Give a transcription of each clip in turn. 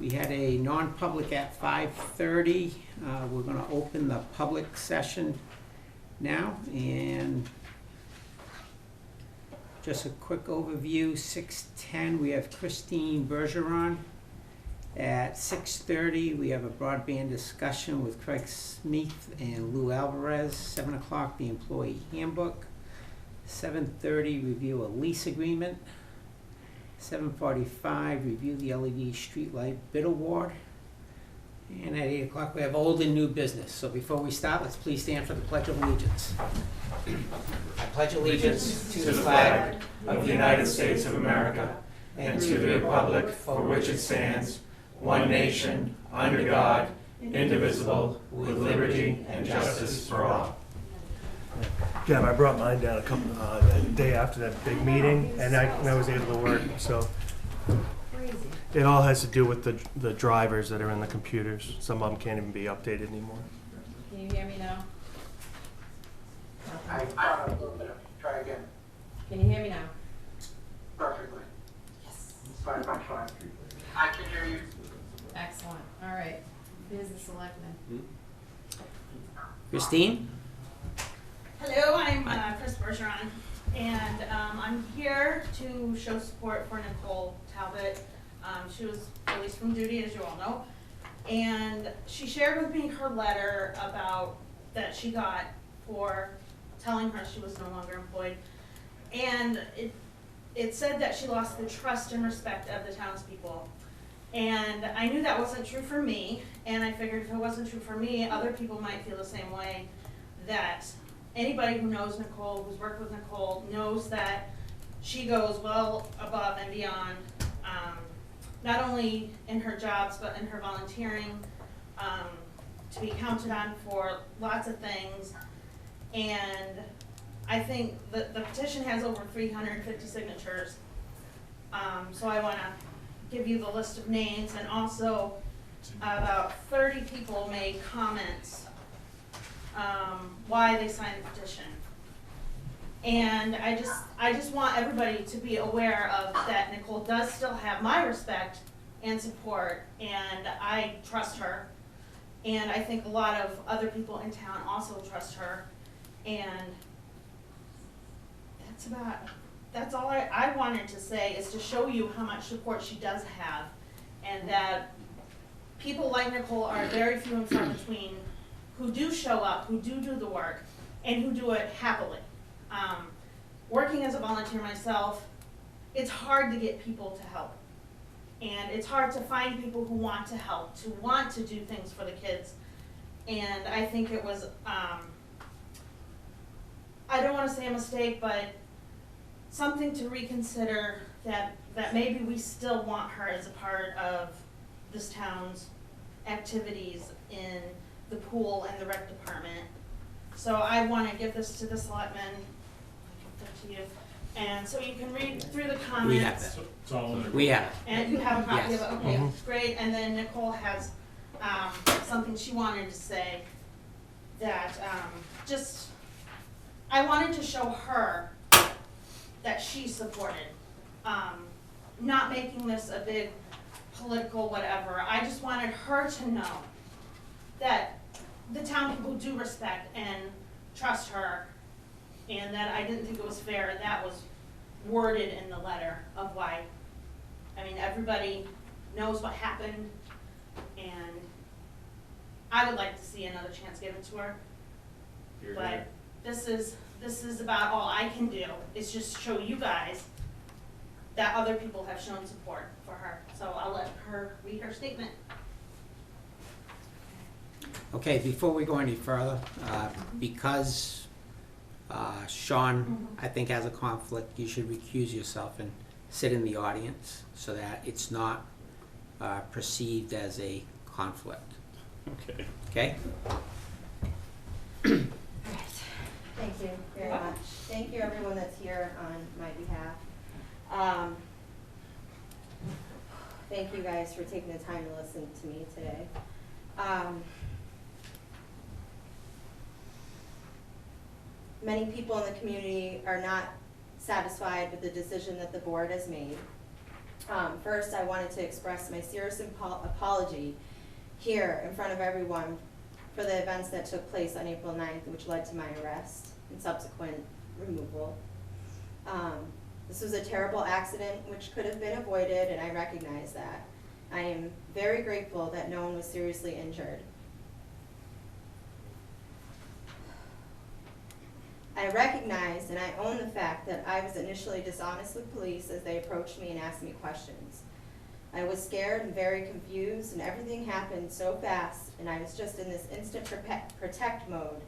We had a non-public at 5:30. We're gonna open the public session now, and just a quick overview, 6:10, we have Christine Bergeron. At 6:30, we have a broadband discussion with Craig Smith and Lou Alvarez. 7 o'clock, the employee handbook. 7:30, review a lease agreement. 7:45, review the LED streetlight bid award. And at 8 o'clock, we have old and new business. So before we start, let's please stand for the Pledge of Allegiance. I pledge allegiance to the flag of the United States of America and to the republic for which it stands, one nation, under God, indivisible, with liberty and justice for all. Yeah, I brought mine down the day after that big meeting, and I was able to work. So it all has to do with the drivers that are in the computers. Some of them can't even be updated anymore. Can you hear me now? I caught a little bit. Try again. Can you hear me now? Perfectly. Yes. Fine. I can hear you. Excellent. All right. Here's the selectmen. Christine? Hello, I'm Chris Bergeron, and I'm here to show support for Nicole Talbot. She was released from duty, as you all know, and she shared with me her letter about that she got for telling her she was no longer employed, and it said that she lost the trust and respect of the townspeople. And I knew that wasn't true for me, and I figured if it wasn't true for me, other people might feel the same way, that anybody who knows Nicole, who's worked with Nicole, knows that she goes well above and beyond, not only in her jobs, but in her volunteering, to be counted on for lots of things. And I think the petition has over 350 signatures. So I wanna give you the list of names, and also about 30 people made comments why they signed the petition. And I just want everybody to be aware of that Nicole does still have my respect and support, and I trust her. And I think a lot of other people in town also trust her. And that's all I wanted to say, is to show you how much support she does have, and that people like Nicole are very few and far between who do show up, who do the work, and who do it happily. Working as a volunteer myself, it's hard to get people to help. And it's hard to find people who want to help, to want to do things for the kids. And I think it was, I don't want to say a mistake, but something to reconsider, that maybe we still want her as a part of this town's activities in the pool and the rec department. So I want to give this to the selectmen, to you, and so you can read through the comments. We have that. It's all in We have it. And you have a copy Yes. of it, okay, great, and then Nicole has, something she wanted to say, that, I wanted to show her that she supported, not making this a big political whatever. I just wanted her to know that the town people do respect and trust her, and that I didn't think it was fair that was worded in the letter of why. I mean, everybody knows what happened, and I would like to see another chance given to her. But this is about all I can do, is just show you guys that other people have shown support for her. So I'll let her read her statement. Okay, before we go any further, because Sean, I think, has a conflict, you should recuse yourself and sit in the audience so that it's not perceived as a conflict. Okay. Okay? Thank you very much. Thank you, everyone that's here on my behalf. Thank you guys for taking the time to listen to me today. Many people in the community are not satisfied with the decision that the board has made. First, I wanted to express my serious apology here in front of everyone for the events that took place on April 9th, which led to my arrest and subsequent removal. This was a terrible accident which could have been avoided, and I recognize that. I am very grateful that no one was seriously injured. I recognize and I own the fact that I was initially dishonest with police as they approached me and asked me questions. I was scared and very confused, and everything happened so fast, and I was just in this instant protect mode,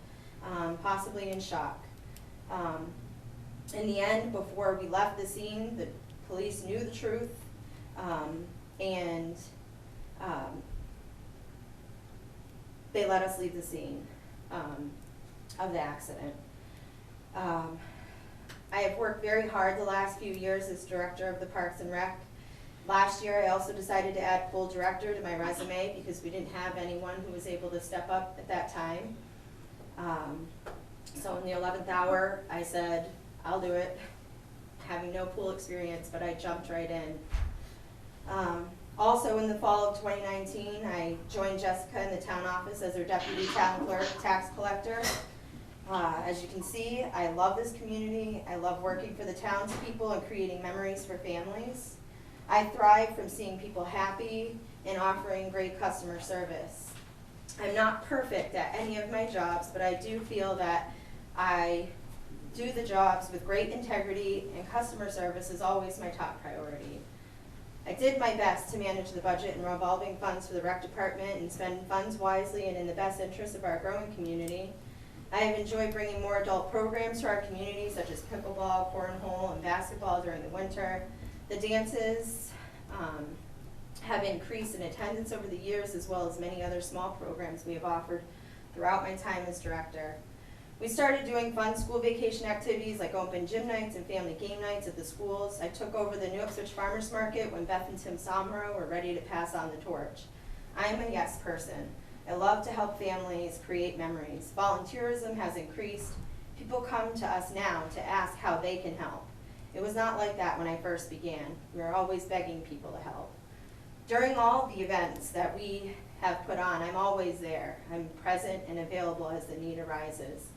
possibly in shock. In the end, before we left the scene, the police knew the truth, and they let us leave the scene of the accident. I have worked very hard the last few years as director of the Parks and Rec. Last year, I also decided to add pool director to my resume because we didn't have anyone who was able to step up at that time. So in the 11th hour, I said, I'll do it, having no pool experience, but I jumped right in. Also in the fall of 2019, I joined Jessica in the town office as her deputy town clerk, tax collector. As you can see, I love this community. I love working for the townspeople and creating memories for families. I thrive from seeing people happy and offering great customer service. I'm not perfect at any of my jobs, but I do feel that I do the jobs with great integrity, and customer service is always my top priority. I did my best to manage the budget and revolving funds for the rec department and spend funds wisely and in the best interest of our growing community. I have enjoyed bringing more adult programs to our community, such as pickleball, cornhole, and basketball during the winter. The dances have increased in attendance over the years, as well as many other small programs we have offered throughout my time as director. We started doing fun school vacation activities like open gym nights and family game nights at the schools. I took over the New Ipswich Farmers Market when Beth and Tim Somro were ready to pass on the torch. I am a yes person. I love to help families create memories. Volunteerism has increased. People come to us now to ask how they can help. It was not like that when I first began. We were always begging people to help. During all the events that we have put on, I'm always there. I'm present and available as the need arises.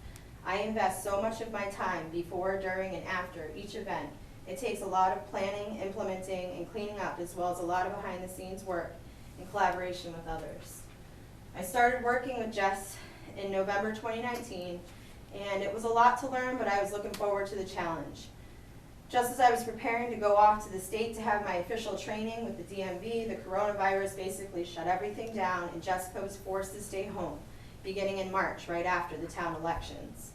I invest so much of my time before, during, and after each event. It takes a lot of planning, implementing, and cleaning up, as well as a lot of behind-the-scenes work in collaboration with others. I started working with Jess in November 2019, and it was a lot to learn, but I was looking forward to the challenge. Just as I was preparing to go off to the state to have my official training with the DMV, the coronavirus basically shut everything down, and Jessica was forced to stay home, beginning in March, right after the town elections.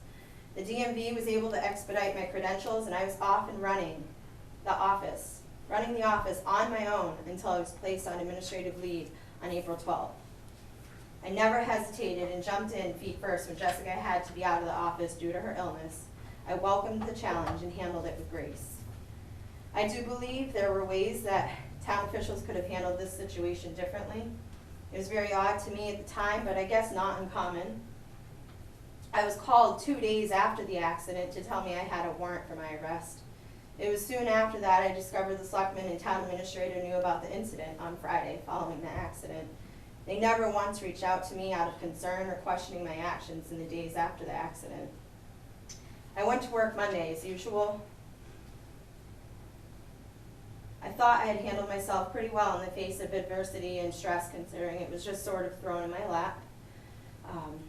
The DMV was able to expedite my credentials, and I was off and running the office on my own until I was placed on administrative leave on April 12th. I never hesitated and jumped in feet first when Jessica had to be out of the office due to her illness. I welcomed the challenge and handled it with grace. I do believe there were ways that town officials could have handled this situation differently. It was very odd to me at the time, but I guess not uncommon. I was called 2 days after the accident to tell me I had a warrant for my arrest. It was soon after that I discovered the selectman and town administrator knew about the incident on Friday following the accident. They never once reached out to me out of concern or questioning my actions in the days after the accident. I went to work Monday as usual. I thought I had handled myself pretty well in the face of adversity and stress, considering it was just sort of thrown in my lap.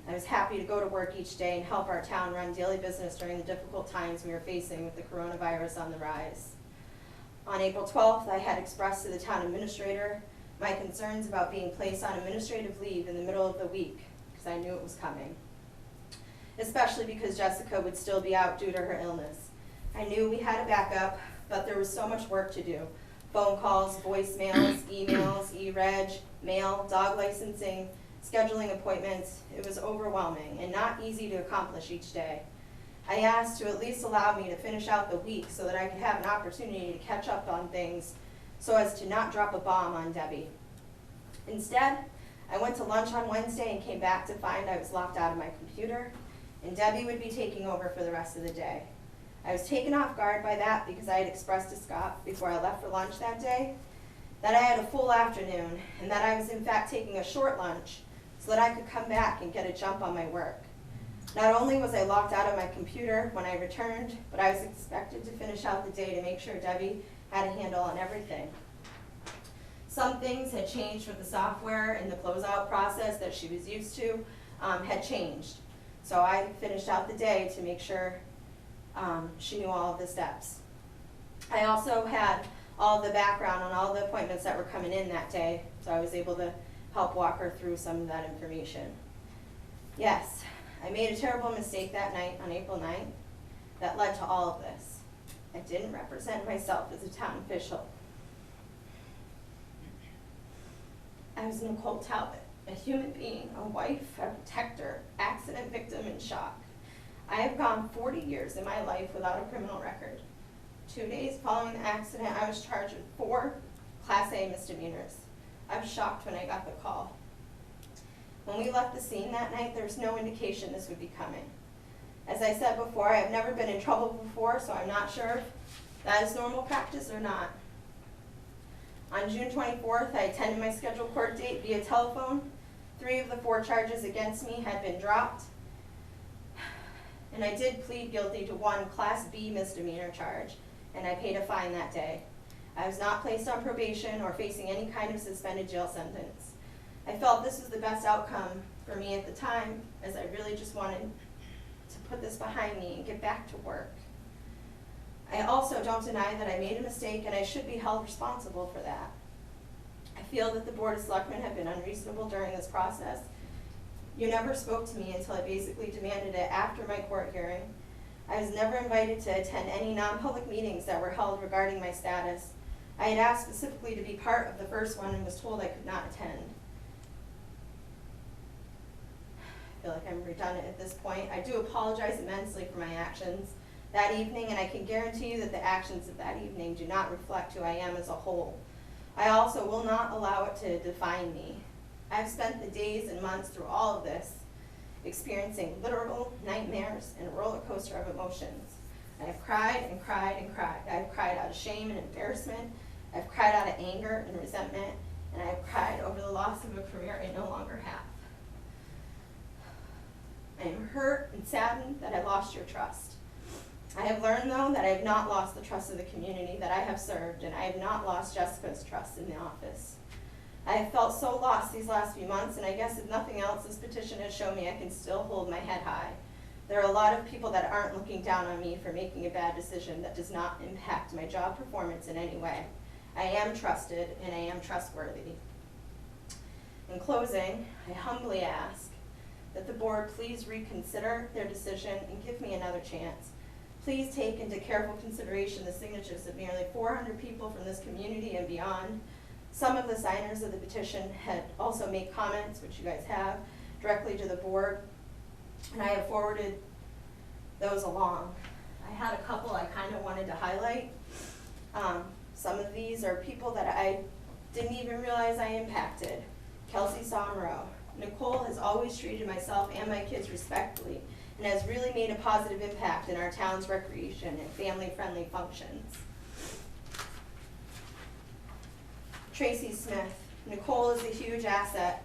I was happy to go to work each day and help our town run daily business during the difficult times we were facing with the coronavirus on the rise. On April 12th, I had expressed to the town administrator my concerns about being placed on administrative leave in the middle of the week, because I knew it was coming, especially because Jessica would still be out due to her illness. I knew we had a backup, but there was so much work to do. Phone calls, voicemails, emails, e-reg, mail, dog licensing, scheduling appointments. It was overwhelming and not easy to accomplish each day. I asked to at least allow me to finish out the week so that I could have an opportunity to catch up on things so as to not drop a bomb on Debbie. Instead, I went to lunch on Wednesday and came back to find I was locked out of my computer, and Debbie would be taking over for the rest of the day. I was taken off guard by that because I had expressed to Scott before I left for lunch that day that I had a full afternoon and that I was in fact taking a short lunch so that I could come back and get a jump on my work. Not only was I locked out of my computer when I returned, but I was expected to finish out the day to make sure Debbie had a handle on everything. Some things had changed with the software and the closeout process that she was used to had changed. So I finished out the day to make sure she knew all of the steps. I also had all of the background on all the appointments that were coming in that day, so I was able to help walk her through some of that information. Yes, I made a terrible mistake that night on April 9th that led to all of this. I didn't represent myself as a town official. I was Nicole Talbot, a human being, a wife, a protector, accident victim, in shock. I have gone 40 years in my life without a criminal record. 2 days following the accident, I was charged with 4 Class A misdemeanors. I was shocked when I got the call. When we left the scene that night, there was no indication this would be coming. As I said before, I have never been in trouble before, so I'm not sure if that is normal practice or not. On June 24th, I attended my scheduled court date via telephone. 3 of the 4 charges against me had been dropped, and I did plead guilty to 1 Class B misdemeanor charge, and I paid a fine that day. I was not placed on probation or facing any kind of suspended jail sentence. I felt this was the best outcome for me at the time, as I really just wanted to put this behind me and get back to work. I also don't deny that I made a mistake and I should be held responsible for that. I feel that the Board of Selectmen have been unreasonable during this process. You never spoke to me until I basically demanded it after my court hearing. I was never invited to attend any non-public meetings that were held regarding my status. I had asked specifically to be part of the first one and was told I could not attend. I feel like I'm redundant at this point. I do apologize immensely for my actions that evening, and I can guarantee you that the actions of that evening do not reflect who I am as a whole. I also will not allow it to define me. I've spent the days and months through all of this experiencing literal nightmares and a roller coaster of emotions. I have cried and cried and cried. I've cried out of shame and embarrassment. I've cried out of anger and resentment, and I've cried over the loss of a career I no longer have. I am hurt and saddened that I lost your trust. I have learned, though, that I have not lost the trust of the community that I have served, and I have not lost Jessica's trust in the office. I have felt so lost these last few months, and I guess if nothing else, this petition has shown me I can still hold my head high. There are a lot of people that aren't looking down on me for making a bad decision that does not impact my job performance in any way. I am trusted, and I am trustworthy. In closing, I humbly ask that the board please reconsider their decision and give me another chance. Please take into careful consideration the signatures of nearly 400 people from this community and beyond. Some of the signers of the petition had also made comments, which you guys have, directly to the board, and I have forwarded those along. I had a couple I kind of wanted to highlight. Some of these are people that I didn't even realize I impacted. Kelsey Somro. Nicole has always treated myself and my kids respectfully and has really made a positive impact in our town's recreation and family-friendly functions. Tracy Smith. Nicole is a huge asset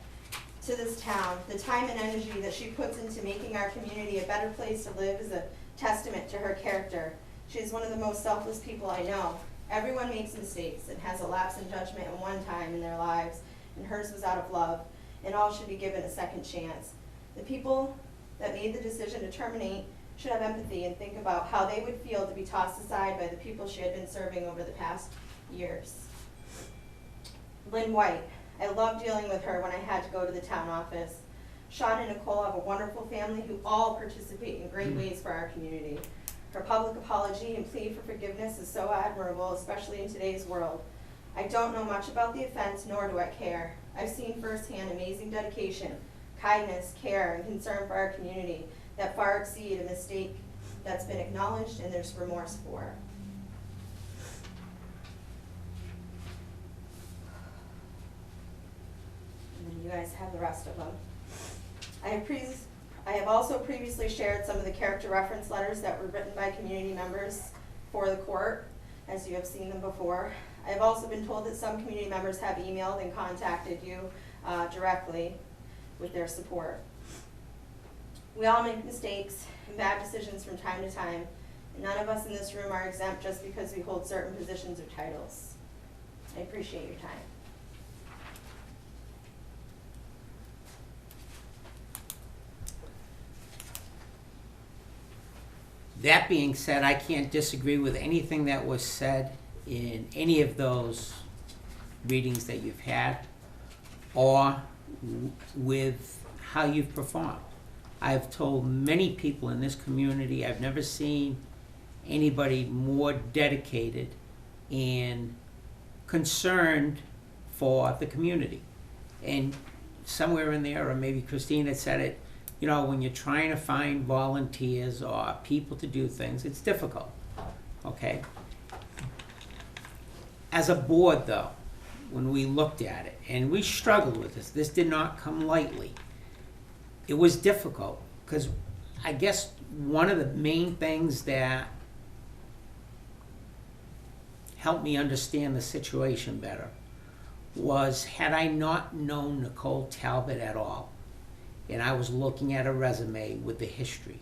to this town. The time and energy that she puts into making our community a better place to live is a testament to her character. She is one of the most selfless people I know. Everyone makes mistakes and has a lapse in judgment at one time in their lives, and hers was out of love, and all should be given a second chance. The people that made the decision to terminate should have empathy and think about how they would feel to be tossed aside by the people she had been serving over the past years. Lynn White. I loved dealing with her when I had to go to the town office. Sean and Nicole have a wonderful family who all participate in great ways for our community. Her public apology and plea for forgiveness is so admirable, especially in today's world. I don't know much about the offense, nor do I care. I've seen firsthand amazing dedication, kindness, care, and concern for our community that far exceed a mistake that's been acknowledged and there's remorse for. And then you guys have the rest of them. I have I have also previously shared some of the character reference letters that were written by community members for the court, as you have seen them before. I have also been told that some community members have emailed and contacted you directly with their support. We all make mistakes and bad decisions from time to time, and none of us in this room are exempt just because we hold certain positions or titles. I appreciate your time. That being said, I can't disagree with anything that was said in any of those readings that you've had or with how you've performed. I've told many people in this community, I've never seen anybody more dedicated and concerned for the community. And somewhere in there, or maybe Christine had said it, you know, when you're trying to find volunteers or people to do things, it's difficult, okay? As a board, though, when we looked at it, and we struggled with this did not come lightly. It was difficult, because I guess one of the main things that helped me understand the situation better was, had I not known Nicole Talbot at all, and I was looking at a resume with the history,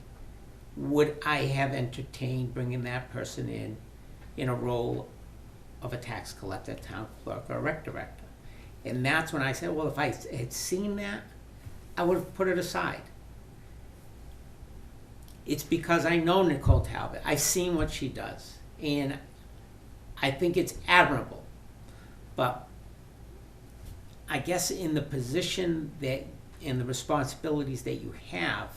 would I have entertained bringing that person in a role of a tax collector, town clerk, or rec director? And that's when I said, well, if I had seen that, I would have put it aside. It's because I know Nicole Talbot. I've seen what she does, and I think it's admirable. But I guess in the position that, and the responsibilities that you have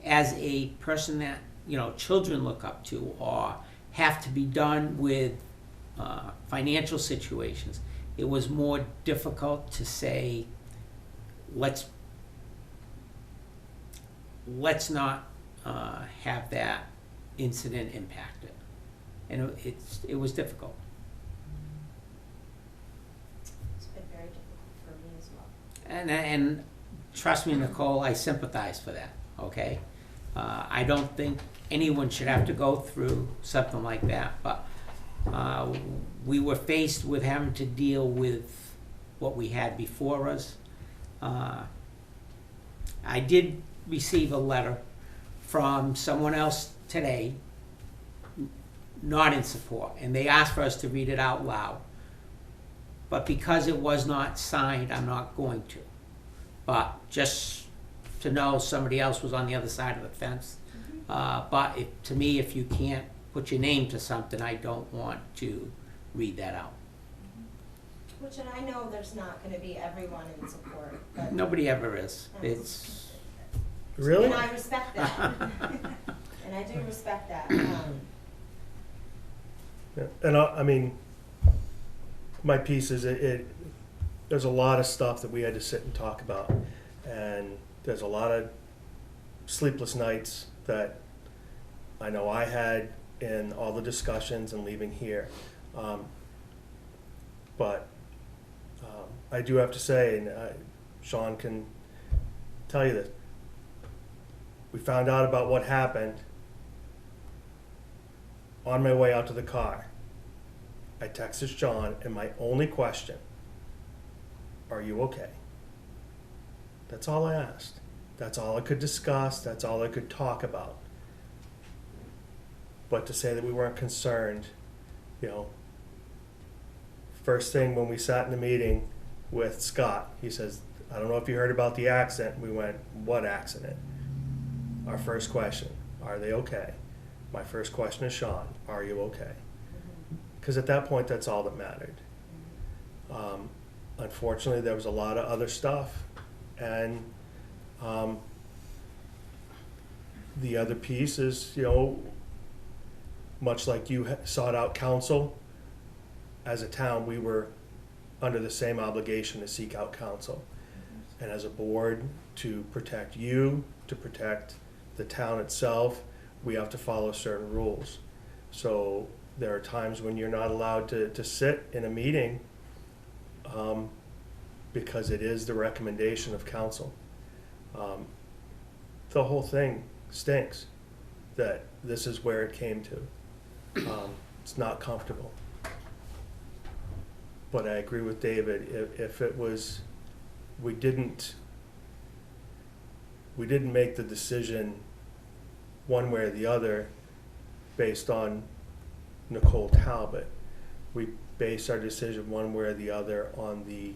as a person that, you know, children look up to or have to be done with financial situations, it was more difficult to say, let's not have that incident impact it. And it was difficult. It's been very difficult for me as well. And trust me, Nicole, I sympathize for that, okay? I don't think anyone should have to go through something like that, but we were faced with having to deal with what we had before us. I did receive a letter from someone else today, not in support, and they asked for us to read it out loud. But because it was not signed, I'm not going to. But just to know somebody else was on the other side of the fence. But to me, if you can't put your name to something, I don't want to read that out. Which, and I know there's not gonna be everyone in support, but. Nobody ever is. It's, Really? And I respect that. And I do respect that. Yeah. And I mean, my piece is there's a lot of stuff that we had to sit and talk about, and there's a lot of sleepless nights that I know I had in all the discussions and leaving here. But I do have to say, and Sean can tell you this, we found out about what happened on my way out to the car. I texted Sean, and my only question, are you okay? That's all I asked. That's all I could discuss. That's all I could talk about. But to say that we weren't concerned, you know, first thing when we sat in the meeting with Scott, he says, I don't know if you heard about the accident. We went, what accident? Our first question, are they okay? My first question is, Sean, are you okay? Because at that point, that's all that mattered. Unfortunately, there was a lot of other stuff. And the other piece is, you know, much like you sought out counsel, as a town, we were under the same obligation to seek out counsel. And as a board, to protect you, to protect the town itself, we have to follow certain rules. So there are times when you're not allowed to sit in a meeting because it is the recommendation of council. the whole thing stinks, that this is where it came to. It's not comfortable. But I agree with David, if it was, we didn't make the decision one way or the other based on Nicole Talbot. We based our decision one way or the other on the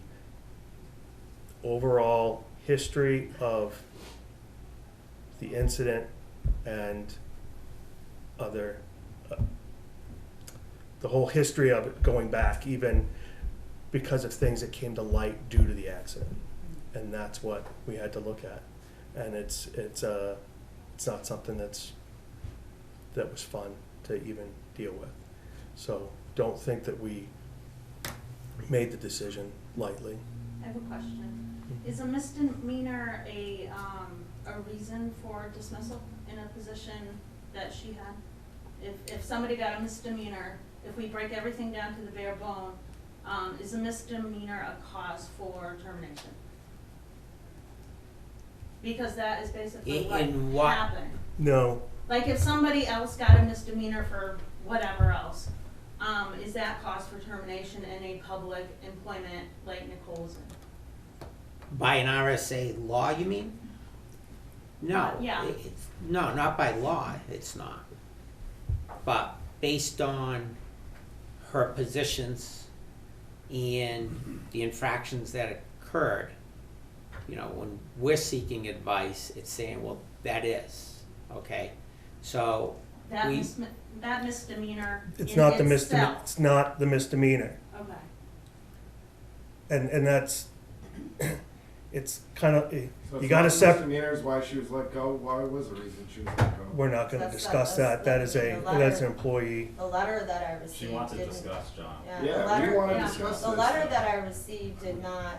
overall history of the incident and other, the whole history of it going back, even because of things that came to light due to the accident. And that's what we had to look at. And it's not something that was fun to even deal with. So don't think that we made the decision lightly. I have a question. Is a misdemeanor a reason for dismissal in a position that she had? If somebody got a misdemeanor, if we break everything down to the bare bone, is a misdemeanor a cause for termination? Because that is basically In what what- happened. No, Like if somebody else got a misdemeanor for whatever else, is that cause for termination in a public employment like Nicole's in? By an RSA law, you mean? No. Yeah. No, not by law, it's not. But based on her positions and the infractions that occurred, when we're seeking advice, it's saying, well, that is, okay? So, That we, that misdemeanor it's in not the itself. it's not the misdemeanor. Okay. And that's, it's kind of, So you it's gotta not separate. misdemeanors, why she was let go, why was the reason she was let go? We're not gonna That's- discuss that's- that. That is that's the that's letter. an employee. The letter that I received She wants to didn't. discuss, John. Yeah, the Yeah, we letter, wanna yeah. discuss the this. letter that I received did not,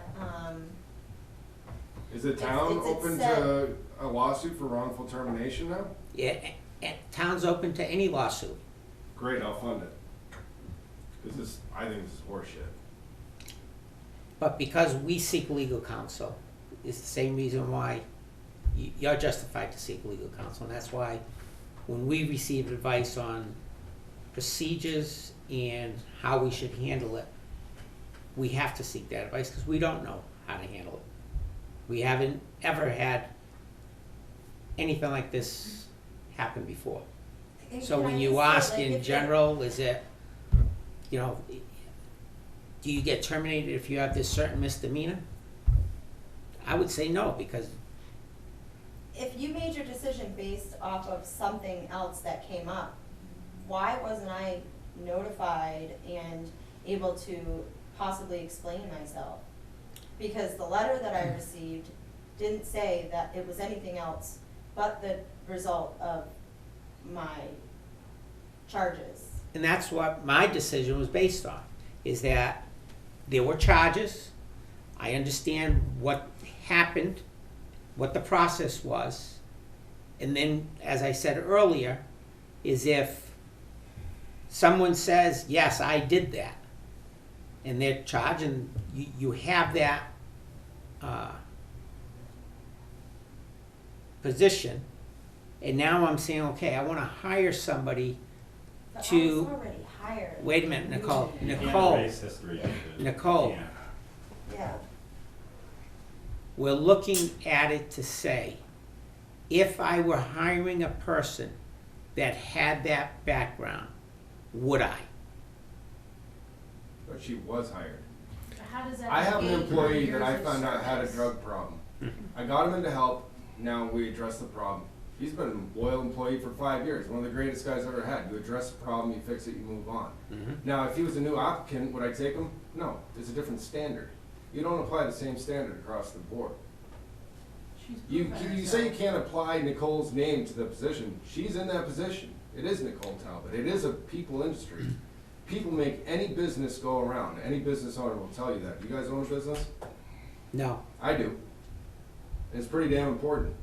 Is the town it's open said- to a lawsuit for wrongful termination now? yeah, and town's open to any lawsuit. Great, I'll fund it. Cause this, I think this is horseshit. But because we seek legal counsel, it's the same reason why you're justified to seek legal counsel. And that's why when we receive advice on procedures and how we should handle it, we have to seek that advice because we don't know how to handle it. We haven't ever had anything like this happen before. So when you ask in general, is it, do you get terminated if you have this certain misdemeanor? I would say no, because if you made your decision based off of something else that came up, why wasn't I notified and able to possibly explain myself? Because the letter that I received didn't say that it was anything else but the result of my charges. and that's what my decision was based on, is that there were charges. I understand what happened, what the process was, and then, as I said earlier, is if someone says, yes, I did that, and they're charged, and you have that position, and now I'm saying, okay, I want to hire somebody But I to- was already hired. wait a minute, Nicole, You can't Nicole, erase history. Nicole. You can't. Yeah, we're looking at it to say, if I were hiring a person that had that background, would I? But she was hired. How does that? I have an negate employee years that I of found out had a service? drug problem. I got him into help, now we address the problem. He's been a loyal employee for 5 years, one of the greatest guys I've ever had. You address the problem, you fix it, you move on. Now, if he was a new applicant, would I take him? No, there's a different standard. You don't apply the same standard across the board. She's You proven say you herself. can't apply Nicole's name to the position. She's in that position. It is Nicole Talbot. It is a people industry. People make any business go around. Any business owner will tell you that. You guys own a business? No. I do. It's pretty damn important.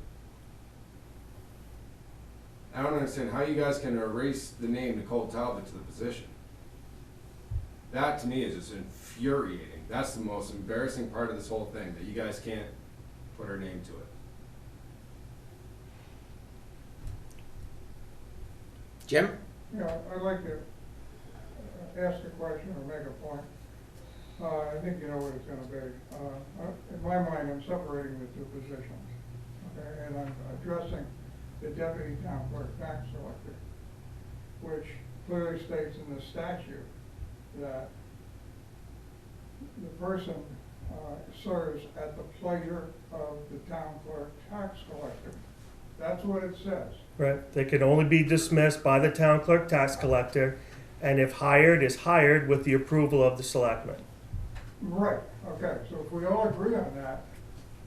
I don't understand how you guys can erase the name Nicole Talbot to the position. That to me is just infuriating. That's the most embarrassing part of this whole thing, that you guys can't put her name to it. Jim? Yeah, I'd like to ask a question or make a point. I think you know what it's gonna be. In my mind, I'm separating the two positions, okay? And I'm addressing the deputy town clerk tax collector, which clearly states in the statute that the person serves at the pleasure of the town clerk tax collector. That's what it says. Right, they can only be dismissed by the town clerk tax collector, and if hired, is hired with the approval of the selectmen. Right, okay, so if we all agree on that,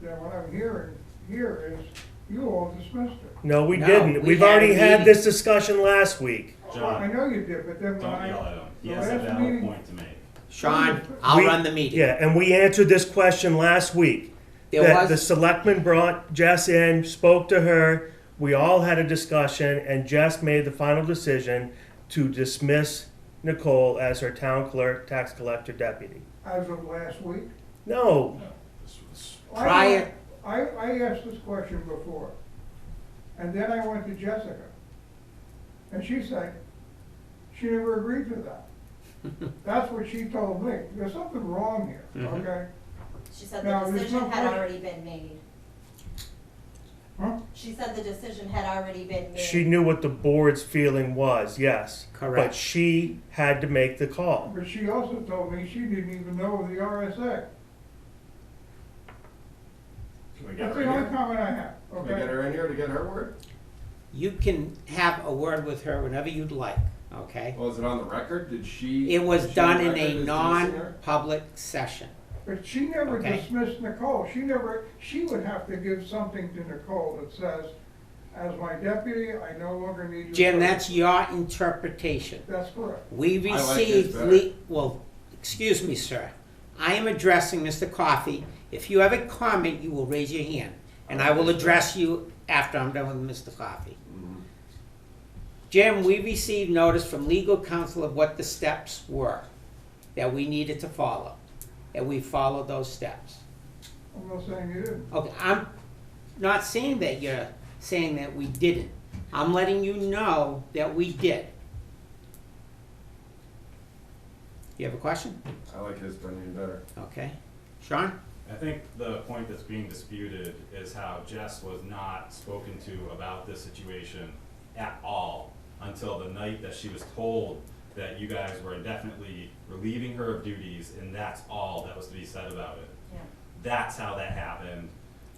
then what I'm hearing here is you all dismissed it. No, we No, didn't. we We've had a already had meeting. this discussion last week. Well, I know you did, but then when Don't I. yell at him. He the has a last valid meeting- point to make. Sean, I'll We- run the meeting. Yeah, and we answered this question last week. There That was- the selectmen brought Jess in, spoke to her, we all had a discussion, and Jess made the final decision to dismiss Nicole as her town clerk, tax collector deputy. As of last week? No, Prior- I asked this question before, and then I went to Jessica, and she said, she never agreed to that. That's what she told me. There's something wrong here, Mhm. okay? She said Now, the there's decision no had question- already been made. Huh? She said the decision had already been made. she knew what the board's feeling was, yes. But Correct. she had to make the call. But she also told me she didn't even know of the RSA. Can we get That's her the in only here? comment I have, Can we get okay? her in here to get her word? You can have a word with her whenever you'd like, okay? Well, is it on the record? Did she? It was is she done on in record a as dismissing her? non-public session. But she never Okay. dismissed Nicole. She would have to give something to Nicole that says, as my deputy, I no longer need your. Jim, that's services." your interpretation. That's correct. We I like received, his better. well, excuse me, sir. I am addressing Mr. Coffey. If you have a comment, you will raise your hand, and I will address you after I'm done with Mr. Coffey. Mhm. Jim, we received notice from legal counsel of what the steps were that we needed to follow, and we followed those steps. I'm not saying you didn't. Okay, I'm not saying that you're saying that we didn't. I'm letting you know that we did. You have a question? I like his opinion better. Okay. Sean? I think the point that's being disputed is how Jess was not spoken to about this situation at all until the night that she was told that you guys were indefinitely relieving her of duties, and that's all that was to be said about it. Yeah. That's how that happened.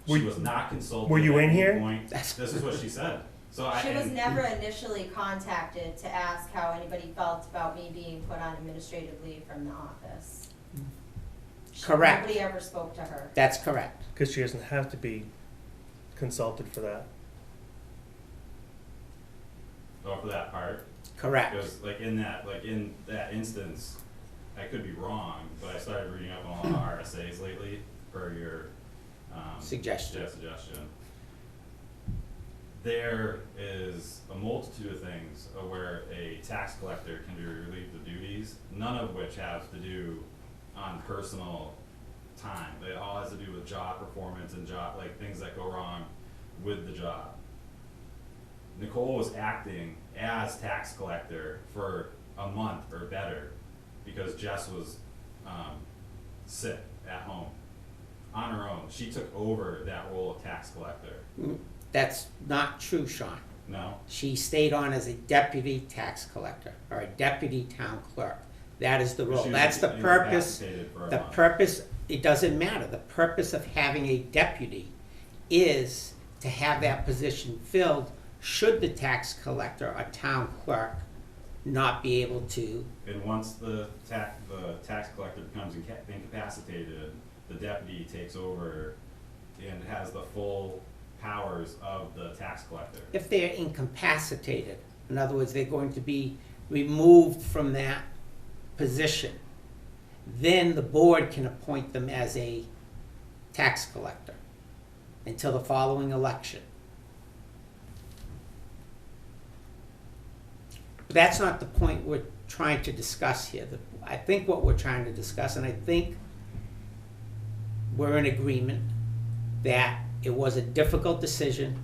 Were- She was not consulted. were you at in any here? point. That's- This is what she said. So I. She was and- never initially contacted to ask how anybody felt about me being put on administrative leave from the office. Correct. Nobody ever spoke to her. That's correct. Because she doesn't have to be consulted for that. Or for that part. Correct. Because like in that instance, I could be wrong, but I started reading up on a lot of RSAs lately per your Suggestion. suggestion. There is a multitude of things where a tax collector can be relieved of duties, none of which have to do on personal time. It all has to do with job performance and job, like things that go wrong with the job. Nicole was acting as tax collector for a month or better because Jess was sick at home on her own. She took over that role of tax collector. That's not true, Sean. No? She stayed on as a deputy tax collector or a deputy town clerk. That is the role. She was That's the purpose. incapacitated for a The month. purpose, it doesn't matter. The purpose of having a deputy is to have that position filled should the tax collector or town clerk not be able to. And once the tax collector becomes incapacitated, the deputy takes over and has the full powers of the tax collector. If they're incapacitated, in other words, they're going to be removed from that position, then the board can appoint them as a tax collector until the following election. But that's not the point we're trying to discuss here. I think what we're trying to discuss, and I think we're in agreement that it was a difficult decision.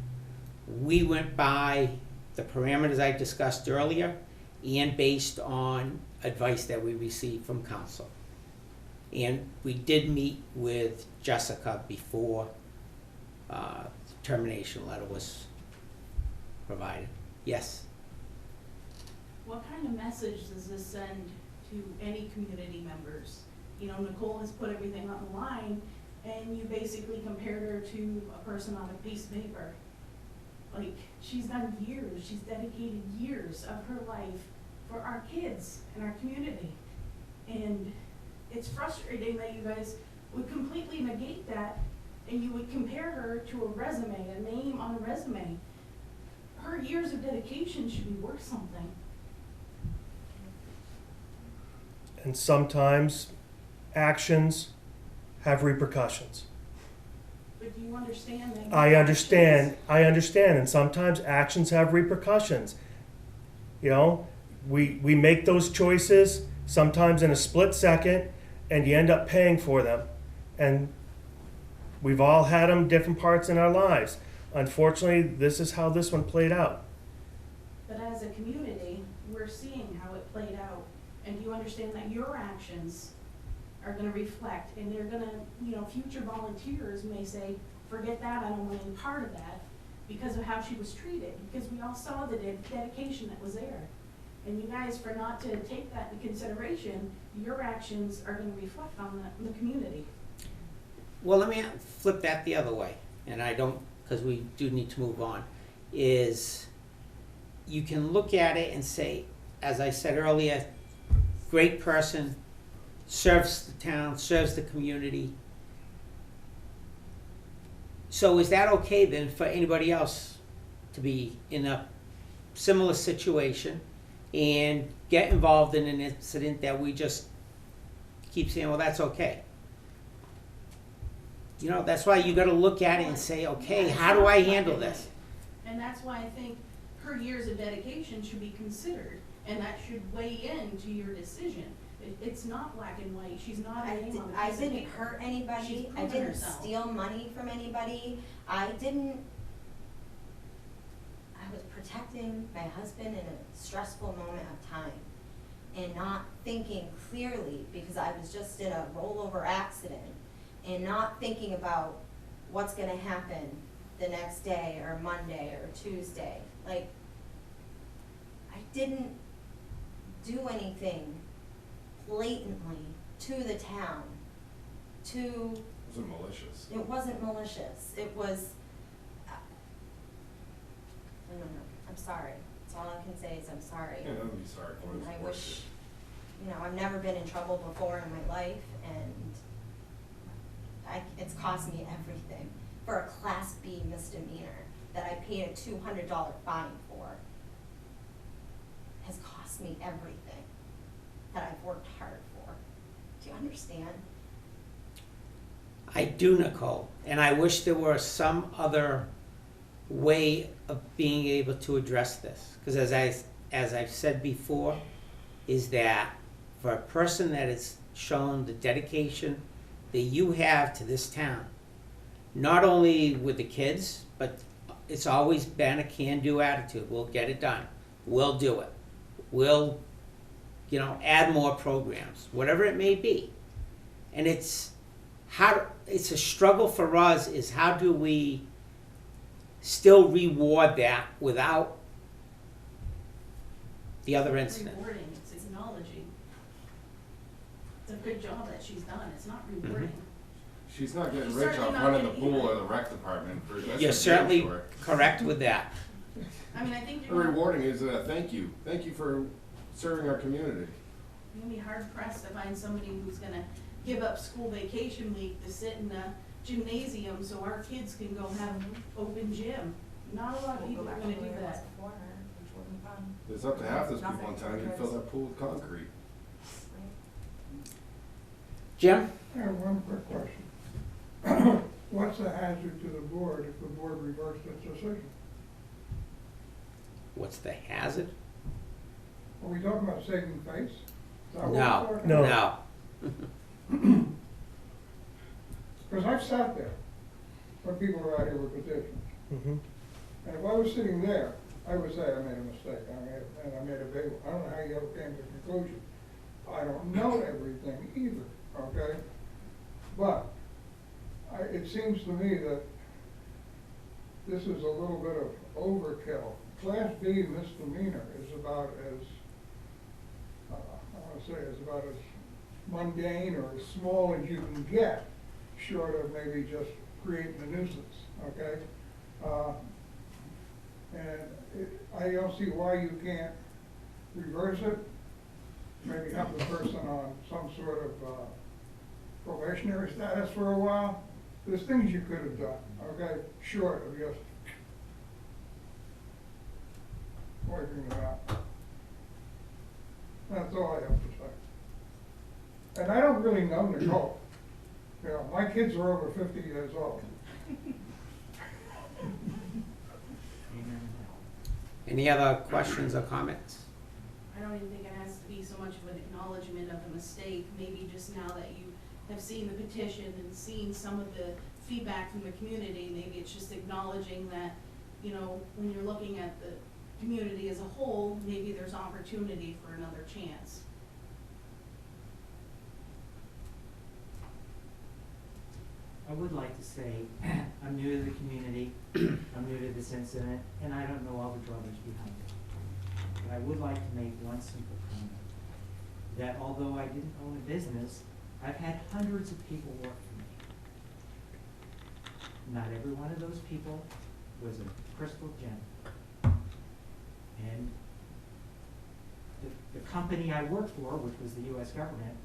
We went by the parameters I discussed earlier and based on advice that we received from council. And we did meet with Jessica before the termination letter was provided. Yes? What kind of message does this send to any community members? You know, Nicole has put everything on the line, and you basically compared her to a person on a piece of paper. Like, she's done years, she's dedicated years of her life for our kids and our community. And it's frustrating that you guys would completely negate that, and you would compare her to a resume, a name on a resume. Her years of dedication should be worth something. And sometimes actions have repercussions. But do you understand that? I understand, and sometimes actions have repercussions. You know, we make those choices sometimes in a split second, and you end up paying for them. And we've all had them different parts in our lives. Unfortunately, this is how this one played out. But as a community, we're seeing how it played out. And do you understand that your actions are gonna reflect, and they're gonna, you know, future volunteers may say, forget that, I don't want any part of that, because of how she was treated, because we all saw the dedication that was there. And you guys, for not to take that into consideration, your actions are gonna reflect on the community. Well, let me flip that the other way, and I don't, because we do need to move on, is you can look at it and say, as I said earlier, great person, serves the town, serves the community. So is that okay then for anybody else to be in a similar situation and get involved in an incident that we just keep saying, well, that's okay? You know, that's why you gotta look at it and say, okay, how do I handle this? And that's why I think her years of dedication should be considered, and that should weigh into your decision. It's not black and white, she's not a name on a I piece of didn't paper. hurt anybody, She's I proven didn't herself. steal money from anybody, I was protecting my husband in a stressful moment of time and not thinking clearly because I was just in a rollover accident and not thinking about what's gonna happen the next day or Monday or Tuesday. Like, I didn't do anything blatantly to the town, It wasn't malicious. it wasn't malicious, it was, no, I'm sorry. That's all I can say is I'm sorry. Yeah, nothing to be sorry for. And It's I worth wish, it. you know, I've never been in trouble before in my life, and it's cost me everything for a Class B misdemeanor that I paid a $200 fine for. Has cost me everything that I've worked hard for. Do you understand? I do, Nicole, and I wish there were some other way of being able to address this. Because as I've said before, is that for a person that has shown the dedication that you have to this town, not only with the kids, but it's always been a can-do attitude. We'll get it done. We'll do it. We'll, you know, add more programs, whatever it may be. And it's a struggle for us is how do we still reward that without the other incident? Rewarding, it's acknowledging. It's a good job that she's done, it's not rewarding. She's not getting She's rich certainly off not running the getting pool either. or the rec department. That's for You're damn certainly sure. correct with that. I mean, I think The you're gonna, rewarding is a thank you. Thank you for serving our community. you're gonna be hard pressed to find somebody who's gonna give up school vacation week to sit in a gymnasium so our kids can go have open gym. Not a lot of people are gonna do that. It's up to half those people in town who fill that pool with concrete. Jim? I have one quick question. What's the hazard to the board if the board reversed its decision? What's the hazard? Are we talking about saving face? Is that what we're No, talking No. about? no. Because I've sat there when people are out here with petitions. Mhm. And if I was sitting there, I would say I made a mistake, and I made a big one. I don't know how you ever came to the conclusion. I don't know everything either, okay? But it seems to me that this is a little bit of overkill. Class B misdemeanor is about as, I want to say, is about as mundane or as small as you can get, short of maybe just creating a nuisance, okay? I don't see why you can't reverse it, maybe have the person on some sort of probationary status for a while. There's things you could have done, okay, short of just wiping it out. That's all I have to say. And I don't really know Nicole. You know, my kids are over 50 years old. Any other questions or comments? I don't even think it has to be so much of an acknowledgement of a mistake, maybe just now that you have seen the petition and seen some of the feedback from the community, maybe it's just acknowledging that, you know, when you're looking at the community as a whole, maybe there's opportunity for another chance. I would like to say, I'm new to the community, I'm new to this incident, and I don't know all the druthers behind it. But I would like to make one simple comment, that although I didn't own a business, I've had hundreds of people work for me. Not every one of those people was a crystal gem. And the company I worked for, which was the US government,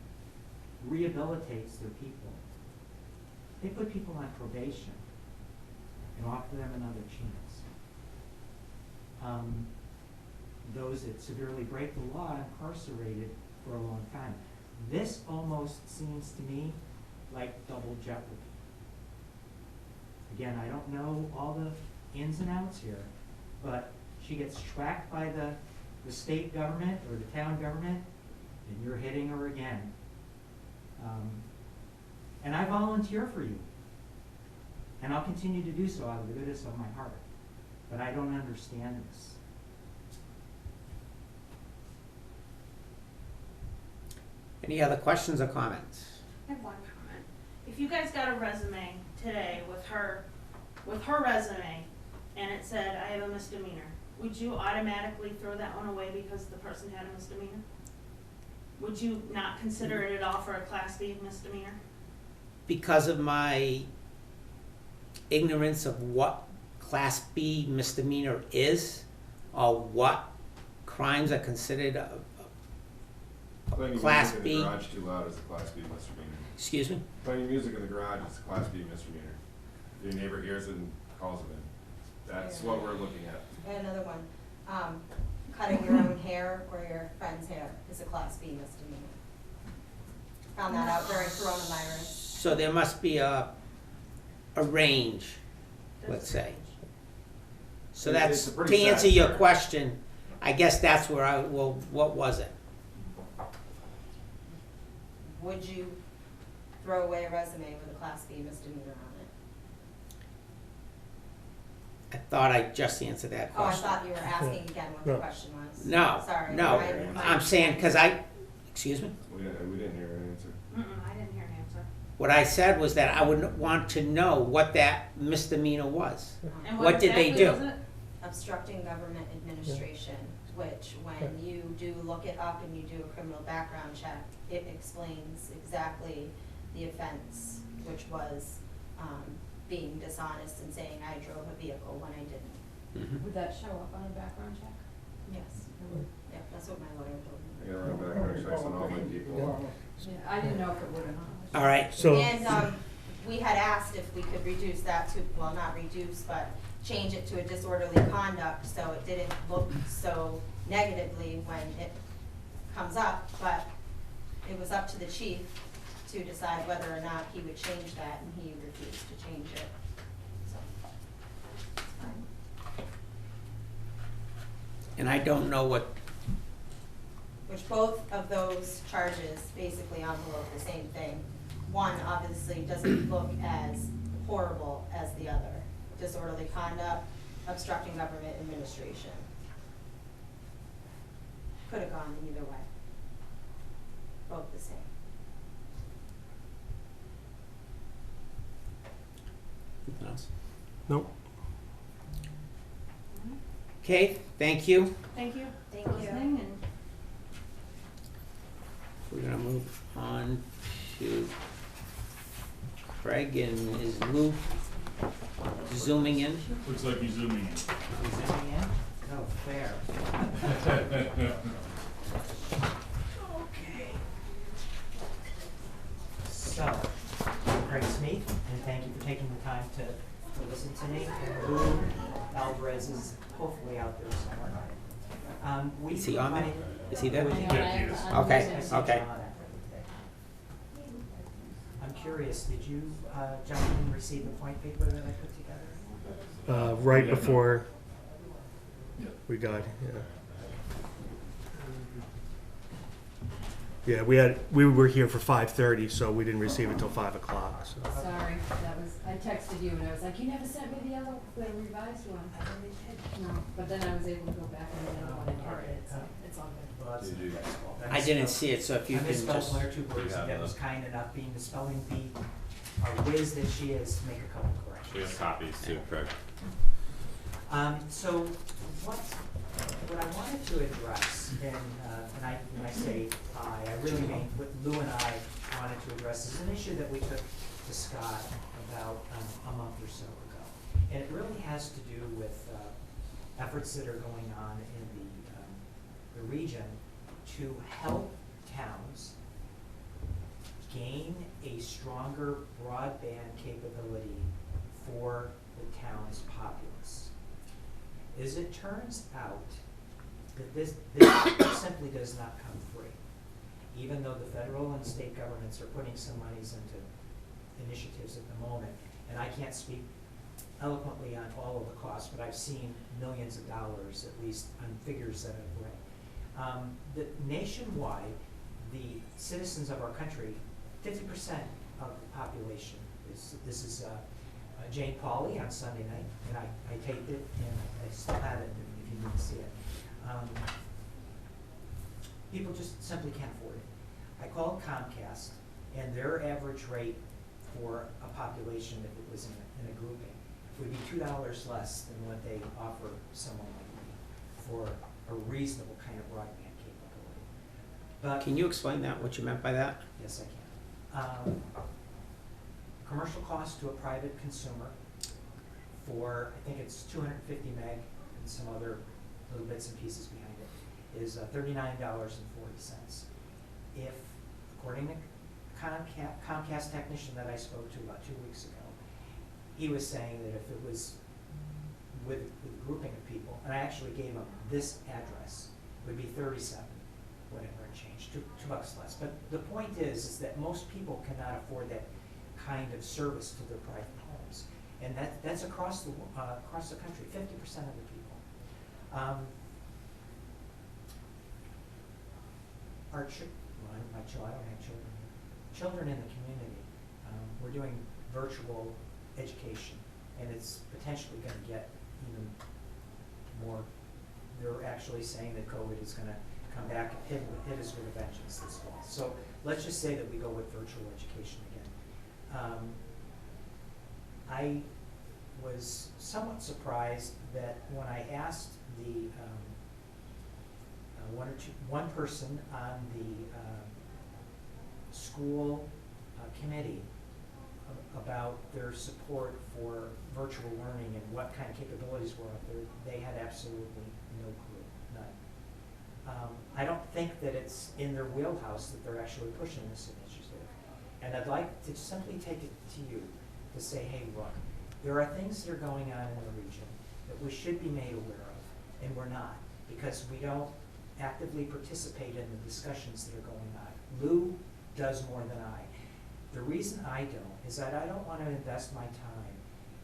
rehabilitates their people. They put people on probation and offer them another chance. Those that severely break the law are incarcerated for a long time. This almost seems to me like double jeopardy. Again, I don't know all the ins and outs here, but she gets tracked by the state government or the town government, and you're hitting her again. And I volunteer for you. And I'll continue to do so out of the goodness of my heart. But I don't understand this. Any other questions or comments? I have one comment. If you guys got a resume today with her resume, and it said, I have a misdemeanor, would you automatically throw that one away because the person had a misdemeanor? Would you not consider it at all for a Class B misdemeanor? Because of my ignorance of what Class B misdemeanor is, or what crimes are considered Playing Class music B. in the garage too loud is a Class B misdemeanor. Excuse me? Playing music in the garage is a Class B misdemeanor. If your neighbor hears it and calls it in. That's what we're looking at. And another one, cutting your own hair or your friend's hair is a Class B misdemeanor. Found that out during coronavirus. So there must be a range, let's say. So It's that's, a to pretty answer sad your fair. question, I guess that's where what was it? Would you throw away a resume with a Class B misdemeanor on it? I thought I just answered that Oh, I question. thought you were asking again what the No. question was. No, Sorry. no, my- I'm saying, cause excuse me? We didn't hear an answer. I didn't hear an answer. What I said was that I would want to know what that misdemeanor was. And What did they exactly do? was it? Obstructing government administration, which when you do look it up and you do a criminal background check, it explains exactly the offense, which was being dishonest and saying I drove a vehicle when I didn't. Mhm. Would that show up on a background check? Yes. Yeah, that's what my lawyer told me. I gotta run background checks on all my people. Yeah, I didn't know if it would or not. All right, So, And we had asked if we could reduce that to, well, not reduce, but change it to a disorderly conduct, so it didn't look so negatively when it comes up, but it was up to the chief to decide whether or not he would change that, and he refused to change it, so. It's fine. and I don't know what, Which both of those charges basically envelope the same thing. One obviously doesn't look as horrible as the other. Disorderly conduct, obstructing government administration. could have gone either way. Both the same. Anything else? Nope. Okay, thank you. Thank you Thank for you. listening, and We're gonna move on to Craig, and is Lou zooming in? Looks like he's zooming in. Is it in? Oh, fair. Okay. So, I'm Craig Smith, and thank you for taking the time to listen to me. Lou Alvarez is hopefully out there somewhere. We Is he on there? provide- Is he there? Yeah, he is. Okay, I see okay. John after the day. I'm curious, did you, gentlemen, receive the point paper that I put together? Right before Yeah. we got, yeah. Yeah, we were here for 5:30, so we didn't receive it till 5 o'clock, so. Sorry, that was, I texted you and I was like, you never sent me the revised one. No, but then I was able to go back and then I wanted to edit it, so it's all good. Well, that's cool. I didn't see it, so if you I can misspelled just, one or two words, and that was kind enough, being the spelling bee, our whiz that she is, to make a couple corrections. We have copies too, Craig. So what I wanted to address, and when I say I really mean what Lou and I wanted to address, is an issue that we took to Scott about a month or so ago. And it really has to do with efforts that are going on in the region to help towns gain a stronger broadband capability for the town's populace. As it turns out, that this simply does not come free. Even though the federal and state governments are putting some monies into initiatives at the moment, and I can't speak eloquently on all of the costs, but I've seen millions of dollars, at least on figures that I've read. The nationwide, the citizens of our country, 50% of the population this is Jane Pauley on Sunday night, and I taped it, and I still have it if you need to see it. People just simply can't afford it. I called Comcast, and their average rate for a population, if it was in a grouping, would be $2 less than what they offer someone like me for a reasonable kind of broadband capability. But can you explain that, what you meant by that? yes, I can. Commercial cost to a private consumer for, I think it's 250 meg and some other little bits and pieces behind it, is $39.40. If, according to Comcast technician that I spoke to about 2 weeks ago, he was saying that if it was with a grouping of people, and I actually gave him this address, it would be 37, whatever and change, $2 less. But the point is that most people cannot afford that kind of service to their private homes, and that's across the country, 50% of the people. I don't have children here. Children in the community, we're doing virtual education, and it's potentially going to get even more. They're actually saying that COVID is going to come back and hit us with a vengeance this fall. So let's just say that we go with virtual education again. I was somewhat surprised that when I asked the one person on the school committee about their support for virtual learning and what kind of capabilities were out there, they had absolutely no clue, none. I don't think that it's in their wheelhouse that they're actually pushing this initiative. And I'd like to simply take it to you to say, hey, look, there are things that are going on in the region that we should be made aware of, and we're not, because we don't actively participate in the discussions that are going on. Lou does more than I. The reason I don't is that I don't want to invest my time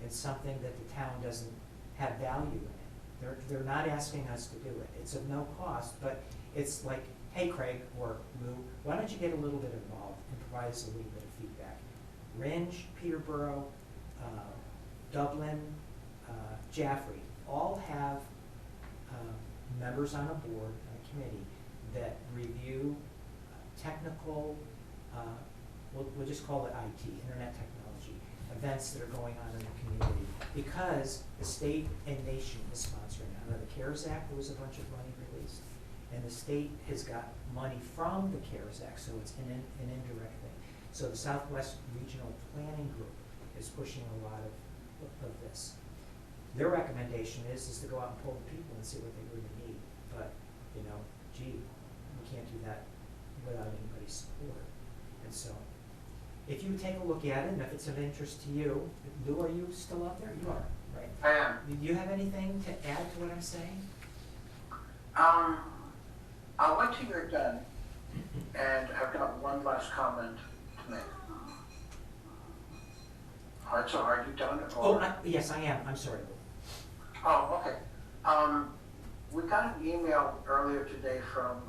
in something that the town doesn't have value in it. They're not asking us to do it. It's of no cost, but it's like, hey, Craig or Lou, why don't you get a little bit involved and provide us a little bit of feedback? Ringe, Peterborough, Dublin, Jaffrey all have members on a board, on a committee, that review technical, we'll just call it IT, internet technology, events that are going on in the community. Because the state and nation is sponsoring it. Under the CARES Act, there was a bunch of money released. And the state has got money from the CARES Act, so it's an indirect thing. So the Southwest Regional Planning Group is pushing a lot of this. Their recommendation is to go out and poll the people and see what they really need. But, you know, gee, we can't do that without anybody's support. And so, if you take a look at it, and if it's of interest to you, Lou, are you still out there? You are, right? I am. Do you have anything to add to what I'm saying? I'll wait till you're done, and I've got one last comment to make. All right, so are you done? Or? Yes, I am. I'm sorry, Lou. Oh, okay. We got an email earlier today from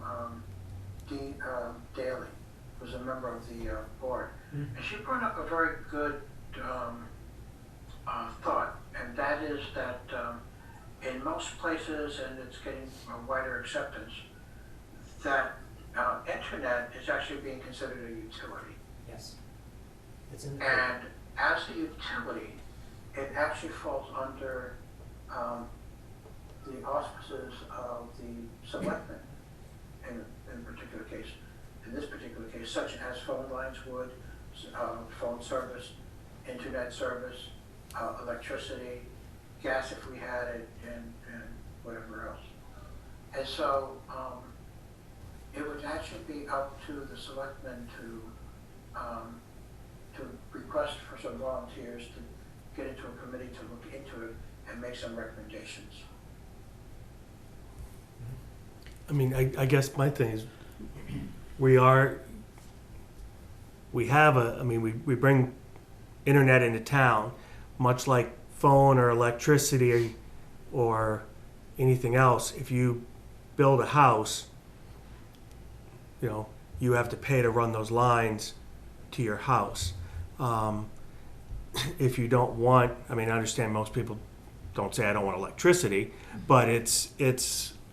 Dee Daly, who's a member of the board, and she brought up a very good thought, and that is that in most places, and it's getting a wider acceptance, that internet is actually being considered a utility. Yes. It's in the And as a utility, it actually falls under the auspices of the selectmen in a particular case. In this particular case, such as phone lines would, phone service, internet service, electricity, gas if we had it, and whatever else. And so it would actually be up to the selectmen to request for some volunteers to get into a committee to look into it and make some recommendations. I mean, I guess my thing is, we bring internet into town, much like phone or electricity or anything else. If you build a house, you know, you have to pay to run those lines to your house. If you don't want, I mean, I understand most people don't say I don't want electricity, but it's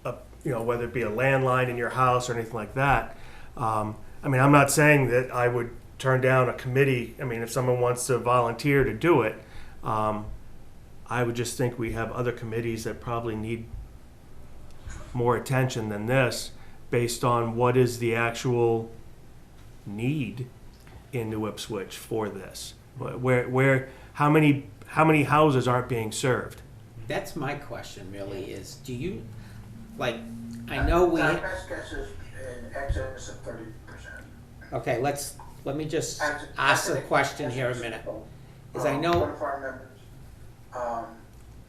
a, you know, whether it be a landline in your house or anything like that. I mean, I'm not saying that I would turn down a committee. I mean, if someone wants to volunteer to do it, I would just think we have other committees that probably need more attention than this, based on what is the actual need in New Ipswich for this. Where how many houses aren't being served? That's my question really is, do you, like, I know we, My best guess is in excess of 30%. okay, let me just ask the question here a minute. Is I know, One of our members,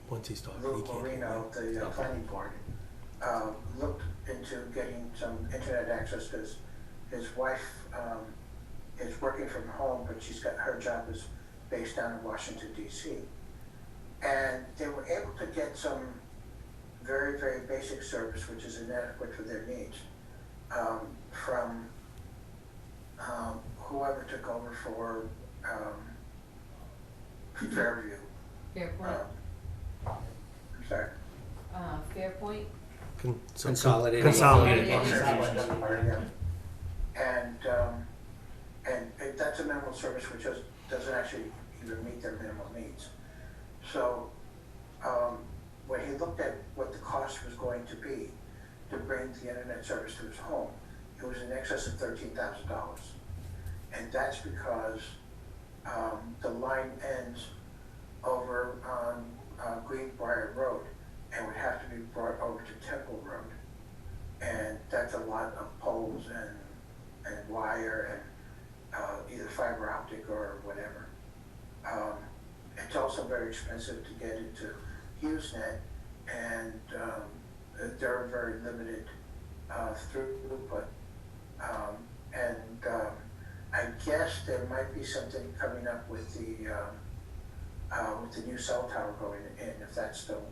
Once he's talking, Lou he can't. Marino, the planning board, looked into getting some internet access because his wife is working from home, but her job is based down in Washington, D.C. And they were able to get some very, very basic service, which is inadequate for their needs, from whoever took over for Fairview. Fairpoint, I'm sorry. Fairpoint, Consolidated. Consolidated. And that's a minimal service which doesn't actually even meet their minimal needs. So when he looked at what the cost was going to be to bring the internet service to his home, it was in excess of $13,000. And that's because the line ends over on Greenbrier Road and would have to be brought over to Temple Road. And that's a lot of poles and wire and either fiber optic or whatever. It's also very expensive to get into HughesNet, and they're very limited throughput. I guess there might be something coming up with the new cell tower going in, if that's still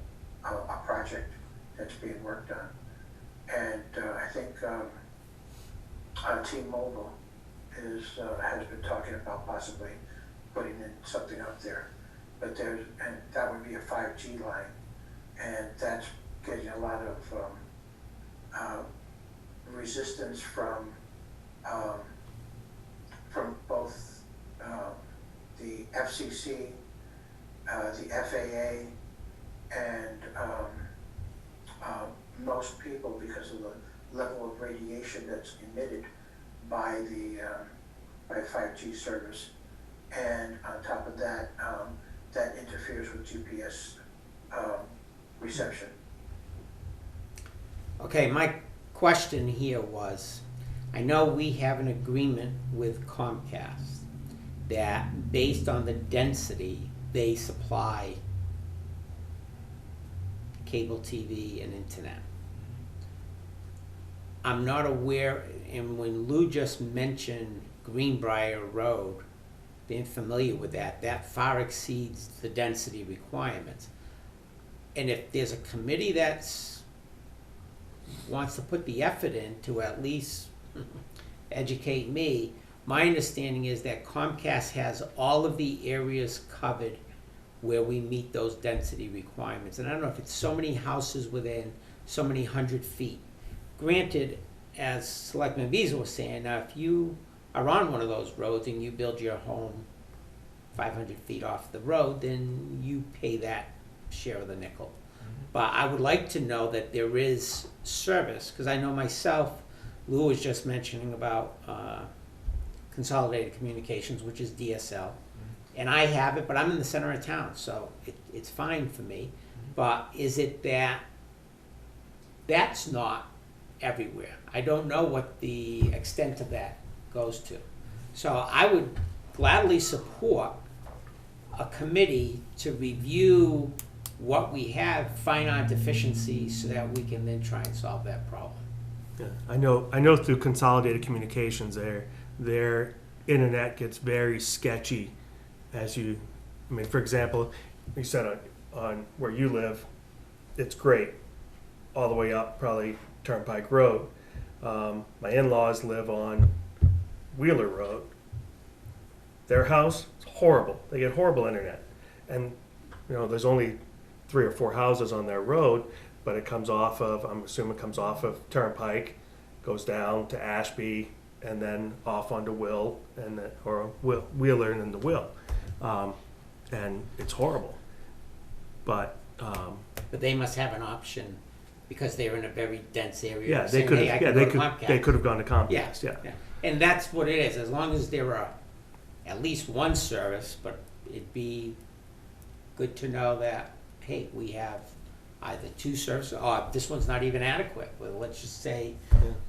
a project that's being worked on. And I think T-Mobile has been talking about possibly putting in something up there, but that would be a 5G line, and that's getting a lot of resistance from both the FCC, the FAA, and most people because of the level of radiation that's emitted by the by 5G service, and on top of that, that interferes with GPS reception. Okay, my question here was, I know we have an agreement with Comcast that based on the density, they supply cable TV and internet. I'm not aware, and when Lou just mentioned Greenbrier Road, being familiar with that, that far exceeds the density requirements. And if there's a committee that's wants to put the effort in to at least educate me, my understanding is that Comcast has all of the areas covered where we meet those density requirements. And I don't know if it's so many houses within so many 100 feet. Granted, as Selectman Visa was saying, now if you are on one of those roads and you build your home 500 feet off the road, then you pay that share of the nickel. But I would like to know that there is service, because I know myself, Lou was just mentioning about Consolidated Communications, which is DSL. And I have it, but I'm in the center of town, so it's fine for me. But is it that that's not everywhere? I don't know what the extent of that goes to. So I would gladly support a committee to review what we have, find out deficiencies, so that we can then try and solve that problem. Yeah, I know through Consolidated Communications their internet gets very sketchy as you, I mean, for example, you said on where you live, it's great, all the way up probably Turnpike Road. My in-laws live on Wheeler Road. Their house is horrible. They get horrible internet. And, you know, there's only 3 or 4 houses on their road, but it comes off of, I'm assuming it comes off of Turnpike, goes down to Ashby, and then off onto Will, and or Wheeler and then to Will. And it's horrible. But they must have an option, because they're in a very dense area. yeah, they saying, could "Hey, I can go to Comcast." they could have gone to Comcast. Yeah, Yeah. And that's what it is, as long as there are at least one service, but it'd be good to know that, hey, we have either 2 services, or this one's not even adequate. Well, let's just say,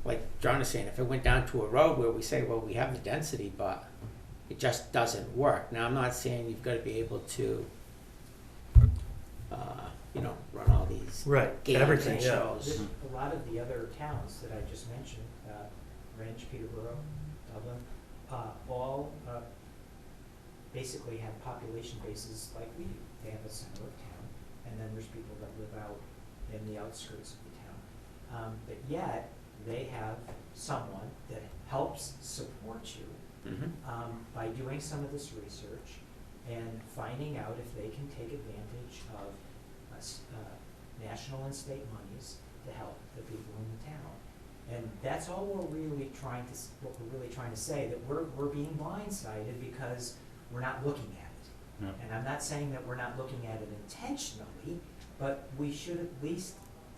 like John is saying, if it went down to a road where we say, well, we have the density, but it just doesn't work. Now, I'm not saying you've got to be able to, run all these Right. games Everything. and Yeah. shows. A lot of the other towns that I just mentioned, Rindge, Peterborough, Dublin, all basically have population bases like we do. They have a center of town, and then there's people that live out in the outskirts of the town. But yet, they have someone that helps support you by doing some of this research and finding out if they can take advantage of national and state monies to help the people in the town. And that's all we're really trying to say, that we're being blindsided because we're not looking at it. Yeah. And I'm not saying that we're not looking at it intentionally, but we should at least,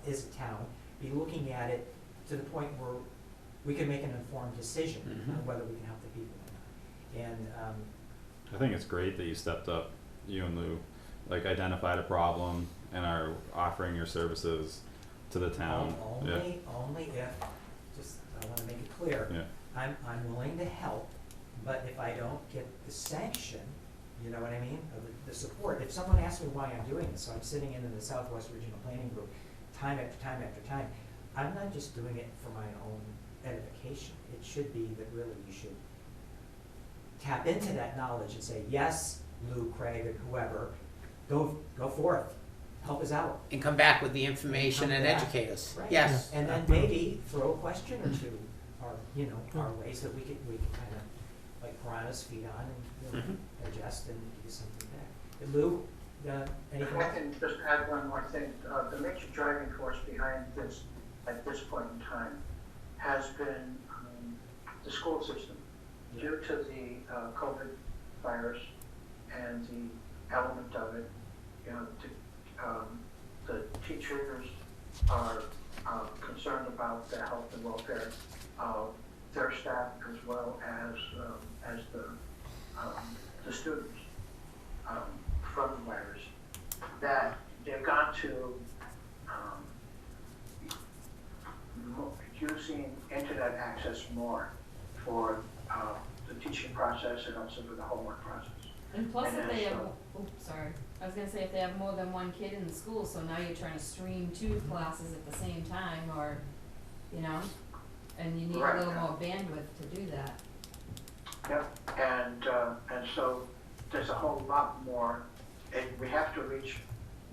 as a town, be looking at it to the point where we can make an informed decision on whether we can help the people or not. And I think it's great that you stepped up, you and Lou, like identified a problem and are offering your services to the town. only if, just, I wanna make it clear, Yeah. I'm willing to help, but if I don't get the sanction, you know what I mean, of the support. If someone asks me why I'm doing this, so I'm sitting in the Southwest Regional Planning Group, time after time after time, I'm not just doing it for my own edification. It should be that really you should tap into that knowledge and say, yes, Lou, Craig, and whoever, go forth, help us out. And come back with the information and educate us. Right. Yes. And then maybe throw a question or two, or, our ways that we could kind of, like, piranha's feet on and, adjust and do something back. Lou, anything? If I can just add one more thing, the major driving force behind this, at this point in time, has been the school system. Due to the COVID virus and the element of it, you know, the teachers are concerned about the health and welfare of their staff as well as the students from the virus. That they've gone to using internet access more for the teaching process and also for the homework process. And plus And if they then have, so- oh, sorry, I was gonna say if they have more than one kid in the school, so now you're trying to stream 2 classes at the same time, or, you know, and you need a Right. little more bandwidth to do that. Yep, and so there's a whole lot more, and we have to reach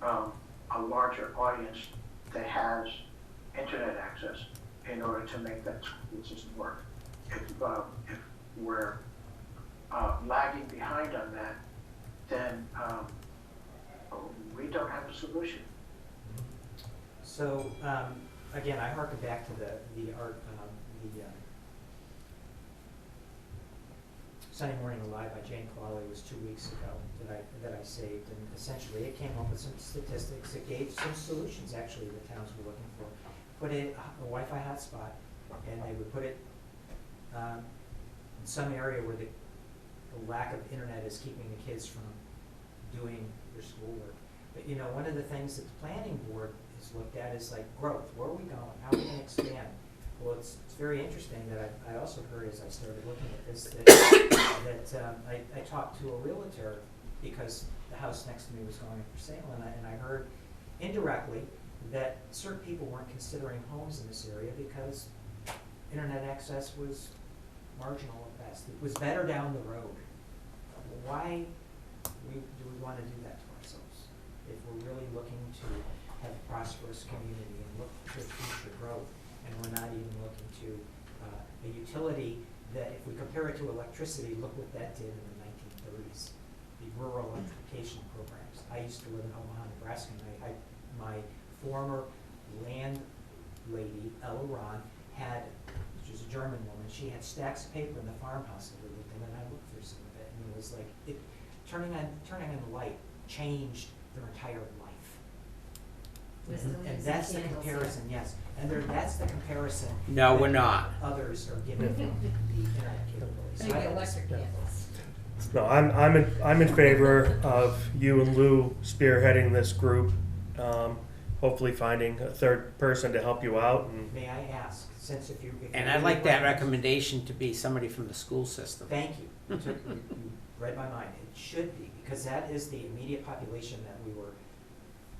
a larger audience that has internet access in order to make that school system work. If we're lagging behind on that, then we don't have a solution. So, again, I harken back to the Sunday Morning Alive by Jane Clawley was 2 weeks ago that I saved, and essentially it came up with some statistics. It gave some solutions actually the towns were looking for. Put in a Wi-Fi hotspot, and they would put it in some area where the lack of internet is keeping the kids from doing their schoolwork. But you know, one of the things that the planning board has looked at is like growth. Where are we going? How are we going to expand? Well, it's very interesting that I also heard as I started looking at this that I talked to a realtor because the house next to me was going up for sale, and I heard indirectly that certain people weren't considering homes in this area because internet access was marginal at best. It was better down the road. Why do we want to do that to ourselves? If we're really looking to have a prosperous community and look to future growth, and we're not even looking to a utility that, if we compare it to electricity, look what that did in the 1930s. The rural electrification programs. I used to live in Omaha, Nebraska, and my former landlady, Ella Ron, which was a German woman, she had stacks of paper in the farmhouse that we lived in, and I looked through some of it, and it was like, turning on the light changed their entire life. We're still And using that's the candles, yeah. comparison, yes. And that's the comparison. No, we're that not. Others are giving from the internet capabilities. So Maybe I- electric yeah. candles. No, I'm in favor of you and Lou spearheading this group. Hopefully finding a third person to help you out and May I ask, since if you. And I'd like that recommendation to be somebody from the school system. Thank you. You read my mind. It should be, because that is the immediate population that we're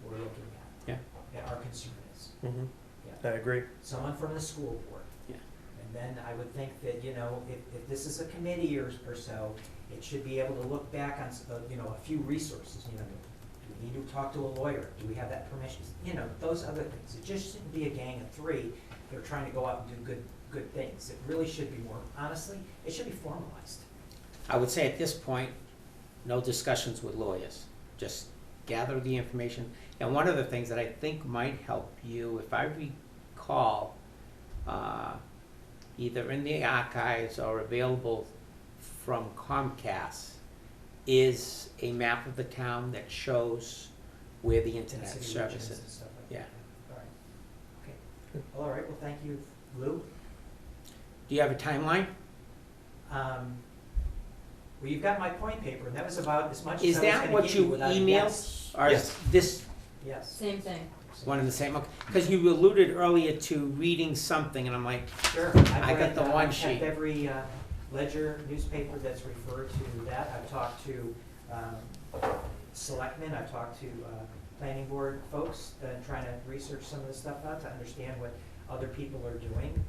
looking at. Yeah. That our concern is. Mhm. Yeah. I agree. Someone from the school board. Yeah. And then I would think that, you know, if this is a committee or so, it should be able to look back on, you know, a few resources, you know. Do we need to talk to a lawyer? Do we have that permission? You know, those other things. It just shouldn't be a gang of 3 that are trying to go out and do good things. It really should be more, honestly, it should be formalized. I would say at this point, no discussions with lawyers. Just gather the information. And one of the things that I think might help you, if I recall, either in the archives or available from Comcast, is a map of the town that shows where the internet Density service regions is. and stuff like Yeah. that. All right. Okay. Well, all right. Well, thank you, Lou. Do you have a timeline? Well, you've got my point paper, and that was about as much Is as I was that going what to give you you without a emailed? yes. Or is this Yes. Same thing. one and the same? Because you alluded earlier to reading something, and I'm like, Sure. I got the one I've sheet. checked every Ledger newspaper that's referred to that. I've talked to selectmen, I've talked to planning board folks, trying to research some of this stuff out to understand what other people are doing.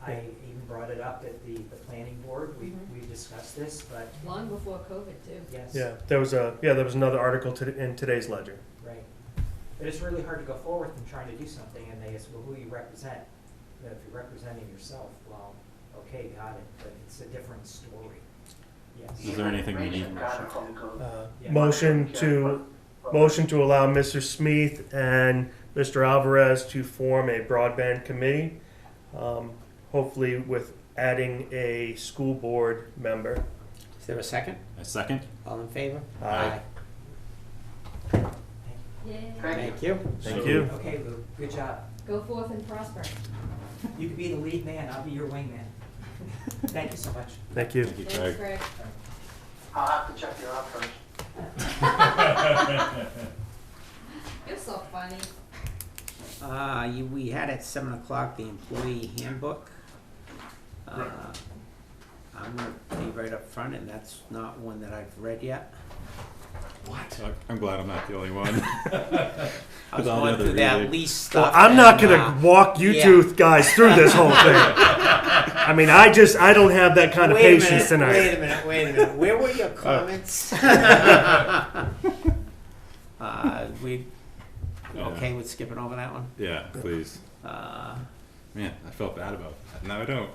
I even brought it up at the planning board. We discussed this, but Long before COVID too. yes. Yeah, there was another article in today's Ledger. Right. But it's really hard to go forward from trying to do something, and they ask, well, who you represent? If you're representing yourself, well, okay, got it, but it's a different story. Yes. Is there anything we need? Yeah. Motion to allow Mr. Smith and Mr. Alvarez to form a broadband committee hopefully with adding a school board member. Is there a second? A second? All in favor? Aye. Yay. Thank you. Thank So- you. Okay, Lou, good job. Go forth and prosper. You can be the lead man, I'll be your wingman. Thank you so much. Thank you. Thank you, Thanks, Craig. Greg. I'll have to check you out first. You're so funny. We had at 7 o'clock the employee handbook. I'm gonna be right up front, and that's not one that I've read yet. I'm glad I'm not the only one. I was With all the going other through that reading. lease stuff. Well, I'm not and, gonna walk you two guys through this whole thing. I mean, I don't have that kind of Wait a patience minute, tonight. Wait a minute. Where were your comments? We okay with skipping over that one? Yeah, please. Uh, Man, I felt bad about that. Now I don't.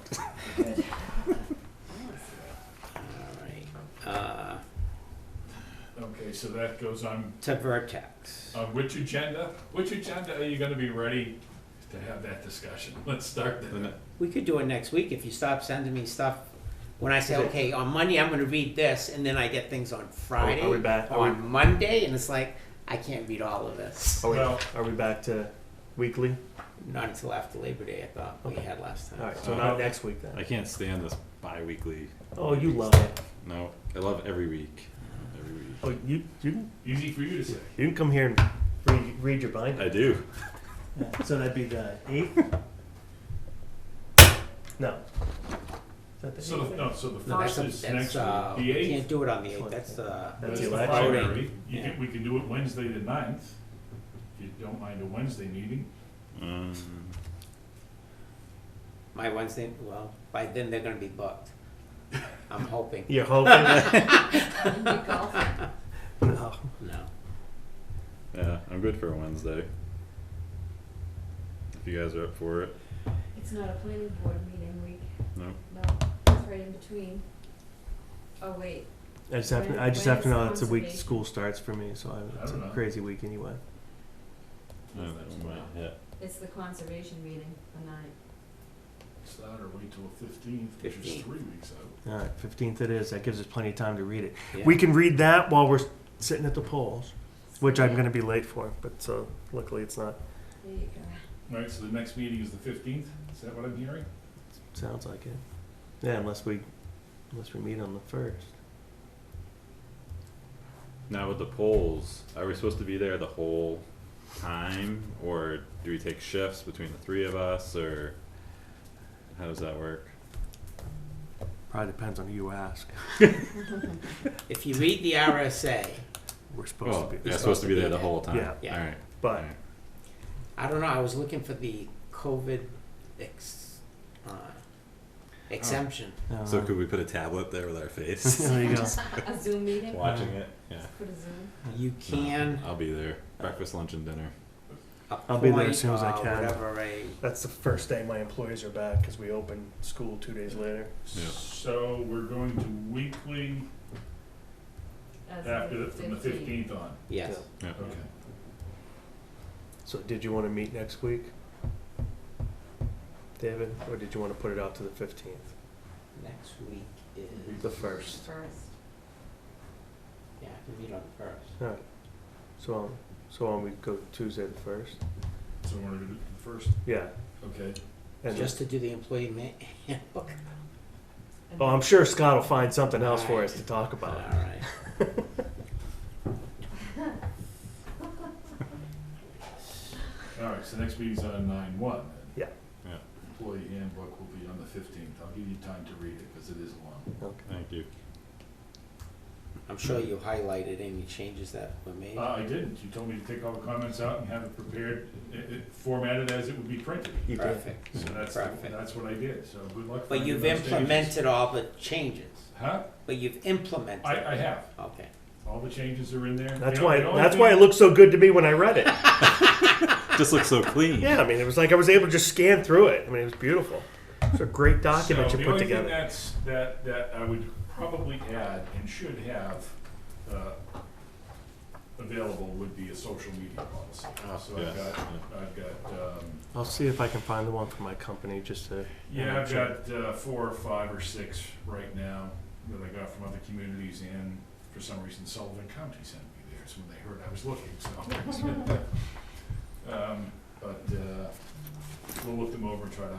all right. Okay, so that goes on, To Vertex. which agenda are you gonna be ready to have that discussion? Let's start there. We could do it next week if you stop sending me stuff. When I say, okay, on Monday I'm gonna read this, and then I get things on Friday. Are we back? Or on Monday, and it's like, I can't read all of this. Well- Are we back to weekly? Not until after Labor Day, I thought we had last time. All right, so not next week I then. can't stand this bi-weekly. Oh, you love it. No, I love every week. Every week. Oh, you Easy for you to say. can come here and read your binder. I do. Yeah, so that'd be the 8th? No. Is that the So, 8th? so the No, first that's, is that's, next week. The you 8th, can't do it on the 8th, that's, That's that's the the election. primary. Yeah. We can do it Wednesday the 9th, if you don't mind a Wednesday meeting. my Wednesday, well, by then they're gonna be booked. I'm hoping. You're hoping? You can golf. No. No. Yeah, I'm good for a Wednesday. If you guys are up for it. It's not a planning board meeting week. No. No, it's right in between. Oh, wait. I just have to When is know it's a week conservation? school starts for me, so it's a don't know. crazy week anyway. No, that one might hit. It's the conservation meeting, the 9th. Start or wait till the 15th, which is 15th. 3 weeks out. All right, 15th it is. That gives us plenty of time to read it. Yeah. We can read that while we're sitting at the polls, which I'm going to be late for, but so luckily it's not. There you go. All right, so the next meeting is the 15th, is that what I'm hearing? Sounds like it. Yeah, unless we meet on the 1st. Now with the polls, are we supposed to be there the whole time, or do we take shifts between the three of us, or how does that work? Probably depends on who you ask. If you read the RSA, We're supposed Well, to be. you're supposed to be there the whole time. Yeah. Yeah. All right. But All right. I don't know, I was looking for the COVID exemption. So could we put a tablet there with our face? There you go. A Zoom meeting? Watching it. Yeah. Put a Zoom. You can. I'll be there. Breakfast, lunch, and dinner. I'll be there appoint, as soon as I can. Whatever That's the first day my employees are back because we open school 2 days later. Yeah. So we're going to weekly As after, of from the 15th on. yes. Yeah. Okay. So did you want to meet next week, David, or did you want to put it out to the 15th? Next week is. The 1st. First. Yeah, I can meet on the first. All right. So on we go Tuesday the 1st. So we're gonna do it first, Yeah. okay. And Just to do the employee handbook. oh, I'm sure Scott will find something else for us to talk All about. right. All right, so next meeting's on 9/1. Yeah. Yeah. Employee handbook will be on the 15th. I'll give you time to read it, because it is long. Okay. Thank you. I'm sure you highlighted any changes that were made. I didn't. You told me to take all the comments out and have it prepared, formatted as it would be printed. You did. Perfect. So Perfect. that's what I did, so good luck. But finding you've those changes. implemented all the changes. Huh? But you've implemented. I have. Okay. All the changes are in there. That's The why. only That's thing- why it looked so good to me when I read it. Just looks so clean. Yeah, I mean, it was like I was able to just scan through it. I mean, it was beautiful. It's a great document So you the put only together. thing that I would probably add and should have, available would be a social media policy. So yes. I've got, I'll see if I can find the one for my company, just to. yeah, I've got 4 or 5 or 6 right now that I got from other communities, and for some reason Sullivan County sent me theirs when they heard I was looking, so. But we'll look them over and try to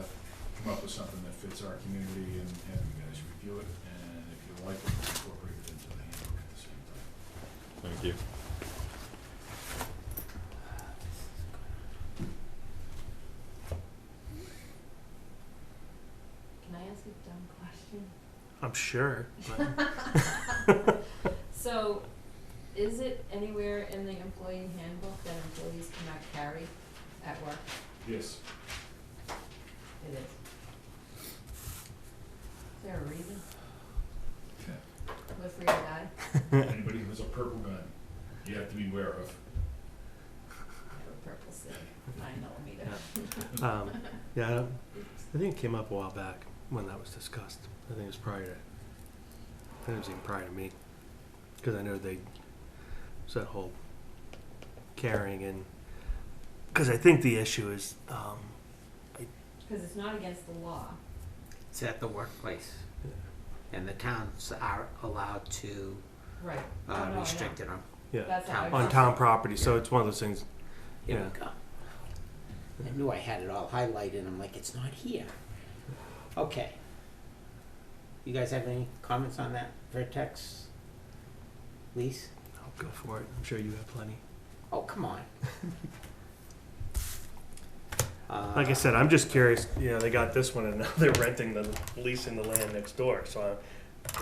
come up with something that fits our community and have you guys review it, and if you like it, we'll incorporate it into the handbook at the same time. Thank you. Can I ask a dumb question? I'm sure. But So, is it anywhere in the employee handbook that employees cannot carry at work? Yes. It is. Is there a reason? Live free or die? Anybody who has a purple gun, you have to be aware of. I have a purple sig, 9mm. yeah, I think it came up a while back when that was discussed. I think it was prior to. I think it was even prior to me, because I know they was that whole carrying and because I think the issue is Because it's not against the law. It's at the workplace. And the towns are allowed to Right. Oh, no, I know. restrict it on. yeah That's how I on got town it. property. So it's one of those things. Here Yeah. we go. I knew I had it all highlighted, I'm like, it's not here. Okay. You guys have any comments on that, Vertex? Lise? I'll go for it. I'm sure you have plenty. Oh, come on. Like I said, I'm just curious. Yeah, they got this one, and now they're renting the leasing the land next door. So,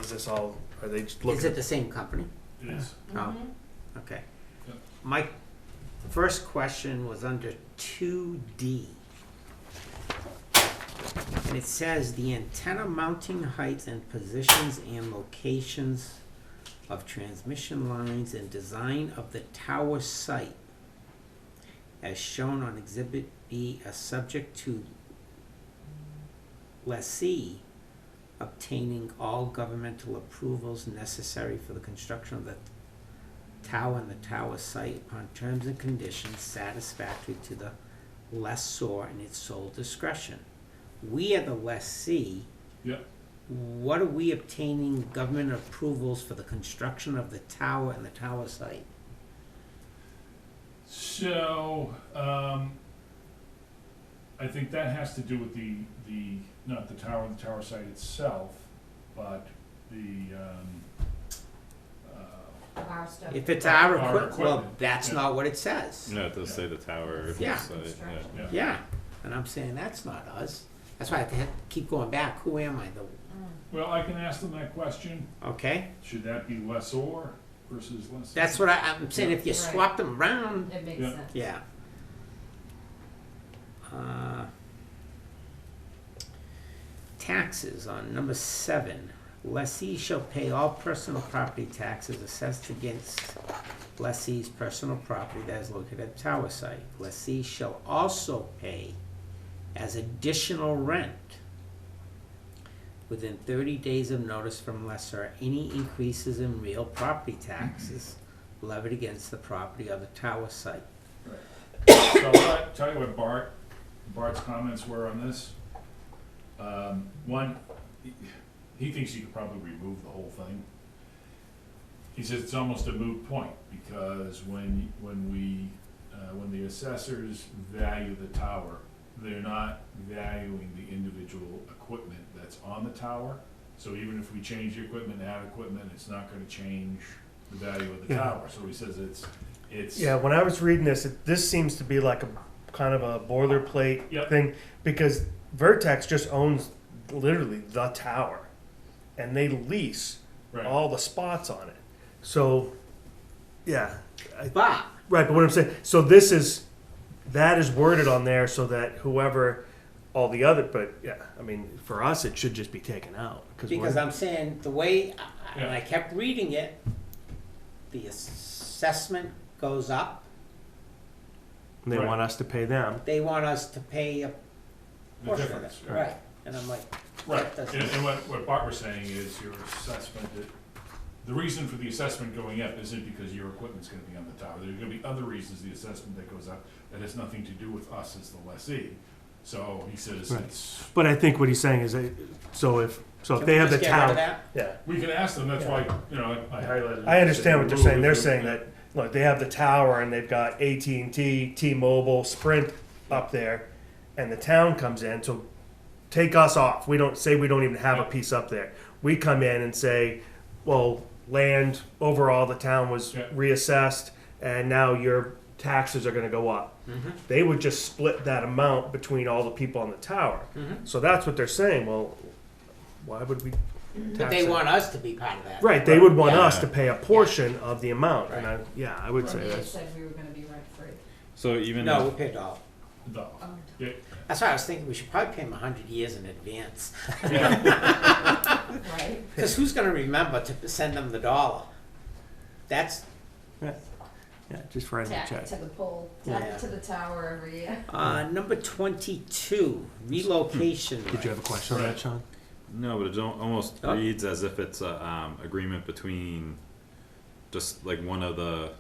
is this all? Are they just looking? Is it the same company? It is. Oh, Mhm. okay. Yep. My first question was under 2D. And it says the antenna mounting heights and positions and locations of transmission lines and design of the tower site as shown on Exhibit B are subject to lessee obtaining all governmental approvals necessary for the construction of the tower and the tower site upon terms and conditions satisfactory to the lessor in its sole discretion. We are the lessee. Yep. What are we obtaining government approvals for the construction of the tower and the tower site? So, I think that has to do with the not the tower site itself, but the, Our stuff. If it's our Our equipment, well, equipment, that's yeah. not what it says. No, it does say the tower. Yeah. site, yeah. Yeah, and I'm saying that's not us. That's why I have to keep going back. Who am I? Well, I can ask them that question. Okay, Should that be lessor versus lessee? that's what I'm saying. If you Right. swap them around, It makes Yeah. sense. yeah. Taxes on number 7. Lessee shall pay all personal property taxes assessed against lessee's personal property that is located at the tower site. Lessee shall also pay as additional rent within 30 days of notice from lessor any increases in real property taxes levied against the property of the tower site. So I'll tell you what Bart's comments were on this. One, he thinks you could probably remove the whole thing. He says it's almost a moot point, because when the assessors value the tower, they're not valuing the individual equipment that's on the tower. So even if we change the equipment, add equipment, it's not gonna change the value of the Yeah. tower. So he says it's. Yeah, when I was reading this, this seems to be like a kind of a boilerplate Yep. thing because Vertex just owns literally the tower, and they lease Right. all the spots on it. So, yeah, But right. But what I'm saying, so that is worded on there so that whoever, all the other, but yeah, I mean, for us, it should just be taken out because I'm saying the way, and Yeah. I kept reading it, the assessment goes up. they Right. want us to pay them. They want us to pay a The portion of difference, it, right? And I'm like, Right, that and doesn't. what Bart was saying is your assessment the reason for the assessment going up isn't because your equipment's gonna be on the tower. There's gonna be other reasons the assessment that goes up that has nothing to do with us as the lessee. So he says Right. it's, But I think what he's saying is, so if Can they we have the just get rid of town, that? yeah. we can ask them, that's why, you know, I highlighted. I understand what they're saying. They're remove saying it. that, look, they have the tower and they've got AT&T, T-Mobile, Sprint up there, and the town comes in, so take us off. We don't even have a piece up there. We come in and say, well, land overall, the town was Yeah. reassessed, and now your taxes are gonna go up. They would just split that amount between all the people on the tower. So that's what they're saying. Well, why would we But tax they it? want us to be part of that. Right, they would want Yeah. us to pay a portion of the amount, and Right. I would say They that's. said we were gonna be rent free. So even No, we if, pay a dollar. No. Oh. Yeah, That's why I was thinking we should probably pay them 100 years in advance. Right? Because who's going to remember to send them the dollar? That's Yeah, just write a Tack check. it to the pole, Yeah. tack it to the tower every year. number 22, relocation. Did you have a question on that, Sean? no, but it almost Oh. reads as if it's a agreement between just like one of the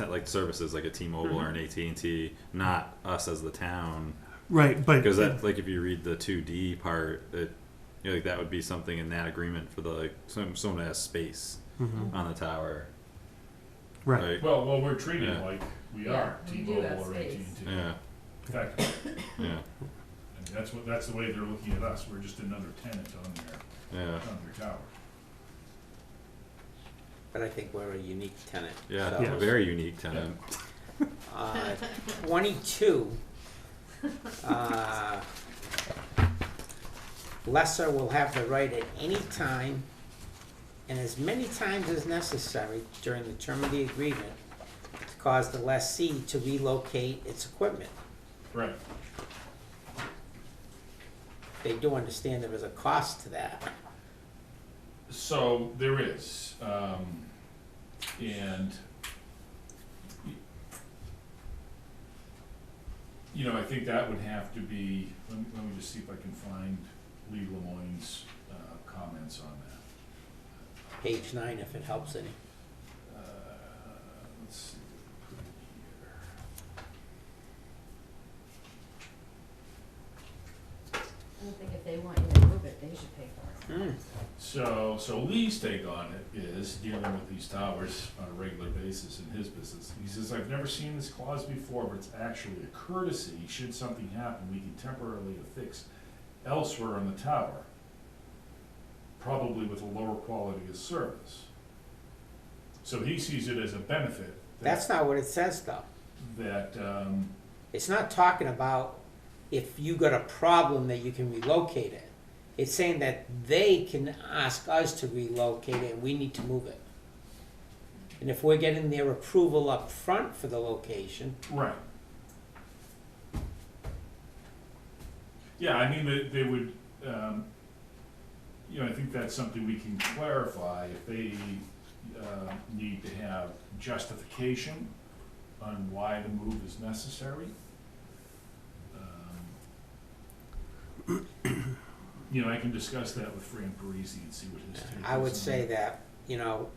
like services, like a T-Mobile or an AT&T, not us as the town. Right, but Because that, like, if you read the 2D part, it, you know, like that would be something in that agreement for the like someone that has space on the tower. right, Like, well, we're treated Yeah. like we Yeah, are we do T-Mobile have or space. AT&T. yeah, Effectively. yeah, And that's the way they're looking at us. We're just another tenant on yeah, their tower. But I think we're a unique tenant. yeah. So, A very unique tenant. 22, lesser will have the right at any time and as many times as necessary during the term of the agreement to cause the lessee to relocate its equipment. Right. They do understand there is a cost to that. So there is, and you know, I think that would have to be. Let me just see if I can find Lee Lemoyne's comments on that. Page 9, if it helps any. Let's see. Put it here. I don't think if they want you to move it, they should pay for it. So Lee's take on it is dealing with these towers on a regular basis in his business. He says, I've never seen this clause before, but it's actually a courtesy. Should something happen, we can temporarily affix elsewhere on the tower, probably with a lower quality of service. So he sees it as a benefit. That's not what it says, though. That, It's not talking about if you got a problem that you can relocate it. It's saying that they can ask us to relocate it and we need to move it. And if we're getting their approval up front for the location, right. Yeah, I mean, they would, you know, I think that's something we can clarify if they need to have justification on why the move is necessary. You know, I can discuss that with Fran Parisi and see what his take is. I would on say it. that, you know,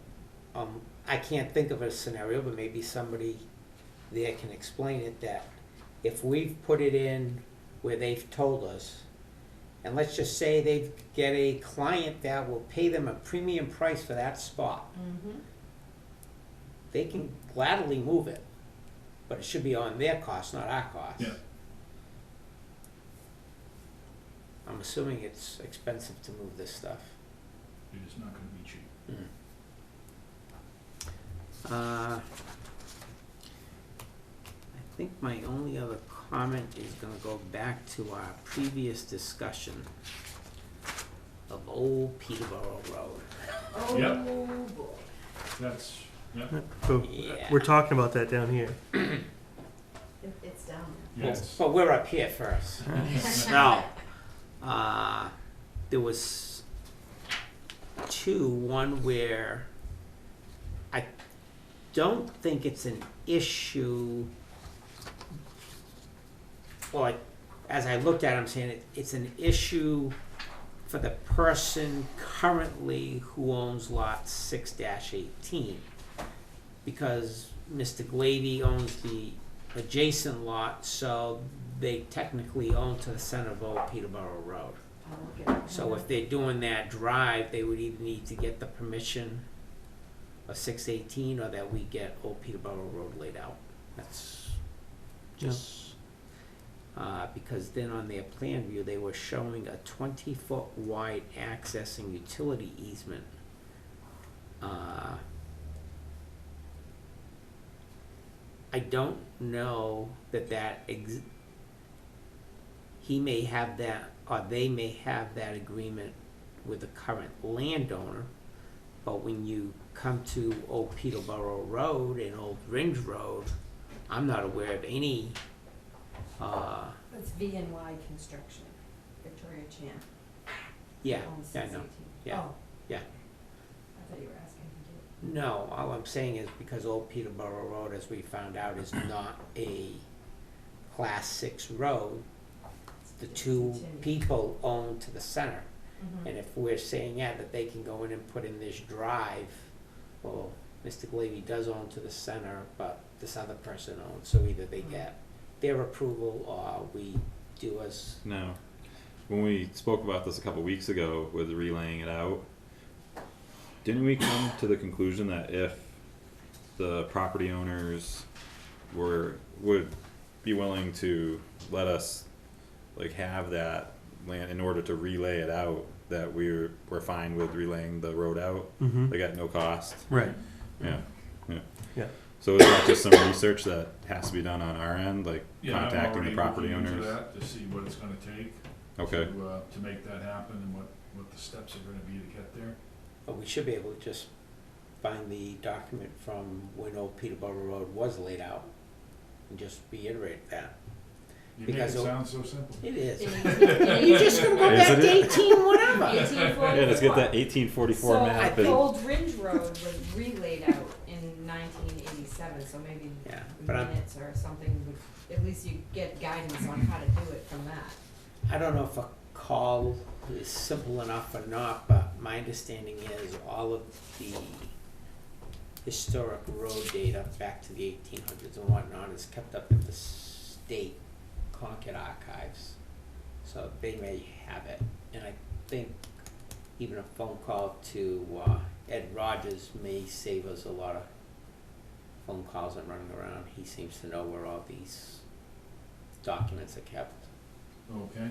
I can't think of a scenario, but maybe somebody there can explain it, that if we've put it in where they've told us, and let's just say they get a client that will pay them a premium price for that spot, Mm-hmm. they can gladly move it, but it should be on their cost, not our cost. Yeah. I'm assuming it's expensive to move this stuff. It is not gonna be cheap. I think my only other comment is gonna go back to our previous discussion of Old Peterborough Road. Oh, Yep. boy. That's, yeah, So Yeah. we're talking about that down here. It's down yes. But we're up here first. So, there was two, one where I don't think it's an issue. Well, as I looked at it, I'm saying it's an issue for the person currently who owns lot 6-18. Because Mr. Glavy owns the adjacent lot, so they technically own to the center of Old Peterborough Road. So if they're doing that drive, they would either need to get the permission of 618 or that we get Old Peterborough Road laid out. That's just, because then on their plan view, they were showing a 20-foot wide access and utility easement. I don't know that he may have that, or they may have that agreement with the current landowner, but when you come to Old Peterborough Road and Old Ringe Road, I'm not aware of any, That's VNY Construction, Victoria Chan. yeah, owns I know, 618. yeah, Oh, yeah. I thought you were asking who did. No, all I'm saying is because Old Peterborough Road, as we found out, is not a Class 6 road, the two Continue. people own to the center. Mhm. And if we're saying, yeah, that they can go in and put in this drive, well, Mr. Glavy does own to the center, but this other person owns, so either they get their approval or we do as, No. When we spoke about this a couple weeks ago with relaying it out, didn't we come to the conclusion that if the property owners would be willing to let us like have that land in order to relay it out, that we're fine with relaying the road out? Mm-hmm. They got no cost. Right. Yeah. Yeah. So is that just some research that has to be done on our end, like Yeah, I'm contacting the already property looking into owners? that to see what it's gonna take Okay. to make that happen and what the steps are gonna be to get there. but we should be able to just find the document from when Old Peterborough Road was laid out and just reiterate that. You make it Because sound so simple. It is. You You just gonna go Is back it? to 18 whatever. 1844. Yeah, let's get that 1844 So map the and old Ringe Road was relayed out in 1987, so maybe Yeah, but I'm, minutes or something would, at least you get guidance on how to do it from that. I don't know if a call is simple enough or not, but my understanding is all of the historic road data back to the 1800s and whatnot is kept up in the state Concord archives. So they may have it, and I think even a phone call to Ed Rogers may save us a lot of phone calls and running around. He seems to know where all these documents are kept. Okay.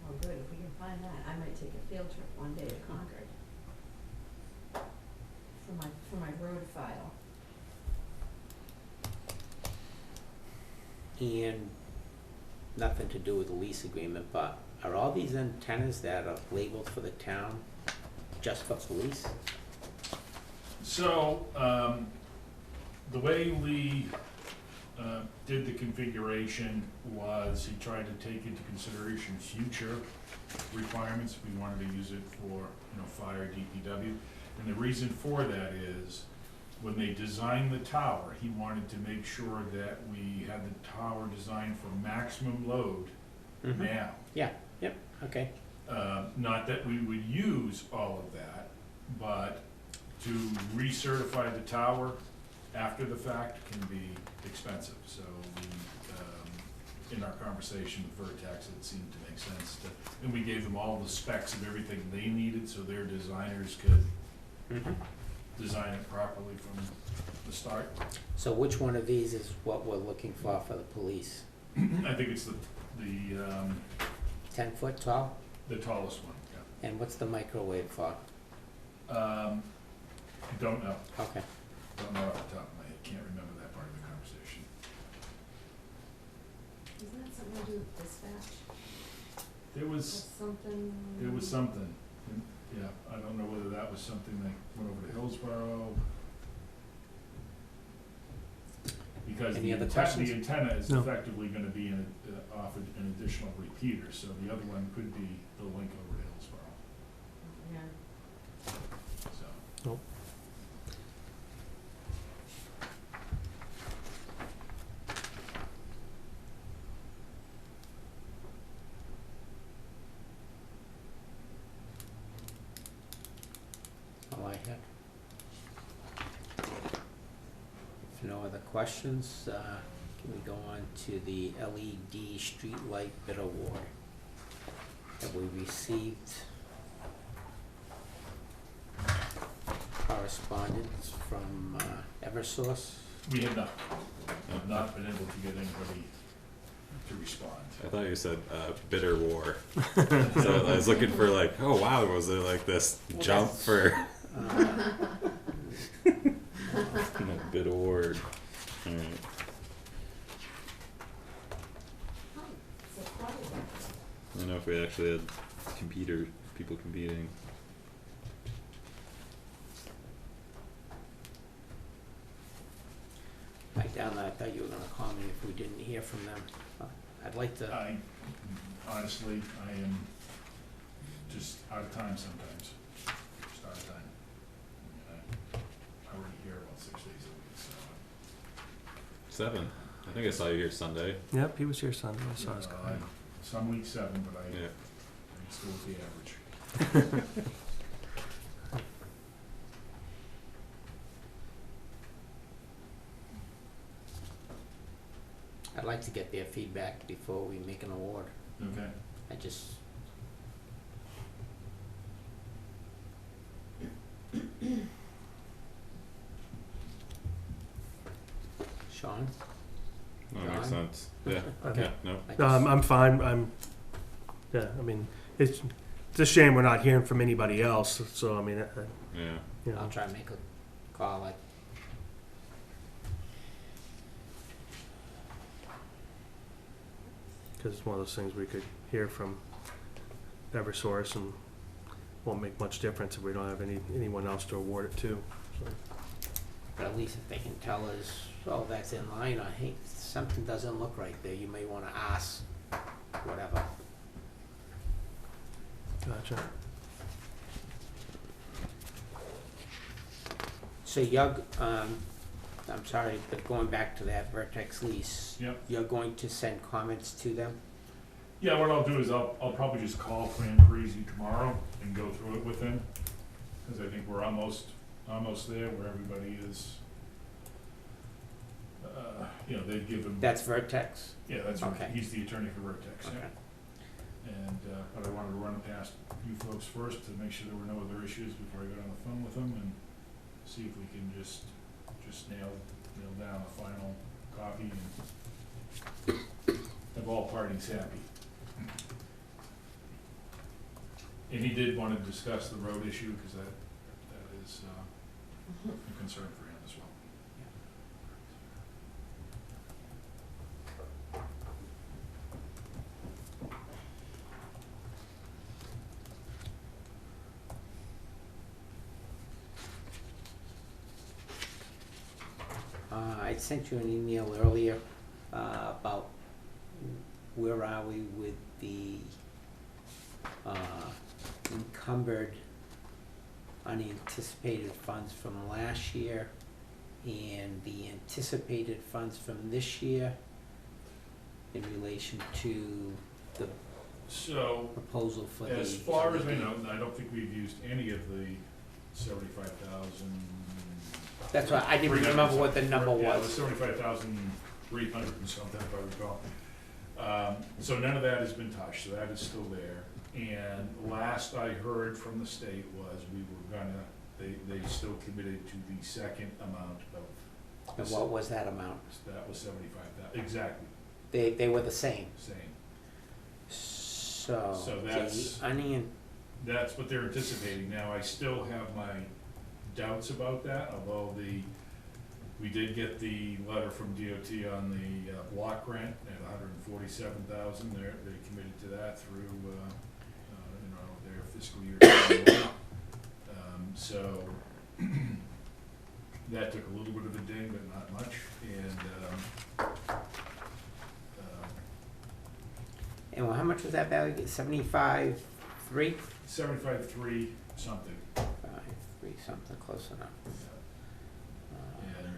Oh, good, if we can find that, I might take a field trip one day to Concord. For my road file. And nothing to do with the lease agreement, but are all these antennas that are labeled for the town just for police? So, the way Lee did the configuration was he tried to take into consideration future requirements. We wanted to use it for, fire, DPW. And the reason for that is, when they designed the tower, he wanted to make sure that we had the tower designed for maximum load now. Okay, Not that we would use all of that, but to recertify the tower after the fact can be expensive. So we, in our conversation with Vertex, it seemed to make sense to, and we gave them all the specs of everything they needed so their designers could design it properly from the start. so which one of these is what we're looking for the police? I think it's the 10 foot tall? tallest one, yeah. And what's the microwave for? Don't know. Okay, Don't know off the top of my head, can't remember that part of the conversation. Isn't that something to do with dispatch? There Or was, something, yeah, I don't know whether that was something that went over to Hillsborough. Because Any the other antenna, questions? the antenna is No. effectively gonna be offered an additional repeater, so the other one could be the link over to Hillsborough, Yeah. so. no other questions, can we go on to the LED streetlight bid award? Have we received correspondence from Eversource? We have not been able to get anybody to respond. I thought you said bitter war. So I was looking for like, oh wow, was there like this jump for bid award? All right. I don't know if we actually had people competing. I thought you were gonna call me if we didn't hear from them. I'd like to, Honestly, I am just out of time sometimes, just out of time. I already here about 6 days a week, so. 7. I think I saw you here Sunday. Yep, he was here Sunday. I saw his car. Some weeks 7, but Yeah. I'm still with the average. I'd like to get their feedback before we make an award. Okay. I just. Sean? No, makes John? sense. Yeah. Okay. Yeah. No. I just- I'm fine. Yeah, I mean, it's a shame we're not hearing from anybody else, so I mean, Yeah. you know. I'll try to make a call. Because it's one of those things we could hear from Eversource and won't make much difference if we don't have anyone else to award it to. So. But at least if they can tell us, oh, that's in line, or hey, something doesn't look right there, you may wanna ask, whatever. Gotcha. So I'm sorry, but going back to that Vertex lease. Yep. You're going to send comments to them? Yeah, what I'll do is I'll probably just call Fran Parisi tomorrow and go through it with him, because I think we're almost there where everybody is. They've given. That's Vertex? Yeah, that's Okay. He's the attorney for Vertex. Okay. Yeah. And but I wanted to run it past you folks first to make sure there were no other issues before I got on the phone with them and see if we can just nail down a final copy and have all parties happy. And he did want to discuss the road issue, because that is a concern for him as well. I sent you an email earlier about where are we with the encumbered unanticipated funds from last year and the anticipated funds from this year in relation to the So, proposal for the. as far as I know, I don't think we've used any of the 75,000. That's why I didn't remember what the number Yeah, it was. was 75,300 and something, if I recall. So none of that has been touched, so that is still there. And last I heard from the state was we were gonna, they still committed to the second amount of. And what was that amount? That was 75,000, exactly, They were the same. same. So So the that's- That's what they're anticipating. Now, I still have my doubts about that, although we did get the letter from DOT on the block grant at 147,000. They committed to that through, their fiscal year 21. So that took a little bit of a ding, but not much. And how much was that value? 75.3? 75.3 something. 5.3 something close enough. And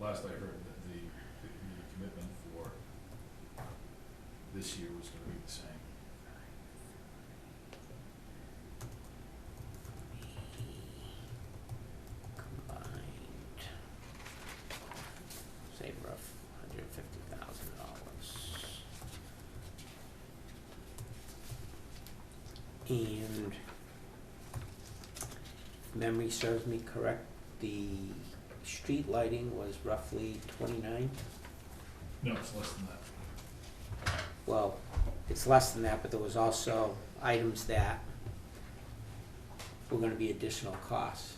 last I heard that the commitment for this year was gonna be the same. Combined. And memory serves me correct, the street lighting was roughly 29. No, it's less than that. Well, it's less than that, but there was also items that were gonna be additional costs.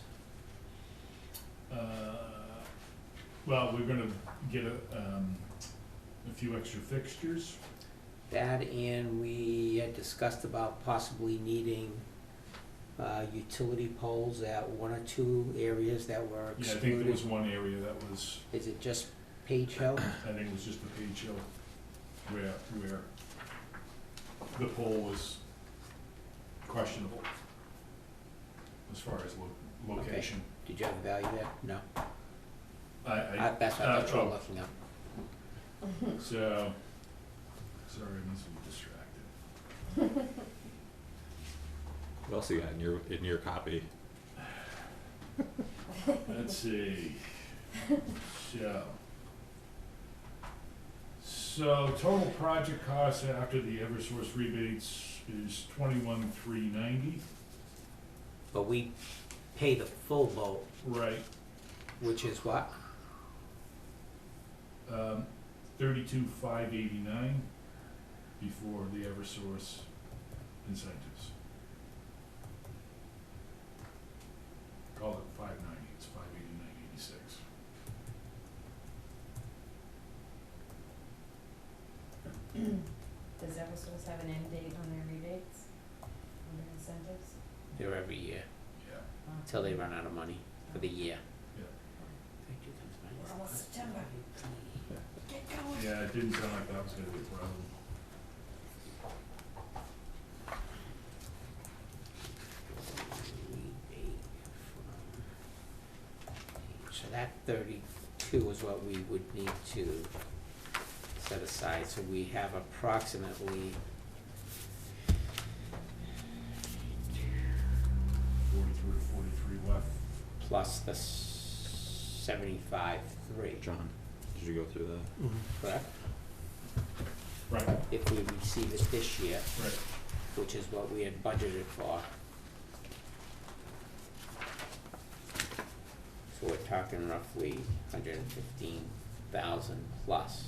Well, we're gonna get a few extra fixtures. That, and we had discussed about possibly needing utility poles at one or two areas that were Yeah, I excluded. think there was one area that was, Is it just Page Hill? I think it was just the Page Hill where the pole was questionable as far as location. Did you have a value there? No. That's what I thought you were looking up. So, sorry, I must be distracted. What else you got in your copy? Let's see. So total project cost after the Eversource rebates is $21,390. But we pay the full boat, Right. which is what? $32,589 before the Eversource incentives. Call it $590. It's $589.86. Does Eversource have an end date on their rebates, on their incentives? They're every year, Yeah. until they run out of money for the year. Yeah. We're almost September. Get going. Yeah, it didn't sound like that was gonna be a problem. So that 32 is what we would need to set aside, so we have approximately 42 to 43 left. plus the 75.3, John, did you go through that? correct? Right, If we receive it this year, right. which is what we had budgeted for. So we're talking roughly 115,000 plus.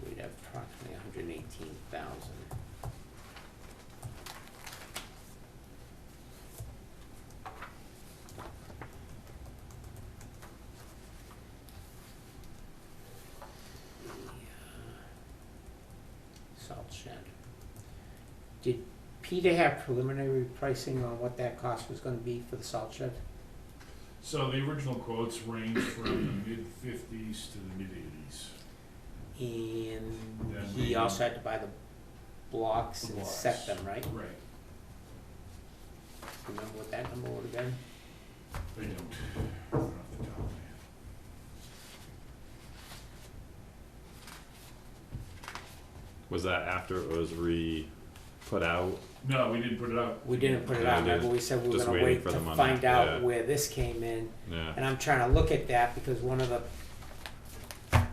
We'd have approximately 118,000. Salt shed. Did Peter have preliminary pricing on what that cost was gonna be for the salt shed? So the original quotes range from the mid-50s to the mid-80s. And Then he we- also had to buy the blocks and set them, right? Right. Remember what that number would have been? I don't, off the top of my head. Was that after it was put out? No, we didn't put it out. We didn't put it Yeah, out, we did. remember we said we were Just gonna waiting wait for to the money, find out yeah. where this came in. Yeah. And I'm trying to look at that because one of the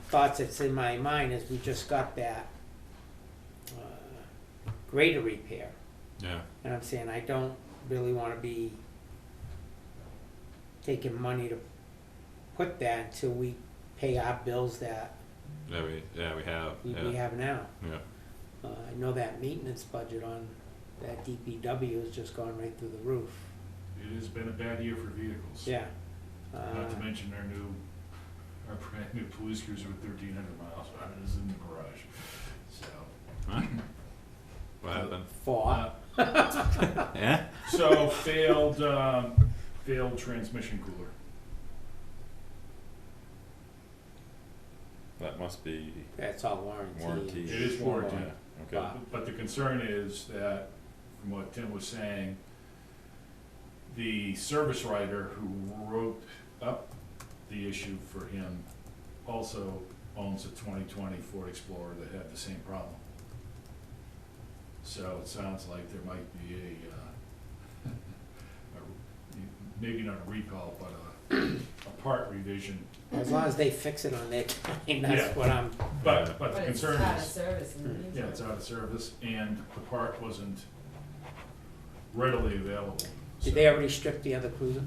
thoughts that's in my mind is we just got that grader repair. Yeah. And I'm saying I don't really wanna be taking money to put that until we pay our bills that Yeah, we have. we Yeah. have now. Yeah. I know that maintenance budget on that DPW has just gone right through the roof. It has been a bad year for vehicles. Yeah. Not to mention our brand new police cruiser with 1,300 miles on it is in the garage. So. Huh? What happened? For, Yeah. So failed transmission cooler. That must be That's all warranty. warranty. It is warranty. Yeah, okay. But the concern is that, from what Tim was saying, the service writer who wrote up the issue for him also owns a 2020 Ford Explorer that had the same problem. So it sounds like there might be maybe not a recall, but a part revision. As long as they fix it on their time, Yeah. that's what I'm, But the But it's concern out of is, service in the meantime. yeah, it's out of service and the part wasn't readily available. did they already strip the other cruiser?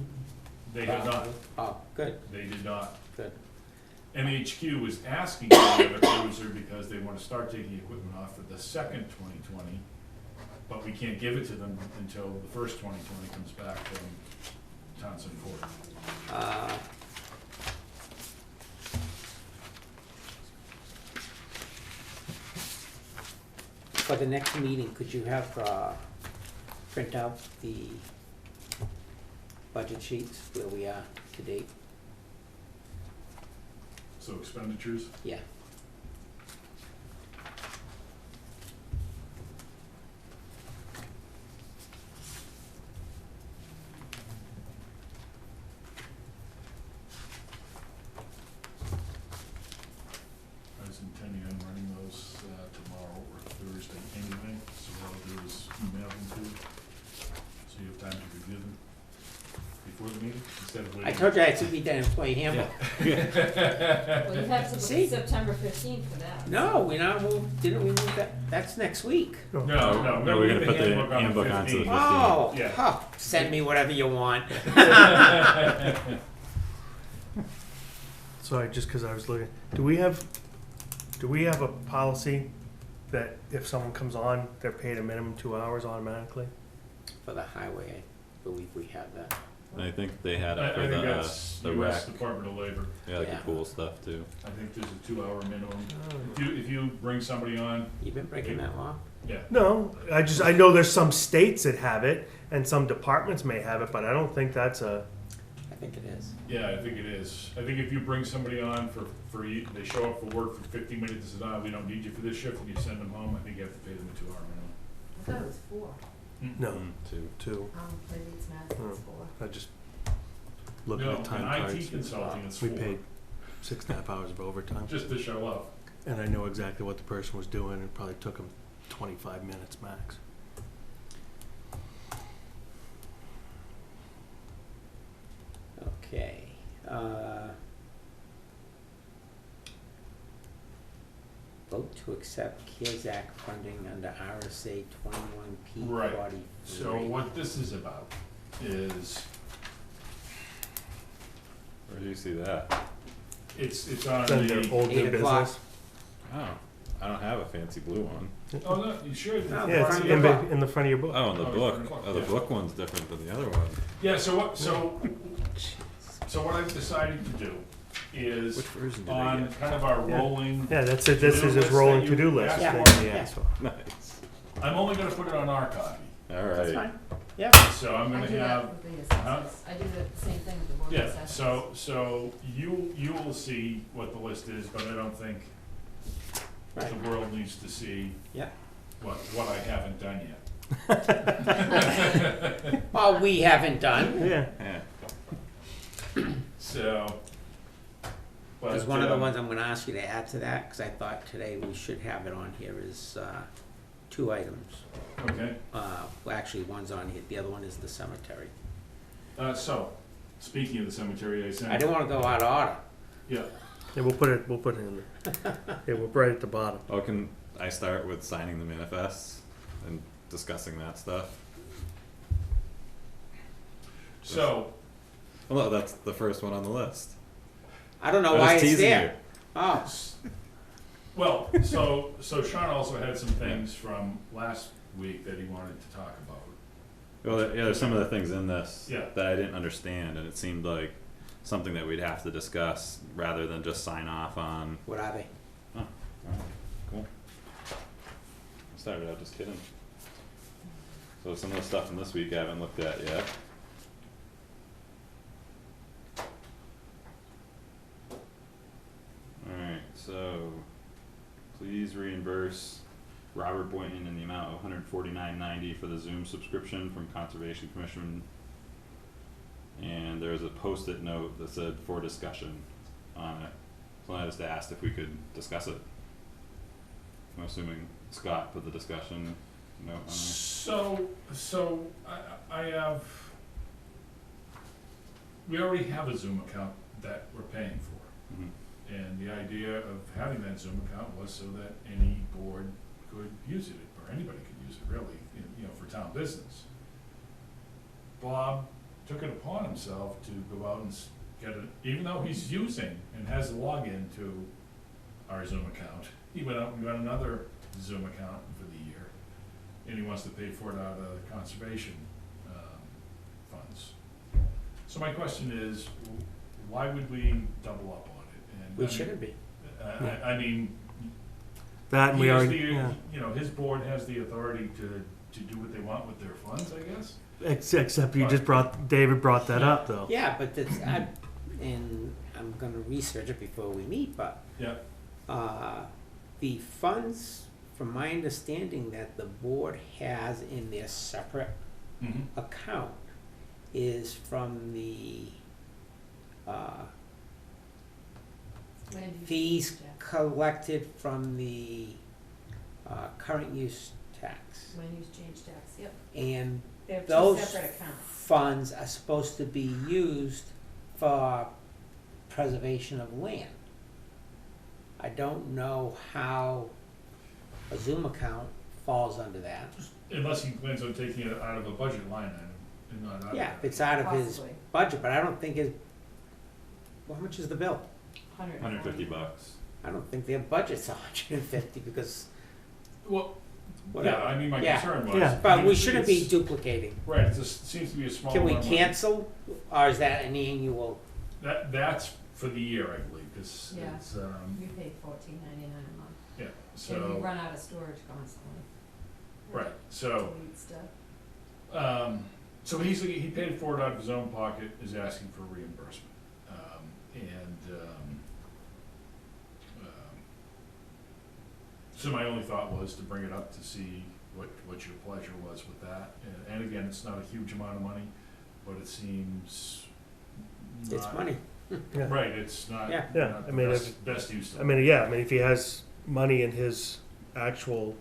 They had not. Oh, good, They did not. good. MHQ was asking for the other cruiser because they want to start taking equipment off for the second 2020, but we can't give it to them until the first 2020 comes back from Townsend Ford. For the next meeting, could you have, print out the budget sheets where we are to date? So expenditures, Yeah. I was intending on running those tomorrow or Thursday anyway, so what I'll do is email them to you, so you have time to review them before the meeting, instead of waiting. I told you I had to be done employee handbook. Well, you have to See? look at September 15th for that. No, we not moved, didn't we move that? That's next week. No, No, we're gonna put the handbook on onto the 15th. Oh, Yeah. huh, send me whatever you want. Sorry, just because I was looking, do we have a policy that if someone comes on, they're paid a minimum 2 hours automatically? For the highway, I believe we have that. And I think they had I it for think that's the US rec, Department of Labor. yeah, like Yeah. the pool stuff too. I think there's a 2 hour minimum. Oh. If you bring somebody on, You been breaking that law? yeah, No, I know there's some states that have it and some departments may have it, but I don't think that's a, I think it is. yeah, I think it is. I think if you bring somebody on for you, they show up for work for 15 minutes, and say, we don't need you for this shift, and you send them home, I think you have to pay them a 2 hour minimum. I thought it was 4. no, Too. two. Maybe it's math, it's 4. I just looking No, at time in cards. IT consulting, it's We 4, paid 6.5 hours of overtime. just to show up. And I know exactly what the person was doing. It probably took them 25 minutes max. Okay, vote to accept CARES Act funding under RSA 21P 43. Right. So what this is about is, Where do you see that? it's on It's under the, old new 8 o'clock. business. Oh, I don't have a fancy blue one. oh, no, you should. No, Yeah, it's front of in, your book. in the front of your book. Oh, and the Oh, book. front book, Oh, the yeah. book one's different than the other one. Yeah, so what I've decided to do is, Which version did I on get? kind of our Yeah. rolling, Yeah, that's it. This To-do is his list rolling that you to-do list. asked thing for. he Yeah. asked for. Nice. I'm only gonna put it on our copy. All That's right. fine. Yeah. So I'm I gonna do that have, with the assessments. I do the same thing with the board of yeah, assessments. so you will see what the list is, but I don't think Right. the world needs to see Yeah. what I haven't done yet. Well, we haven't done. Yeah. Yeah. So, but. Because one of the ones I'm gonna ask you to add to that, because I thought today we should have it on here, is 2 items. Okay, Well, actually, one's on here, the other one is the cemetery. so, speaking of the cemetery, I sent. I don't wanna go out of order. Yeah, Yeah, we'll put it in there. Yeah, we're right at the bottom. Oh, can I start with signing the manifests and discussing that stuff? so, Well, no, that's the first one on the list. I don't know I was why it's teasing there. Oh, well, so Sean also had some things from last week that he wanted to talk about. Well, yeah, there's some of the things in this Yeah. that I didn't understand, and it seemed like something that we'd have to discuss rather than just sign off on. what are they? Alright, cool. I started out just kidding. So some of the stuff from this week I haven't looked at yet. Alright, so hires Robert Boynton in the amount of $149.90 for the Zoom subscription from Conservation Commission. And there's a post-it note that said for discussion on it. So I just asked if we could discuss it. I'm assuming Scott put the discussion note on there. So I have, we already have a Zoom account that we're paying for. Mhm. And the idea of having that Zoom account was so that any board could use it, or anybody could use it really, you know, for town business. Bob took it upon himself to go out and get it, even though he's using and has a login to our Zoom account. He went out and got another Zoom account for the year, and he wants to pay for it out of the conservation funds. So my question is, why would we double up on it? And We I mean, shouldn't be. I mean, That and we he has already, the, yeah. you know, his board has the authority to do what they want with their funds, I guess. Except you just David brought that up though. Yeah, but that's, and I'm gonna research it before we meet, but Yeah. the funds, from my understanding, that the board has in their separate Mm-hmm. account is from the Land use fees change tax. collected from the current use tax. Land use change tax, yep. And They have two those separate accounts. funds are supposed to be used for preservation of land. I don't know how a Zoom account falls under that. Unless he plans on taking it out of a budget line item and not out of Yeah, that. if it's out of his Possibly. budget, but I don't think it, well, how much is the bill? $150. I don't think their budget's $150 because, Well, whatever. yeah, I mean, my Yeah. concern was. Yeah. But we it's- shouldn't be it's- duplicating. Right, it just seems to be a small Can we amount of money. cancel, or is that an annual? That's for the year, I believe, because Yeah. it's, We pay $14.99 a month. yeah, And we so, run out of storage constantly. right, so, Delete stuff. so he paid for it out of his own pocket, is asking for reimbursement. So my only thought was to bring it up to see what your pleasure was with that. And again, it's not a huge amount of money, but it seems It's not- money. Yeah. Right, it's not, Yeah. Yeah, not I the mean, best use of I it. mean, yeah, I mean, if he has money in his actual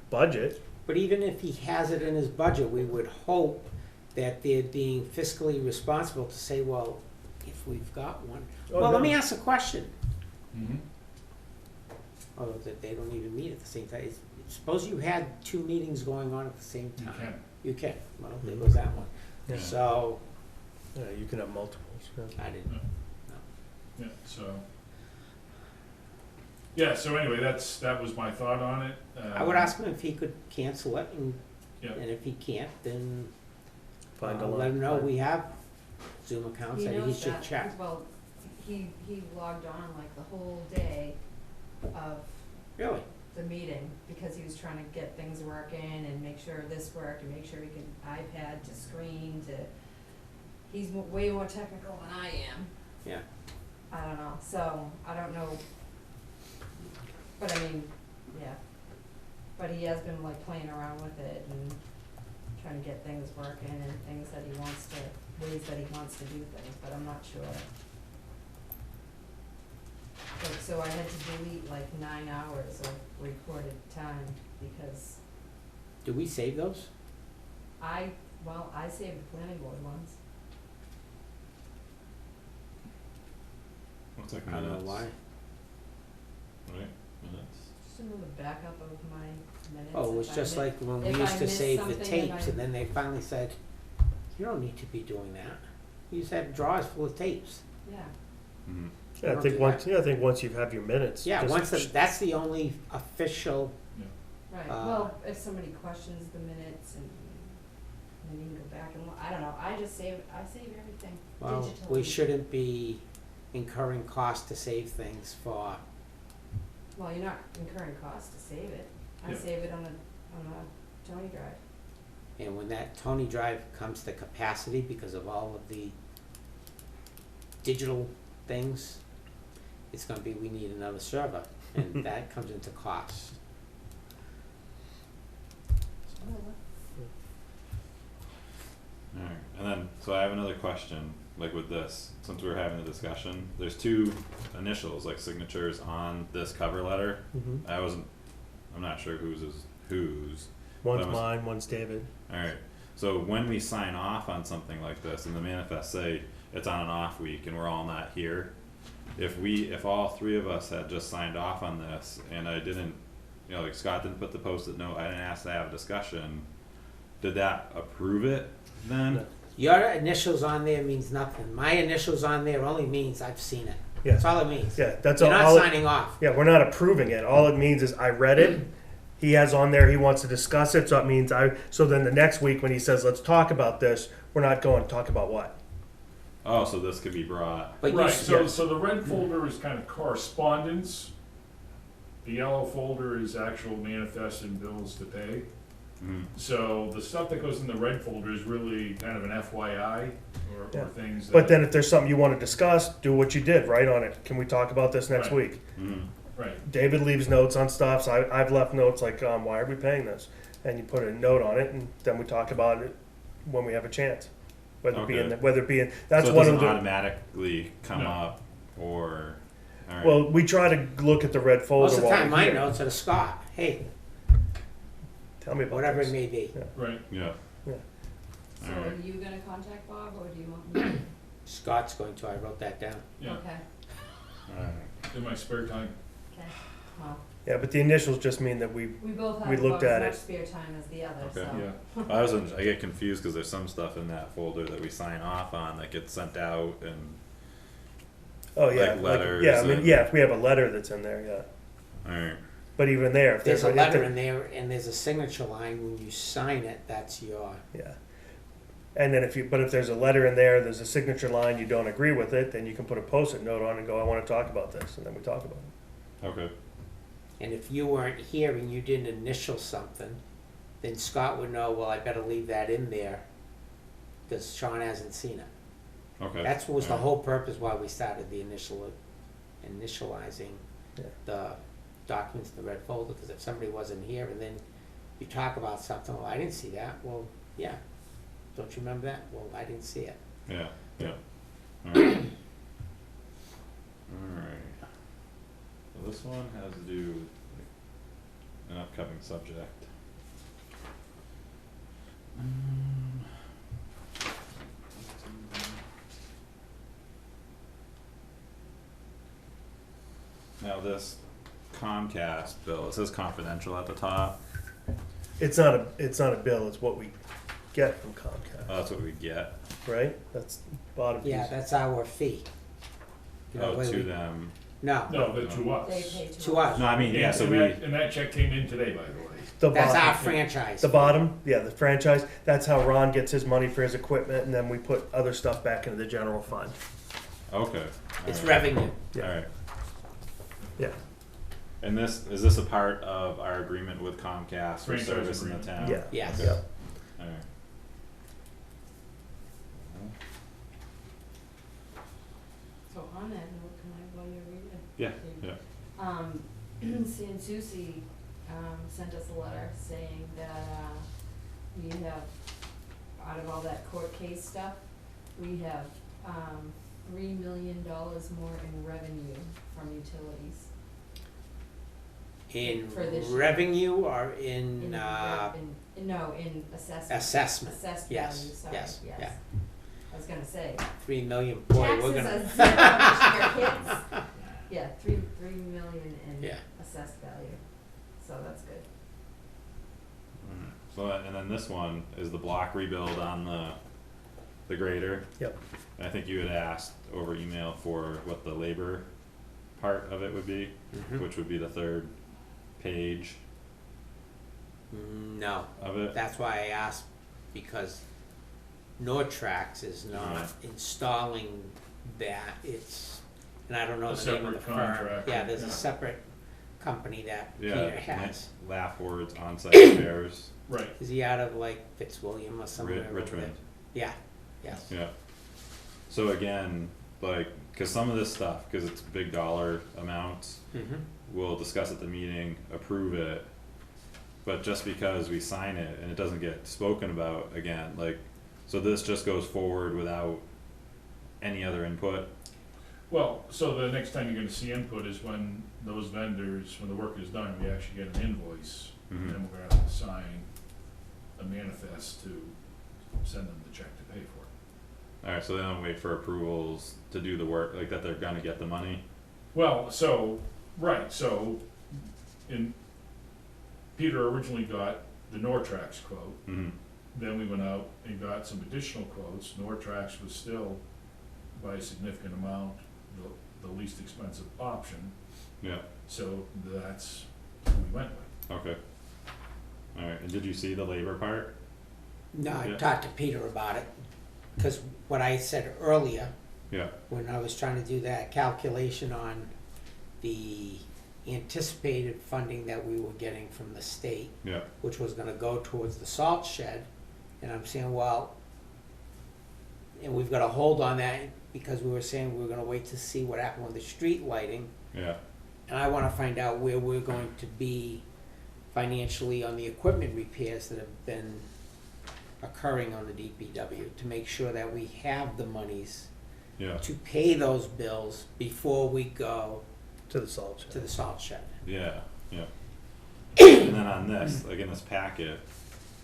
budget, But even if he has it in his budget, we would hope that they're being fiscally responsible to say, well, if we've got one. Oh, Well, let no. me ask a question. Mhm. Oh, that they don't even meet at the same time. Suppose you had two meetings going on at the same You time. can. You can. Well, there Mhm. goes that one. Yeah. So, yeah, you can have multiples. Yeah. I didn't. Yeah, so anyway, that was my thought on it. I would ask him if he could cancel it, Yeah. and if he can't, then Find a let him know line. we have Zoom accounts He that he knows should that. check. Well, he logged on like the whole day of Really? the meeting because he was trying to get things working and make sure this worked and make sure he could iPad to screen to, he's way more technical than I am. Yeah. I don't know, so I don't know. But I mean, yeah. But he has been like playing around with it and trying to get things working and things that he wants to, ways that he wants to do things, but I'm not sure. Like, so I had to delete like 9 hours of recorded time because Do we save those? I saved the planning board ones. Looks like I don't know minutes. why. Right, minutes. Just another backup of my minutes. Oh, it was if I just mi- like when we if I used to missed save the something tapes, I- and then they finally said, you don't need to be doing that. You just have drawers full of tapes. Yeah. Mhm. Yeah, I don't think do once, yeah, I think once you have your minutes. Yeah, just- that's the only official, Right, Uh, well, if somebody questions the minutes and then you can go back and, I don't know, I save everything well, digitally. we shouldn't be incurring costs to save things for, Well, you're not incurring costs to save it. I Yeah. save it on a Tony Drive. and when that Tony Drive comes to capacity because of all of the digital things, it's gonna be, we need another server, and that comes into cost. So I have another question, like with this, since we're having a discussion, there's two initials, like signatures on this cover letter. Mhm. I'm not sure whose is whose. One's That was- mine, one's David. Alright, so when we sign off on something like this, and the manifest say it's on an off week and we're all not here, if all three of us had just signed off on this, and I didn't, you know, like Scott didn't put the post-it note, I didn't ask to have a discussion, did that approve it then? No. Your initials on there means nothing. My initials on there only means I've seen it. Yeah. That's all it means. Yeah, that's You're all. not signing off. Yeah, we're not approving it. All it means is I read it. He has on there, he wants to discuss it, so it means so then the next week when he says, let's talk about this, we're not going to talk about what? Oh, so this could be brought, But you, Right, s- so the red folder is kind of correspondence. The yellow folder is actual manifest and bills to pay. So the stuff that goes in the red folder is really kind of an FYI or Yeah. things that. But then if there's something you want to discuss, do what you did, write on it. Can we talk about this next Right. week? Right, David leaves notes on stuff, so I've left notes like, why are we paying this? And you put a note on it, and then we talk about it when we have a chance. Whether it be in, Okay. that's so it one of doesn't the, automatically come No. up, or, alright. well, we try to look at the red folder most of the while time, we're my here. notes are to Scott. Hey, Tell me about whatever this. it may be. right. Yeah, So Alright. are you gonna contact Bob, or do you want me to? Scott's going to. I wrote that down. Yeah, Okay, alright. in my spare time. okay, well, Yeah, but the initials just mean that we we both We have looked about at as it. much spare time as the other, Okay. so. Yeah, I get confused because there's some stuff in that folder that we sign off on that gets sent out and, Oh yeah, Like letters yeah. I mean, and- yeah. If we have a letter that's in there, yeah. alright, But even there, if There's a if letter there- in there, and there's a signature line. When you sign it, that's your. yeah. And then if there's a letter in there, there's a signature line, you don't agree with it, then you can put a post-it note on and go, I want to talk about this, and then we talk about it. okay, And if you weren't here and you didn't initial something, then Scott would know. Well, I better leave that in there because Sean hasn't seen it. okay. That was the alright. whole purpose why we started the initializing Yeah. the documents in the red folder, because if somebody wasn't here and then you talk about something, well, I didn't see that, well, yeah, don't you remember that? Well, I didn't see it. Yeah, yeah. Alright. Alright. So this one has to do with an upcoming subject. Now this Comcast bill, it says confidential at the top. It's not a bill, it's what we get from Comcast, Oh, that's what we get. right? That's bottom piece. Yeah, that's our fee. You know, Oh, where to we- them. No, no, but to They us. pay to us. No, I mean, yeah, And- so and we, that- And that check came in today, by the way. The that's bottom, our franchise. the bottom, yeah, the franchise, that's how Ron gets his money for his equipment, and then we put other stuff back into the general fund. okay. It's alright. revenue. Yeah. Alright. Yeah, And is this a part of our agreement with Comcast for Franchise service in the agreement. town? yeah. Yes. Yeah. Alright. So on that note, can I, while you're reading? Yeah, yeah. Sansucci, sent us a letter saying that, we have, out of all that court case stuff, we have, $3 million more in revenue from utilities. In For this year. revenue or in, No, in assessment. assessment? Assessed Yes, value, sorry, yes, yes. yeah. I was gonna say, 3 million, boy, we're taxes gonna. are zero this year, kids. Yeah, three million in Yeah. assessed value, so that's good. Alright. So, and then this one is the block rebuild on the grader. Yep. And I think you had asked over email for what the labor part of it would be, Mhm. which would be the third page No, of it. that's why I asked, because Nortrax is not Right. installing that, it's, and I don't know A the name of the separate firm. contractor, Yeah, there's yeah. a separate company that Yeah, Peter has. Laughwords on-site repairs, Right, Is he out of like Fitzwilliam or somewhere over there? Richmond. Yeah, yes. Yeah. So again, like, cause some of this stuff, cause it's big dollar amounts, Mm-hmm. we'll discuss at the meeting, approve it. But just because we sign it and it doesn't get spoken about again, like, So this just goes forward without any other input? Well, so the next time you're gonna see input is when those vendors, when the work is done, we actually get an invoice, and then we're gonna have to sign a manifest to send them the check to pay for it. Alright, so they don't wait for approvals to do the work, like that they're gonna get the money? Well, so, right, so, Peter originally got the Nortrax quote, Mm-hmm, then we went out and got some additional quotes. Nortrax was still, by a significant amount, the least expensive option, yeah, so that's who we went with. okay. Alright, and did you see the labor part? No, I Yeah. talked to Peter about it, cause what I said earlier, Yeah, when I was trying to do that calculation on the anticipated funding that we were getting from the state, yeah, which was gonna go towards the salt shed, and I'm saying, well, and we've got a hold on that because we were saying we were gonna wait to see what happened with the street lighting, yeah, and I wanna find out where we're going to be financially on the equipment repairs that have been occurring on the DPW, to make sure that we have the monies yeah, to pay those bills before we go To the salt shed. to the salt shed. yeah, yeah. And then on this, like in this packet,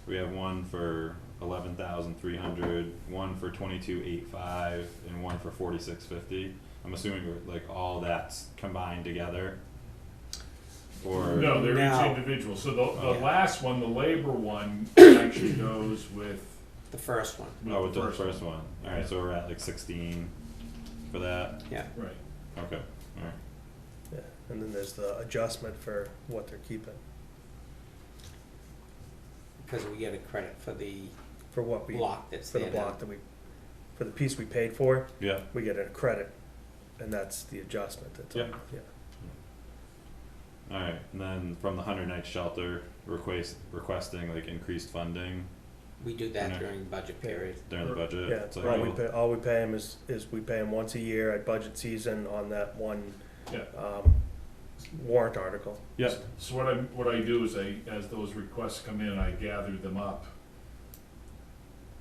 we have one for 11,300, one for 22,850, and one for 4650. I'm assuming like all that's combined together. Or No, they're No. each individual, so the Okay. last one, the labor one, actually goes with The first one. oh, with the first first one. All right, so we're at like 16 for that. Yeah. Right. Okay, all right. Yeah, and then there's the adjustment for what they're keeping, Because we get a credit for the for what we, block that's for there the now. block that we, for the piece we paid for, Yeah. we get a credit, and that's the adjustment that's on, Yeah. yeah. All right, and then from the 100 night shelter, requesting like increased funding We do that Okay. during budget period. during the budget. Yeah, cycle. all we pay them is we pay them once a year at budget season on that one, Yeah. warrant article. Yeah, So what I do is as those requests come in, I gather them up.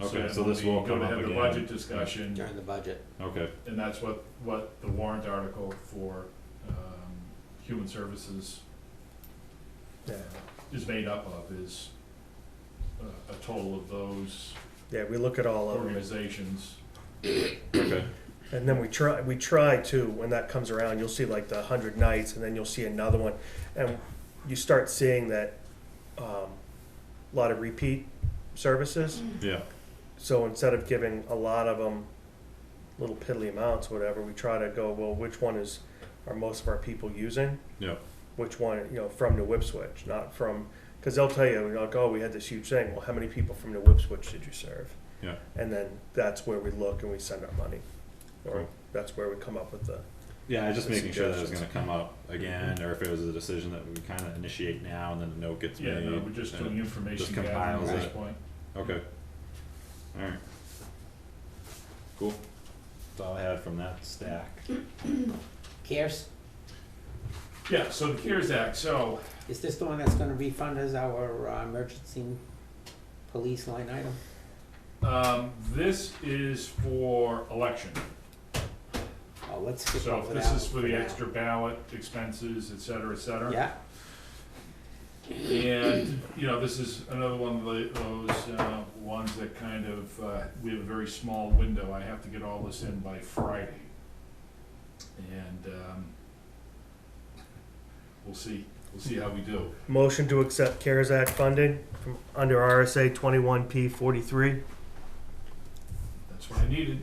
okay, that so when this we will go come to up have the again. budget discussion, During the budget. Okay, and that's what the warrant article for, human services Yeah, is made up of, is a total of those yeah, we look at all of them, organizations. okay, and then we try to, when that comes around, you'll see like the 100 nights, and then you'll see another one, and you start seeing that, a lot of repeat services. yeah, So instead of giving a lot of them little piddly amounts, whatever, we try to go, well, which one are most of our people using? yeah, Which one, from New Ipswich, not from, because they'll tell you, like, oh, we had this huge thing. Well, how many people from New Ipswich did you serve? yeah. And then that's where we look and we send our money. Or Cool. that's where we come up with the, Yeah, I just The making sure that it was suggestions. gonna come up again, or if it was a decision that we kind of initiate now and then the note gets Yeah, made. no, we're just and doing it information just gathering compiles at this it. point. Okay. Alright. Cool. That's all I had from that stack. CARES, Yeah, so the CARES Act, so, is this the one that's gonna refund us our emergency police line item? this is for election. Oh, let's skip So over that this is one for the now. extra ballot expenses, et cetera, et cetera. Yeah, And, this is another one of those ones that kind of, we have a very small window. I have to get all this in by Friday. And we'll see how we do. motion to accept CARES Act funding from under RSA 21P43. That's what I needed.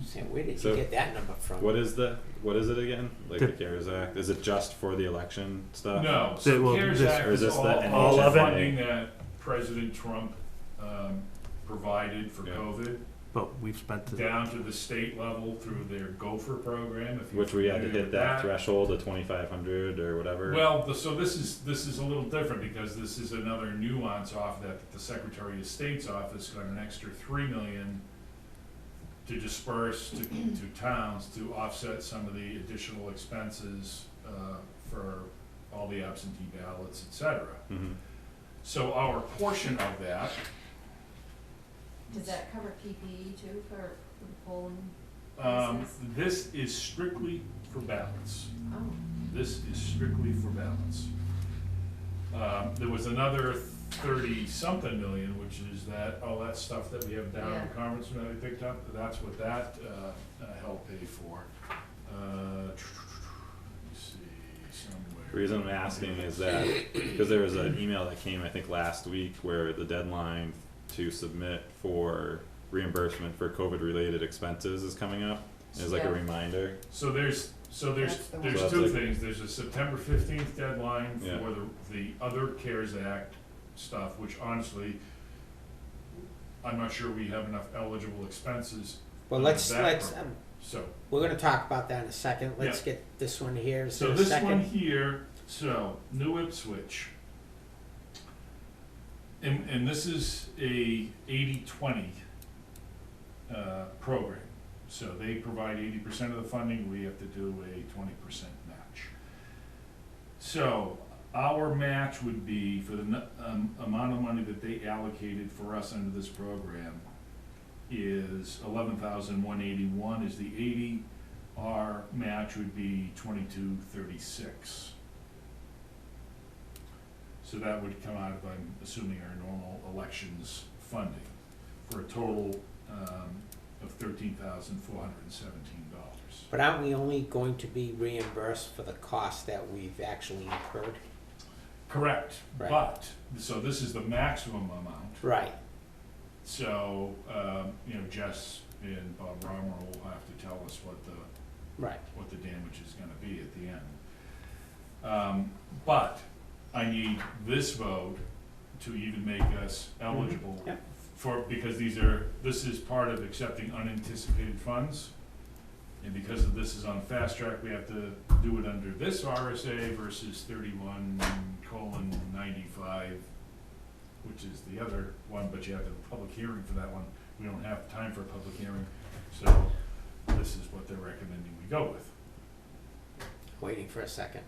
saying, where did So, you get that number from? What is it again? Like The- the CARES Act? Is it just for the election stuff? No, Well, so CARES this- Act Or is is this all the all of it? funding that President Trump provided for Yeah. COVID, But we've spent the, down to the state level through their Gopher program, if you're Which we had to familiar hit with that threshold of 2,500 or whatever. Well, so this is a little different because this is another nuance off that the Secretary of State's office got an extra $3 million to disperse to towns to offset some of the additional expenses for all the absentee ballots, et cetera. Mhm. So our portion of that Does that cover PPE too for the polling places? This is strictly for ballots. Oh, This is strictly for ballots. There was another 30-something million, which is that, all that stuff that we have down in Yeah. the conference room that we picked up, that's what that, helped pay for. Let me see, somewhere. The reason I'm asking is that, because there was an email that came, I think, last week, where the deadline to submit for reimbursement for COVID-related expenses is coming up, as like Yeah. a reminder. So there's That's the one. So there's that's two like- things, there's a September 15th deadline Yeah. for the other CARES Act stuff, which honestly, I'm not sure we have enough eligible expenses. Well, under let's, that let's, program. So, we're gonna talk about that in a second. Let's Yeah. get this one here. Is so there a this one second? here, so, New Ipswich. And this is a 80-20 program. So they provide 80% of the funding, we have to do a 20% match. So our match would be for the amount of money that they allocated for us under this program is 11,181 is the 80. Our match would be 2236. So that would come out of, I'm assuming, our normal elections funding for a total of $13,417. But aren't we only going to be reimbursed for the cost that we've actually incurred? Correct, Right. but, so this is the maximum amount. Right. So, Jess and Bob Romer will have to tell us what the Right. damage is gonna be at the end. But I need this vote to even make us eligible Yep. because this is part of accepting unanticipated funds. And because of this is on fast track, we have to do it under this RSA versus 31:95, which is the other one, but you have to have a public hearing for that one. We don't have time for a public hearing, so this is what they're recommending we go with. Waiting for a second.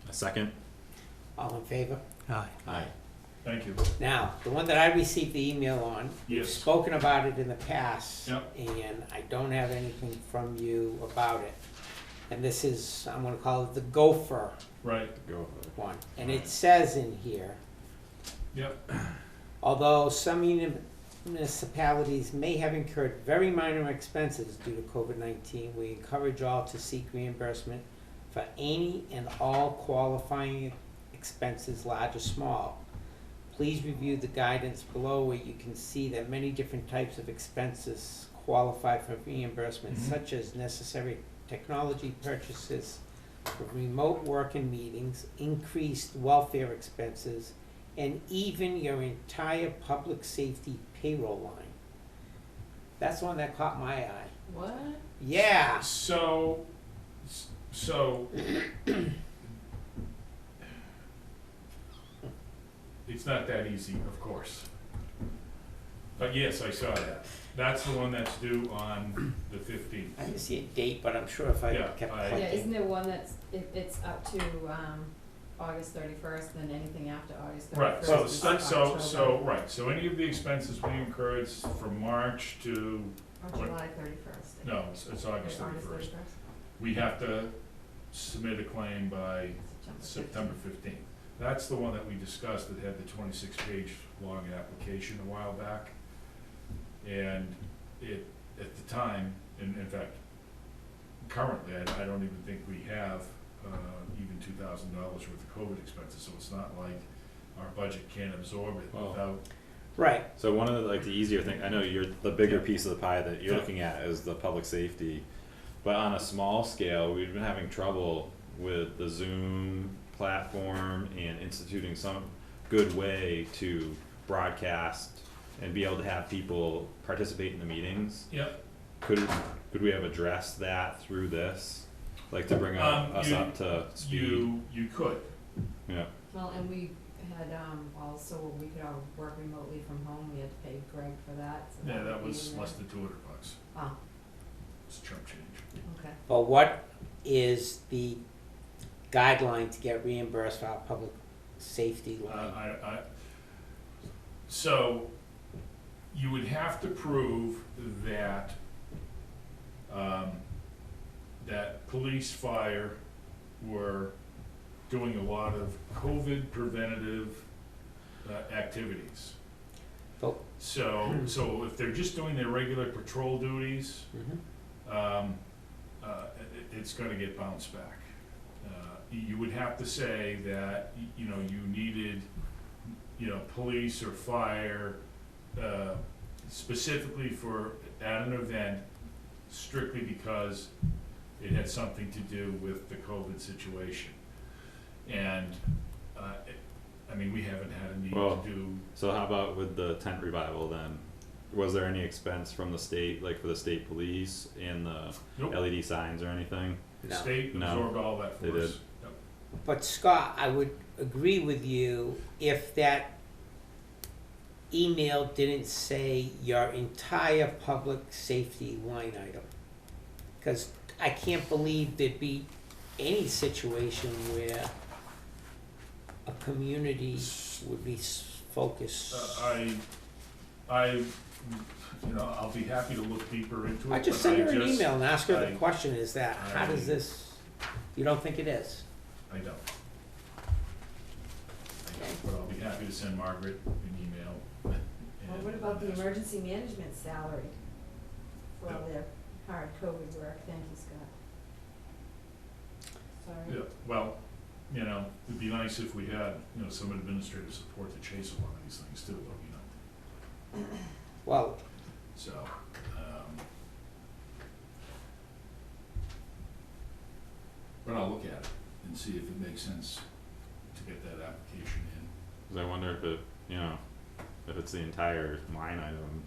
A second? All in favor? Aye. Aye. Thank you. Now, the one that I received the email on, we've Yes. spoken about it in the past. Yep. And I don't have anything from you about it. And this is, I'm gonna call it the gopher Right, Go for it. one. And it says in here, yep, although some municipalities may have incurred very minor expenses due to COVID-19, we encourage all to seek reimbursement for any and all qualifying expenses, large or small. Please review the guidance below where you can see that many different types of expenses qualify for reimbursement, Mhm. such as necessary technology purchases for remote work and meetings, increased welfare expenses, and even your entire public safety payroll line. That's one that caught my eye. what? Yeah. so, it's not that easy, of course. But yes, I saw that. That's the one that's due on the 15th. I didn't see a date, but I'm sure if I Yeah, kept I- Yeah, clicking. isn't there one that's, it's up to, August 31st, then anything after August 31st? Right, so, is right, so any of the expenses we incurred from March to, Or July 31st. no, it's August 31st. We have to submit a claim by September 15th. That's the one that we discussed that had the 26-page long application a while back. And it, at the time, in fact, currently, I don't even think we have even $2,000 worth of COVID expenses, so it's not like our budget can't absorb it Well, without, Right. So one of the easier thing, I know the bigger piece of the pie that you're Yeah. looking at is the public safety. But on a small scale, we've been having trouble with the Zoom platform and instituting some good way to broadcast and be able to have people participate in the meetings. yep. Could we have addressed that through this? Like to bring us up to speed? You could, Yeah. Well, and we had, also, we could all work remotely from home, we had to pay Greg for that, so yeah, would that be was in there. less than $200. Oh, It's chump change. okay. But what is the guideline to get reimbursed for our public safety line? So, you would have to prove that, that police, fire were doing a lot of COVID preventative activities. But- So if they're just doing their regular patrol duties, it's gonna get bounced back. You would have to say that, you know, you needed, you know, police or fire, specifically for, at an event, strictly because it had something to do with the COVID situation. And, I mean, we haven't had a need Well, to do, So how about with the tent revival then? Was there any expense from the state, like for the state police and the Nope. LED signs or anything? the No. state No. absorbed all that They for us. did. Yep. But Scott, I would agree with you if that email didn't say your entire public safety line item. Cause I can't believe there'd be any situation where a community would be focused. You know, I'll be happy to look deeper into it. I just but send her an just- email and ask her I- the question, is that, how does this, you don't think it is? I don't. But I'll be happy to send Margaret an email. Well, what about the emergency management salary for all their hard COVID work? Thank you, Scott. Sorry. Yeah, well, you know, it'd be nice if we had, you know, some administrative support to chase a lot of these things too, though, you know, Well, so, but I'll look at it and see if it makes sense to get that application in. 'Cause I wonder if it, you know, if it's the entire line item.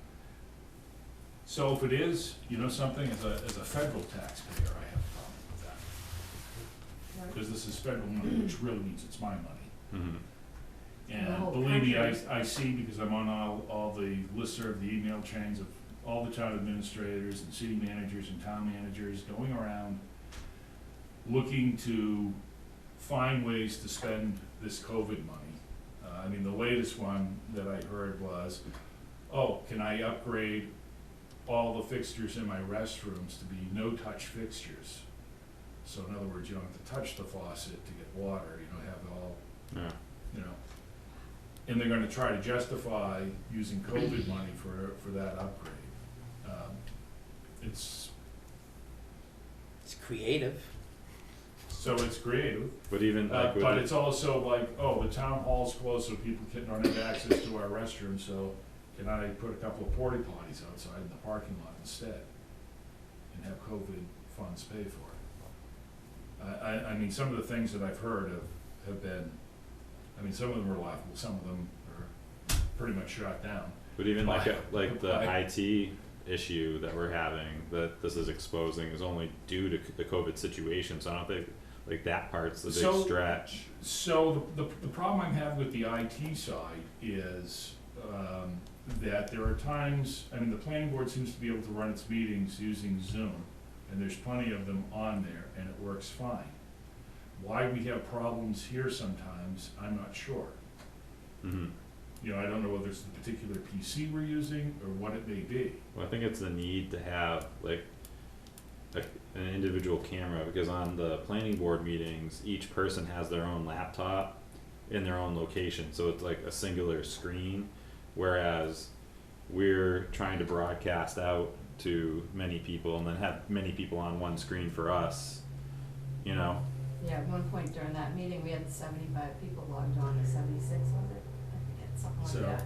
So if it is, you know something, as a federal taxpayer, I have a problem with that. Right. Because this is federal money, which really means it's my money. Mhm. The And whole believe me, country. I see, because I'm on all the listserv, the email chains of all the town administrators and city managers and town managers going around looking to find ways to spend this COVID money. I mean, the latest one that I heard was, oh, can I upgrade all the fixtures in my restrooms to be no-touch fixtures? So in other words, you don't have to touch the faucet to get water, you don't have it all, Yeah. you know. And they're gonna try to justify using COVID money for that upgrade. It's, it's creative. so it's creative, But even like with but the- it's also like, oh, the town hall's closed so people don't have access to our restroom, so can I put a couple of porta potties outside in the parking lot instead? And have COVID funds pay for it? I mean, some of the things that I've heard have been, I mean, some of them are laughable, some of them are pretty much shot down. But even like the I- IT issue that we're having, that this is exposing, is only due to the COVID situation, so I don't think, like, that part's the big So- stretch. So the problem I'm having with the IT side is, that there are times, I mean, the planning board seems to be able to run its meetings using Zoom, and there's plenty of them on there, and it works fine. Why we have problems here sometimes, I'm not sure. Mm-hmm. You know, I don't know whether it's the particular PC we're using, or what it may be. Well, I think it's the need to have like an individual camera, because on the planning board meetings, each person has their own laptop in their own location, so it's like a singular screen, whereas we're trying to broadcast out to many people and then have many people on one screen for us, you know? Yeah, at one point during that meeting, we had 75 people logged on, or 76 was it? I forget, something like So- that.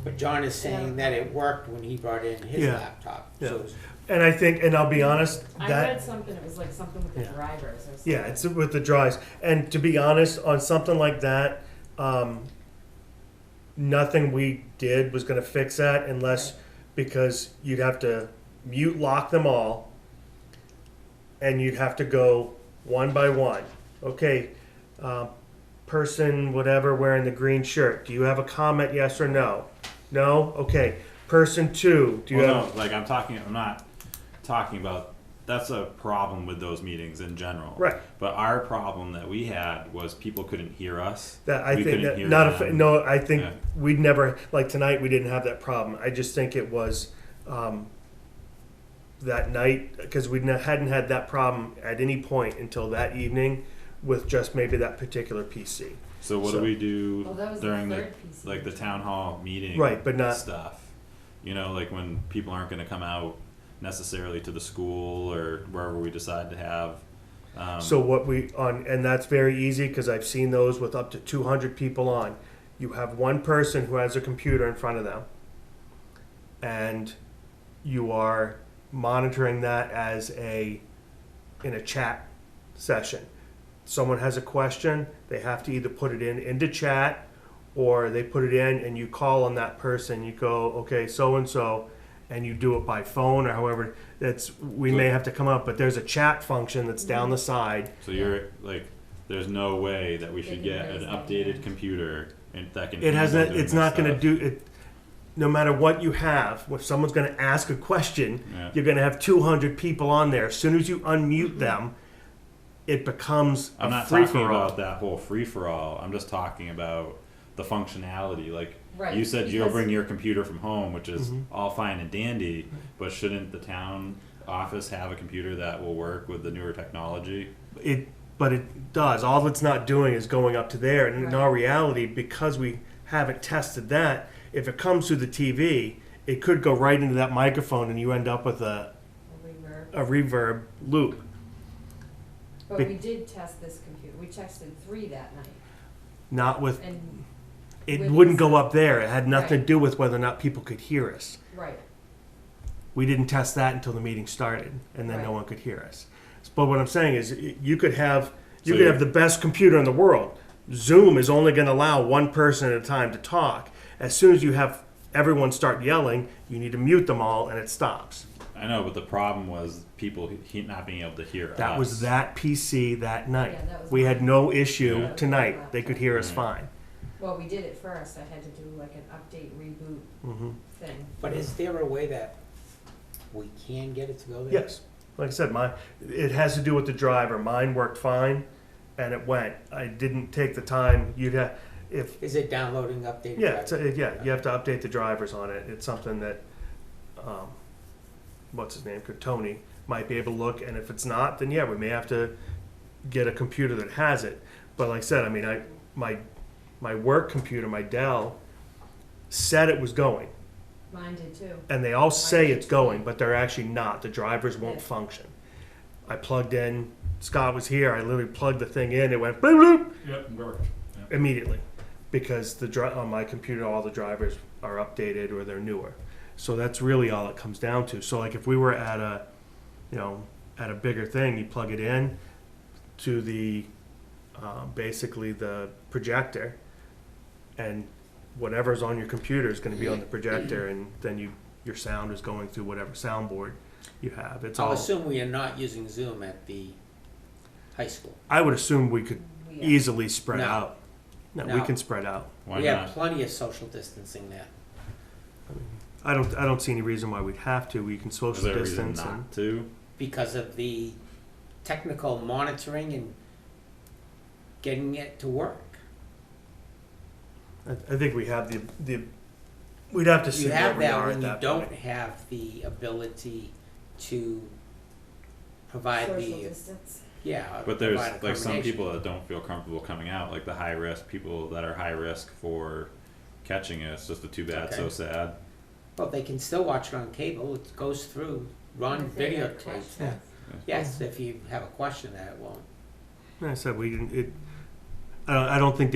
But John is saying that it worked when he brought in his Yeah. laptop. Yeah. So it's- And I think, and I'll be honest, I that. read something, it was like something with the Yeah. drivers or something. Yeah, it's with the drives. And to be honest, on something like that, nothing we did was going to fix that unless, because you'd have to mute lock them all and you'd have to go one by one. Okay, person, whatever, wearing the green shirt. Do you have a comment, yes or no? No? Okay. Person two, do you Well, have. no, like I'm not talking about that's a problem with those meetings in general. Right. But our problem that we had was people couldn't hear us. That I We think couldn't that hear not them. no. I think Yeah. we'd never like tonight. We didn't have that problem. I just think it was that night because we hadn't had that problem at any point until that evening with just maybe that particular PC. So what So- do we do Oh, that was the during the third PC. like the town hall meeting? Right, but not- stuff. You know, like when people aren't going to come out necessarily to the school or wherever we decide to have. So what we on, and that's very easy because I've seen those with up to 200 people on. You have one person who has a computer in front of them, and you are monitoring that as in a chat session. Someone has a question, they have to either put it into chat, or they put it in and you call on that person. You go, okay, so and so. And you do it by phone or however. We may have to come up, but there's a chat function that's down the side. So you're like, there's no way that we They should can get raise an their updated hand. computer and that can. It has handle it's doing not this going to stuff. do it. No matter what you have, if someone's going to ask a question, Yeah. you're going to have 200 people on there. As soon as you unmute them, it becomes I'm a not free talking for all. about that whole free for all. I'm just talking about the functionality. Like Right, you said, you'll because- bring your computer from home, which is Mhm. all fine and dandy. But shouldn't the town office have a computer that will work with the newer technology? But it does. All it's not doing is going up to there. And in Right. our reality, because we haven't tested that, if it comes through the TV, it could go right into that microphone, and you end up with a reverb loop. But Be- we did test this computer, we tested 3 that night, Not with. and, It with wouldn't this- go up there. It had nothing Right. to do with whether or not people could hear us. right, We didn't test that until the meeting started, and then no Right. one could hear us. But what I'm saying is, you could have So you're- the best computer in the world. Zoom is only going to allow one person at a time to talk. As soon as you have everyone start yelling, you need to mute them all, and it stops. I know, but the problem was people not being able to hear That us. was that PC that night. Yeah, that was We had mine. no issue Yeah. tonight. They could hear us Mhm. fine. well, we did it first, I had to do like an update reboot Hmm. thing. But is there a way that we can get it to go there? Yes, like I said, it has to do with the driver. Mine worked fine, and it went. I didn't take the time. If Is it downloading updated? Yeah, driver? you have to update the drivers on it. It's something that, what's his name, Tony, might be able to look, and if it's not, then yeah, we may have to get a computer that has it. But like I said, I mean, my work computer, my Dell, said it was going, Mine did too. and they all say did it's too. going, but they're actually not. The drivers won't Yeah. function. I plugged in, Scott was here, I literally plugged the thing in, it went bloop, bloop, Yep, worked. Yeah. immediately, because on my computer all the drivers are updated or they're newer. So that's really all it comes down to. So like if we were at a bigger thing, you plug it in to the basically the projector, and whatever's on your computer is going to be on the projector, and then your sound is going through whatever soundboard you have. It's I'll all. assume we are not using Zoom at the high school. I would assume we could We, easily spread No. out. No, we No. can spread out. Why We not? have plenty of social distancing there. I don't see any reason why we'd have to. We can Is social there a reason distance and not to? Because of the technical monitoring and getting it to work. I think we have the we'd have to see You where have we that are when at you that don't point. have the ability to provide social the, distance. yeah. But there's provide like some accommodation. people that don't feel comfortable coming out, like the high risk people that are high risk for catching it. It's just a too bad, so Okay. sad. Well, they can still watch it on cable. It goes through, run If they have videotapes. questions. Yes, if you have a question that it won't. Like I said, we didn't. I don't think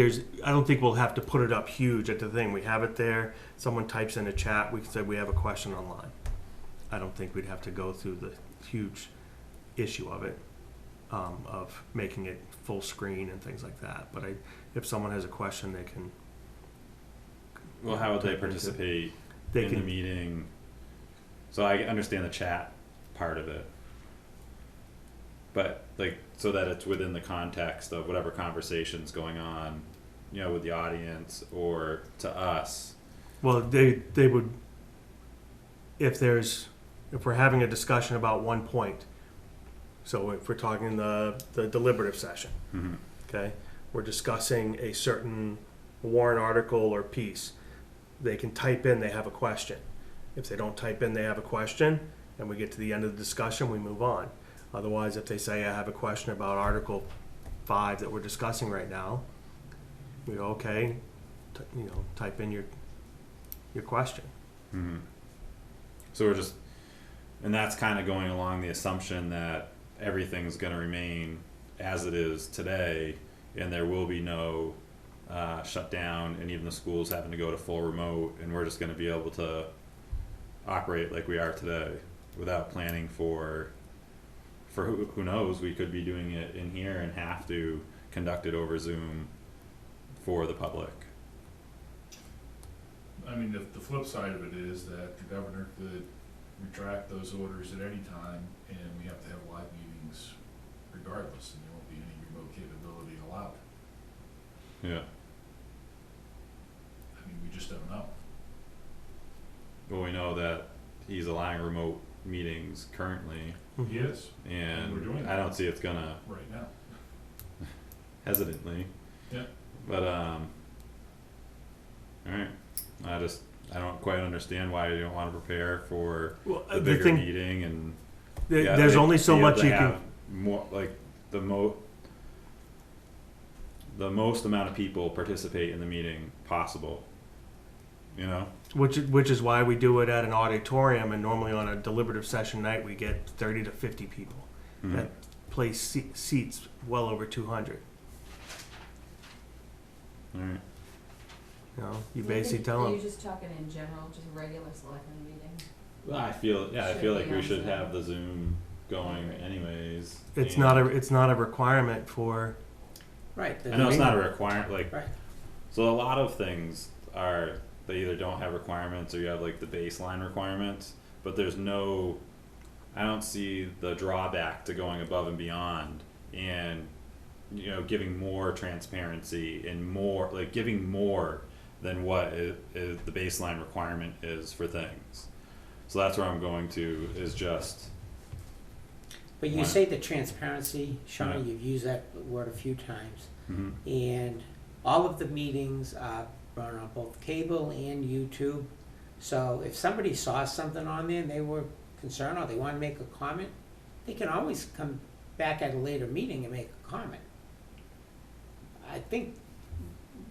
we'll have to put it up huge at the thing. We have it there. Someone types in a chat. We can say we have a question online. I don't think we'd have to go through the huge issue of it, of making it full screen and things like that. But if someone has a question, they can. Well, how would they type into it. participate They in the can. meeting? So I understand the chat part of it, but like so that it's within the context of whatever conversation's going on, with the audience or to us. Well, they would, if we're having a discussion about one point, So if we're talking the deliberative session, Mhm. okay, we're discussing a certain warrant article or piece. They can type in they have a question. If they don't type in they have a question, and we get to the end of the discussion, we move on. Otherwise, if they say I have a question about Article 5 that we're discussing right now, we go, okay, type in your question. Mhm. So we're just, and that's kind of going along the assumption that everything's going to remain as it is today, and there will be no shutdown, and even the schools having to go to full remote, and we're just going to be able to operate like we are today without planning for who knows, we could be doing it in here and have to conduct it over Zoom for the public. I mean, the flip side of it is that the governor could retract those orders at any time, and we have to have live meetings regardless, and there won't be any remote capability allowed. Yeah. I mean, we just don't know. Well, we know that he's allowing remote meetings currently, He is, and we're doing I that. don't see it's gonna right now. hesitantly. Yeah. But alright. I don't quite understand why you don't wanna prepare for Well, the bigger thing, meeting, and there's only so be able much to you can. have more, like, the most amount of people participate in the meeting possible, you know? Which is why we do it at an auditorium, and normally on a deliberative session night we get 30 to 50 people. Mhm. That place seats well over 200. Alright. You know, you I basically think- tell Are them. you just talking in general, just a regular selectmen meeting? Well, I feel Should like be we on should Zoom. have the Zoom going anyways. It's and- not a requirement for. Right. I know it's not a requirement, like, Right. so a lot of things are, they either don't have requirements or you have like the baseline requirements, but there's no, I don't see the drawback to going above and beyond and, giving more transparency and more, like giving more than what is the baseline requirement is for things. So that's where I'm going to, is just, But you Why? say the transparency, Sean, Yeah. you've used that word a few times. mhm, And all of the meetings are run on both cable and YouTube. So if somebody saw something on there and they were concerned or they want to make a comment, they can always come back at a later meeting and make a comment. I think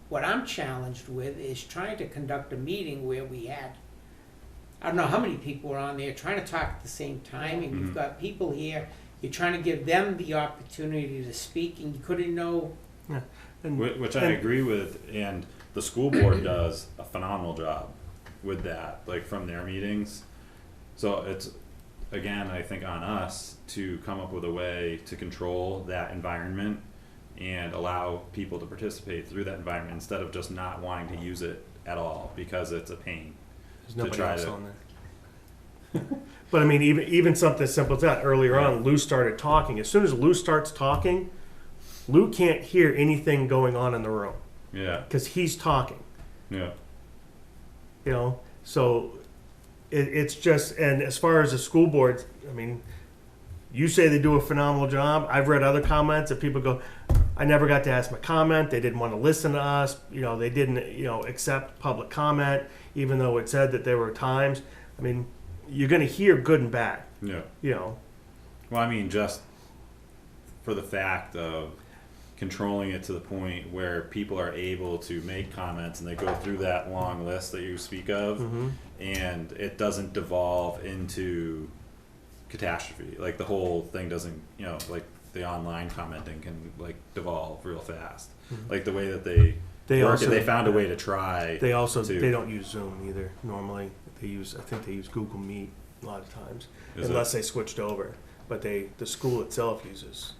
what I'm challenged with is trying to conduct a meeting where we had, I don't know how many people were on there trying to talk at the same time, and you've Mhm. got people here, you're trying to give them the opportunity to speak, and you couldn't know. And, which I and- agree with, and the school board does a phenomenal job with that, like from their meetings. So it's, again, I think on us to come up with a way to control that environment and allow people to participate through that environment instead of just not wanting to use it at all because it's a pain. There's to nobody try else to- on there. But I mean, even something as simple as that. Earlier on, Lou started talking. As soon as Lou starts talking, Lou can't hear anything going on in the room Yeah, because he's talking. yeah, So it's just, and as far as the school board, I mean, you say they do a phenomenal job. I've read other comments that people go, I never got to ask my comment. They didn't want to listen to us. They didn't, accept public comment, even though it said that there were times. I mean, you're going to hear good and bad, yeah. you know. Well, I mean, just for the fact of controlling it to the point where people are able to make comments and they go through that long list that you speak of, Mm-hmm. and it doesn't devolve into catastrophe. Like the whole thing doesn't, like the online commenting can like devolve real fast. Mhm. Like the way that they work also it, they found a way to try. They also to- they don't use Zoom either. Normally, I think they use Google Meet a lot of times, Is unless they switched over. But the school itself uses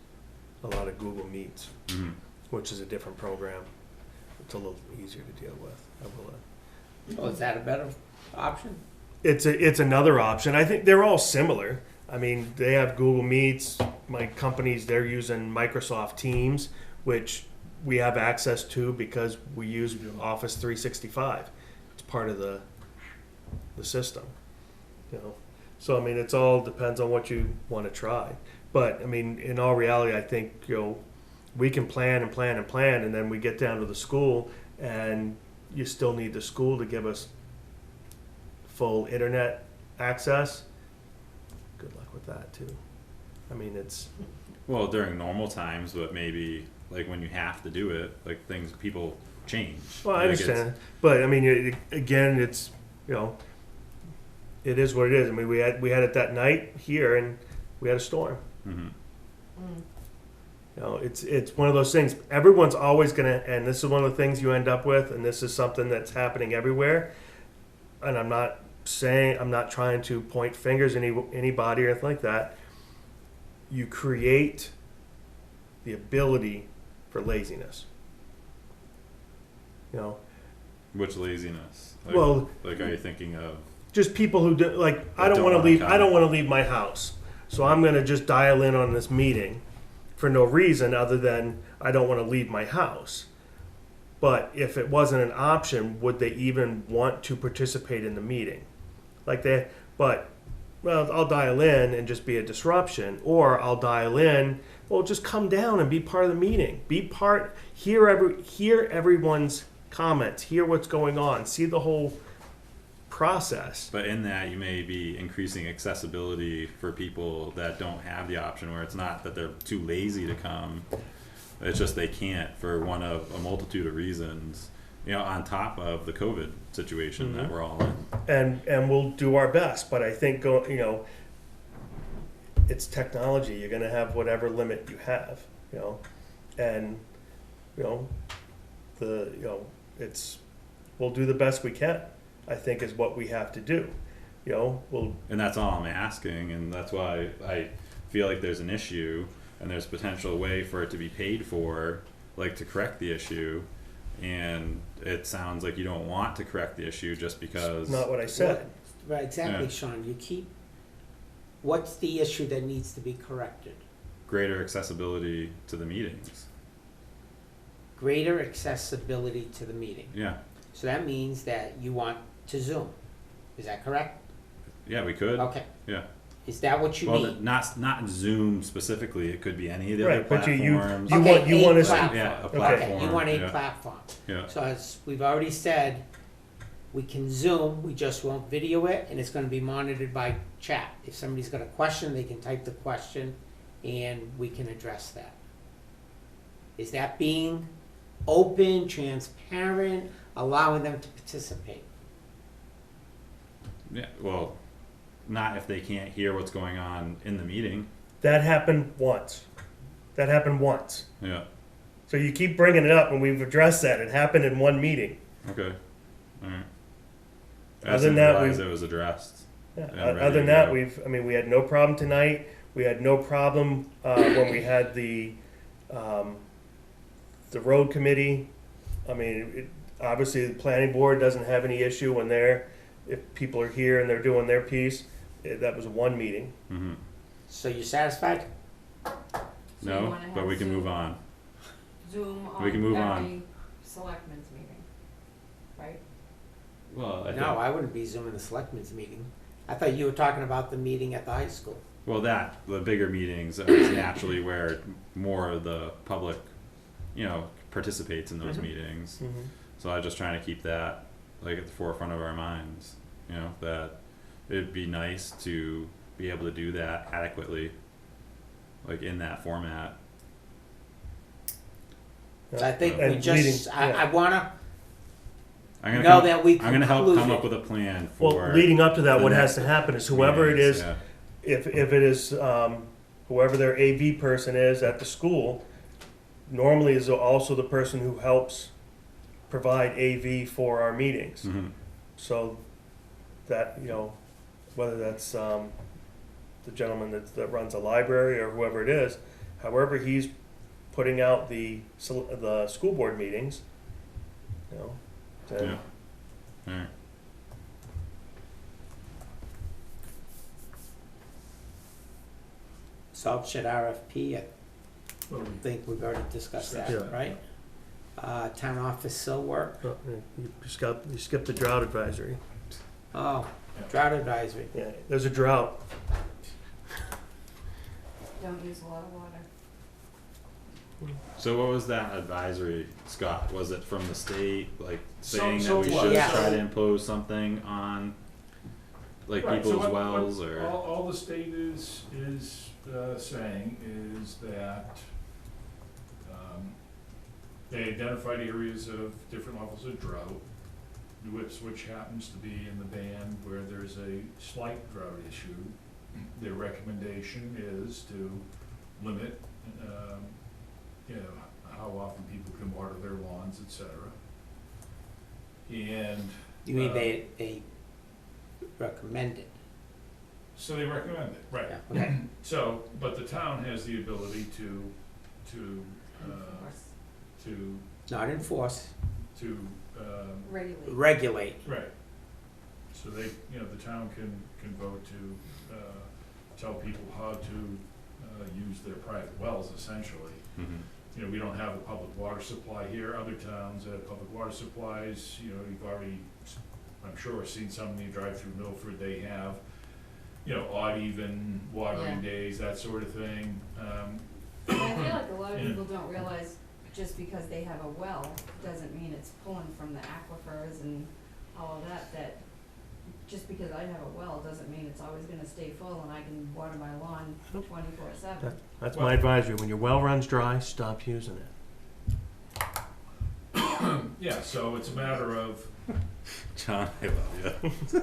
a lot of Google Meets, Mhm. which is a different program. It's a little easier to deal with. I will, Oh, is that a better option? it's another option. I think they're all similar. I mean, they have Google Meets. My companies, they're using Microsoft Teams, which we have access to because we use Office 365. It's part of the system. So I mean, it's all depends on what you want to try. But, I mean, in all reality, I think, we can plan and plan and plan, and then we get down to the school, and you still need the school to give us full internet access. Good luck with that, too. I mean, it's, Well, during normal times, but maybe like when you have to do it, like people change. well, I Like, it's- understand. But, I mean, again, it's, it is what it is. I mean, we had it that night here, and we had a storm. Mhm. It's one of those things. Everyone's always gonna, and this is one of the things you end up with, and this is something that's happening everywhere. And I'm not trying to point fingers at anybody or anything like that. You create the ability for laziness. Which laziness? Like, Well, like are you thinking of? just people who do, like, I That don't don't want to wanna leave. come. I don't want to leave my house, so I'm gonna just dial in on this meeting for no reason other than I don't want to leave my house. But if it wasn't an option, would they even want to participate in the meeting? Well, I'll dial in and just be a disruption, or I'll dial in. Well, just come down and be part of the meeting. Hear everyone's comments. Hear what's going on. See the whole process. But in that, you may be increasing accessibility for people that don't have the option, where it's not that they're too lazy to come. It's just they can't for one of a multitude of reasons, on top of the COVID situation that Mhm. we're all in. And we'll do our best, but I think it's technology. You're gonna have whatever limit you have, and we'll do the best we can, I think, is what we have to do. And that's all I'm asking, and that's why I feel like there's an issue, and there's potential way for it to be paid for, like to correct the issue. And it sounds like you don't want to correct the issue just because. Not what I said. Right, exactly, Yeah. Sean. What's the issue that needs to be corrected? Greater accessibility to the meetings. Greater accessibility to the meeting. Yeah, So that means that you want to Zoom. Is that correct? yeah, we could. Okay. Yeah. Is that what you Well, mean? not Zoom specifically. It could be any of the other Right, but you platforms. want a to. platform. Yeah, a Okay, platform. you want a yeah, platform. Yeah. So as we've already said, we can Zoom, we just won't video it, and it's gonna be monitored by chat. If somebody's got a question, they can type the question, and we can address that. Is that being open, transparent, allowing them to participate? Yeah. Well, not if they can't hear what's going on in the meeting. That happened once. Yeah. So you keep bringing it up, and we've addressed that. It happened in one meeting. Okay. All right. I Other just than didn't that, realize it was addressed. Yeah. And Other ready than to that, go. we had no problem tonight. We had no problem when we had the road committee. I mean, obviously the planning board doesn't have any issue when if people are here and they're doing their piece. That was one meeting. Mm-hmm. So you're satisfied? So you No, wanna but have we can move Zoom- on. Zoom We can move on on. every selectmen's meeting, right? Well, I think. No, I wouldn't be Zooming the selectmen's meeting. I thought you were talking about the meeting at the high school. Well, the bigger meetings is naturally where more of the public, participates in those meetings. So I was just trying to keep that like at the forefront of our minds. That it'd be nice to be able to do that adequately, like in that format. So I think And we just, leading- I wanna I'm gonna know that we I'm gonna help conclude come it. up with a plan for. Well, leading up to that, the what has next to happen is whoever it meetings, is, yeah. if it is whoever their AV person is at the school, normally is also the person who helps provide AV for our meetings. Mhm. So that, whether that's the gentleman that runs a library or whoever it is, however he's putting out the school board meetings, then Yeah. All right. salt shed RFP, I think we've already discussed Yeah. that, right? Town office still work? you skipped the drought advisory. Oh, drought advisory. Yeah, there's a drought. don't use a lot of water. So what was that advisory, Scott? Was it from the state, like saying So that we it should was. try to impose something on like Right, so people's what- wells or? All the state is saying is that, they identified areas of different levels of drought. New Ipswich happens to be in the band where there's a slight drought issue. Their recommendation is to limit, you know, how often people can water their lawns, et cetera. And. You mean they recommend it? So they recommend it, right. Yeah, okay. So, but the town has the ability to, Not enforce, Regulate. regulate. right. So they, you know, the town can vote to, tell people how to, use their private wells essentially. Mhm. You know, we don't have a public water supply here, other towns have public water supplies, you know, you've already, I'm sure, seen some when you drive through Milford, they have, you know, odd even watering Yeah. days, that sort of thing. And I feel like a lot of Yeah. people don't realize just because they have a well, doesn't mean it's pulling from the aquifers and all of that, that just because I have a well, doesn't mean it's always gonna stay full and I can water my lawn 24/7. That's my advisory. When your well runs dry, stop using it. Yeah, so it's a matter of, John, I love you.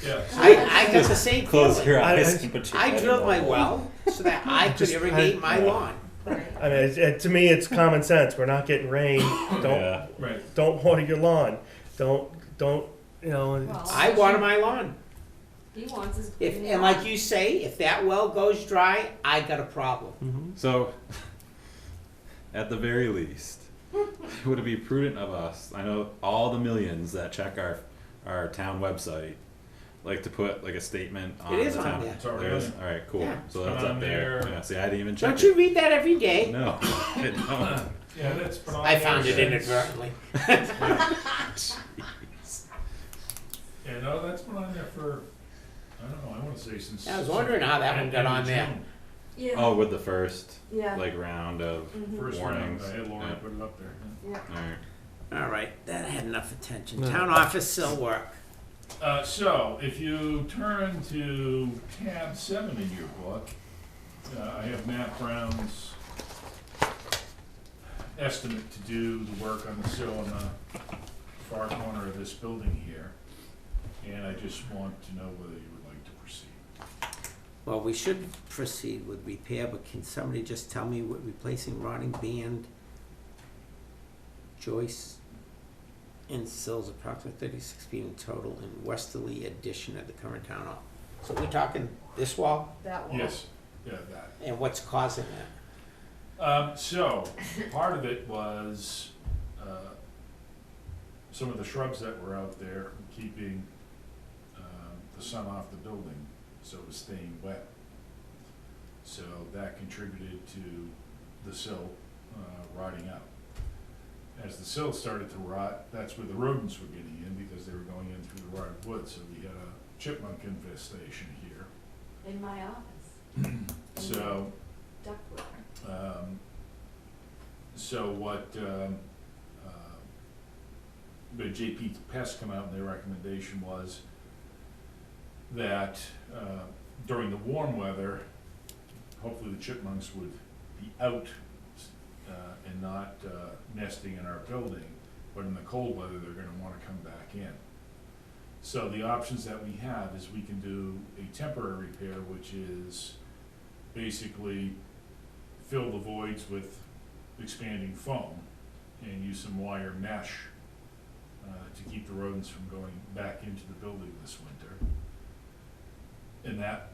yeah. I got the same Close feeling. your I- eyes and put your I head in drilled the my hole. well so that I could Just- irrigate my lawn. Right. I mean, to me, it's common sense. We're not getting rain. Yeah. Right, Don't water your lawn. Don't, you know. Well, I water my lawn. He wants his. If, clean and lawn. like you say, if that well goes dry, I got a problem. Mhm. So, at the very least, would it be prudent of us? I know all the millions that check our town website, like to put like a statement on It is the on town. there. It's already There is? on there. All right, cool. Yeah. So It's that's on up there. there. Yeah. See, I didn't even check Don't you it. read that every day? No, I don't. yeah, that's been on I there found it since- inadvertently. Yeah, no, that's been on there for, I don't know, I wanna say since. I was wondering how that one got on there. June. Yeah. Oh, with the first Yeah. like round of Mhm. First round, warnings. I had Lauren Yeah. put it up there. Yeah. All right. All right, that had enough attention. No. Town office still work. So, if you turn to tab 7 in your book, I have Matt Brown's estimate to do the work on the sill in the far corner of this building here. And I just want to know whether you would like to proceed. Well, we should proceed with repair, but can somebody just tell me what replacing rotting band joists and sills approximately 36 feet in total in westerly addition at the current town hall? So we're talking this wall, That wall. Yes, yeah, that. and what's causing that? So, part of it was, some of the shrubs that were out there keeping, the sun off the building, so it was staying wet. So that contributed to the sill, rotting out. As the sill started to rot, that's where the rodents were getting in because they were going in through the rotted wood, so we had a chipmunk infestation here. In my office. So, Ductwork. So what, the JP Pest come out and their recommendation was that, during the warm weather, hopefully the chipmunks would be out, and not, nesting in our building, but in the cold weather, they're gonna wanna come back in. So the options that we have is we can do a temporary repair, which is basically fill the voids with expanding foam and use some wire mesh to keep the rodents from going back into the building this winter. And that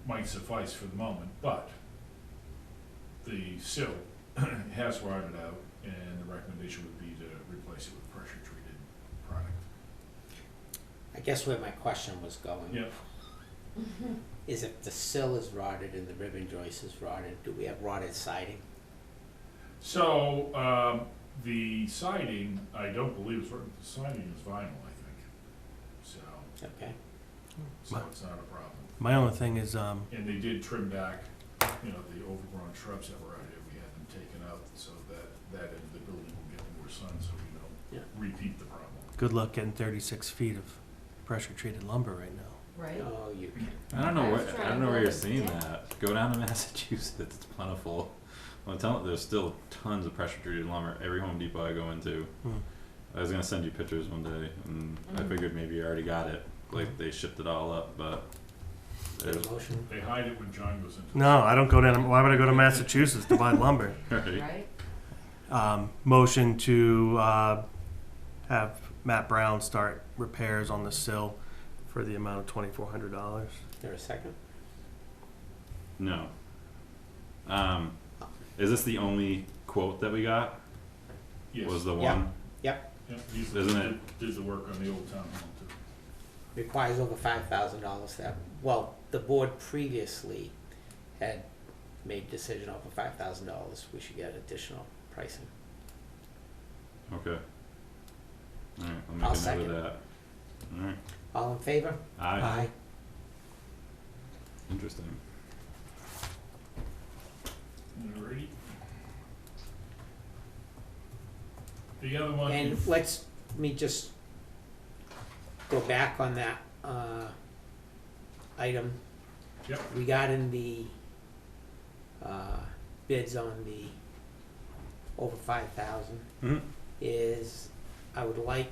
might suffice for the moment, but the sill has rotted out and the recommendation would be to replace it with pressure treated product. I guess where my question was going Yep. is if the sill is rotted and the ribbon joist is rotted, do we have rotted siding? So, the siding, I don't believe is, the siding is vinyl, I think. So Okay. it's not a problem. My only thing is, And they did trim back you know, the overgrown shrubs that were out here, we had them taken out so that end of the building will get more sun so we don't Yeah. repeat the problem. Good luck getting 36 feet of pressure-treated lumber right now. Right? Oh, you I don't know I where, was I trying don't to know where build you're a seeing deck. that. Go down to Massachusetts, it's plentiful. Well, I'm telling, there's still tons of pressure treated lumber, every Home Depot I go into. Hmm. I was gonna send you pictures one day, and I Mhm. figured maybe you already got it, like they shipped it all up, but there's, motion. They hide it when John goes into. No, I don't go down. Why would I go to Massachusetts to buy lumber? right? Right? Motion to have Matt Brown start repairs on the sill for the amount of $2,400. There a second? No. Is this the only quote that we got? Yes. Was the Yeah. one? Yeah, he's Isn't it- did the work on the old town hall too. Requires over $5,000 that, well, the board previously had made decision over $5,000, we should get additional pricing. Okay. Alright, I'll I'll make a note second. of that. Alright, All in favor? aye, interesting. Alrighty. The other one. And let me just go back on that, item. Yep. Regarding the, bids on the over 5,000, Mhm. is I would like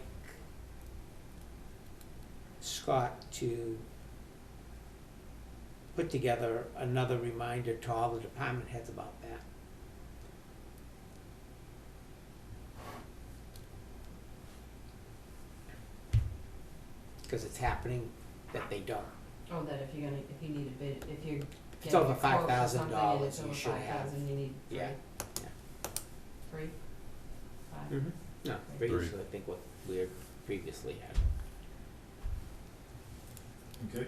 Scott to put together another reminder to all the department heads about that. Cause it's happening that they don't. Oh, that if you're gonna, if you need a bid, if you're It's getting over a quote for $5,000 something and it's you over should have. 5,000, you need three. Yeah. 3? 5? Mm-hmm. No, Three. previously, I think what we had previously had. Okay.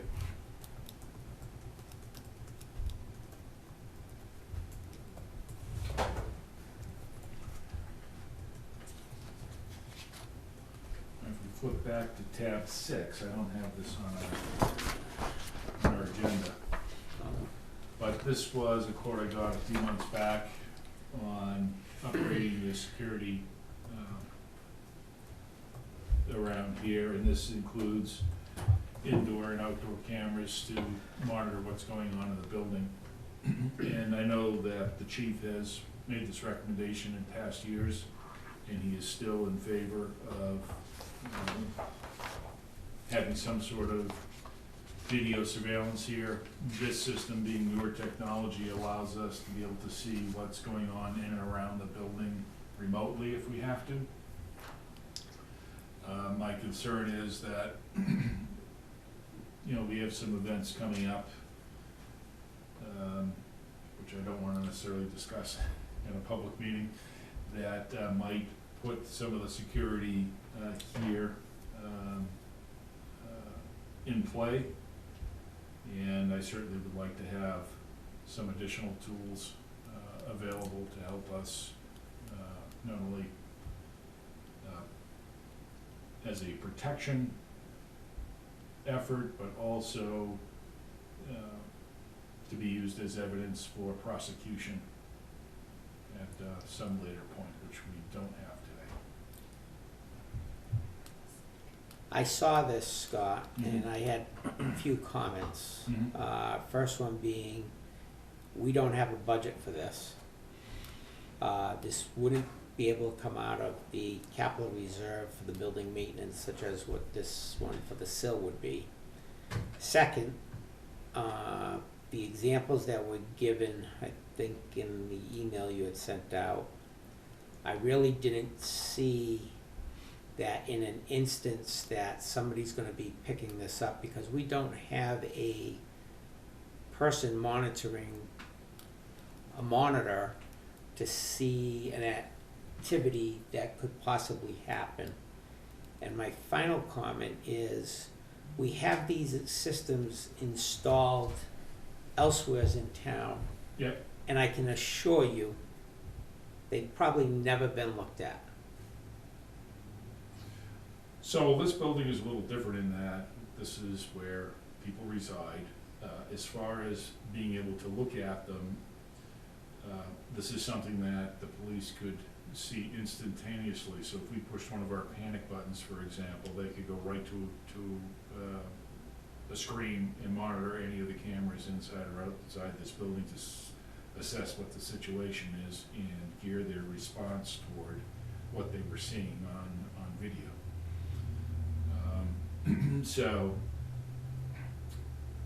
If we flip back to tab 6, I don't have this on our agenda. But this was a quote I got a few months back on upgrading the security around here, and this includes indoor and outdoor cameras to monitor what's going on in the building. And I know that the chief has made this recommendation in past years, and he is still in favor of having some sort of video surveillance here. This system, being newer technology, allows us to be able to see what's going on in and around the building remotely if we have to. My concern is that, you know, we have some events coming up, which I don't wanna necessarily discuss in a public meeting, that might put some of the security here in play. And I certainly would like to have some additional tools available to help us not only as a protection effort, but also to be used as evidence for prosecution at some later point, which we don't have today. I saw this, Scott, and I had a few comments. First one being, we don't have a budget for this. This wouldn't be able to come out of the capital reserve for the building maintenance, such as what this one for the sill would be. Second, the examples that were given, I think in the email you had sent out, I really didn't see that in an instance that somebody's gonna be picking this up, because we don't have a person monitoring, a monitor to see an activity that could possibly happen. And my final comment is, we have these systems installed elsewhere in town. Yep. And I can assure you, they've probably never been looked at. So this building is a little different in that this is where people reside. As far as being able to look at them, this is something that the police could see instantaneously. So if we pushed one of our panic buttons, for example, they could go right to a screen and monitor any of the cameras inside or outside this building to assess what the situation is and gear their response toward what they were seeing on video. So,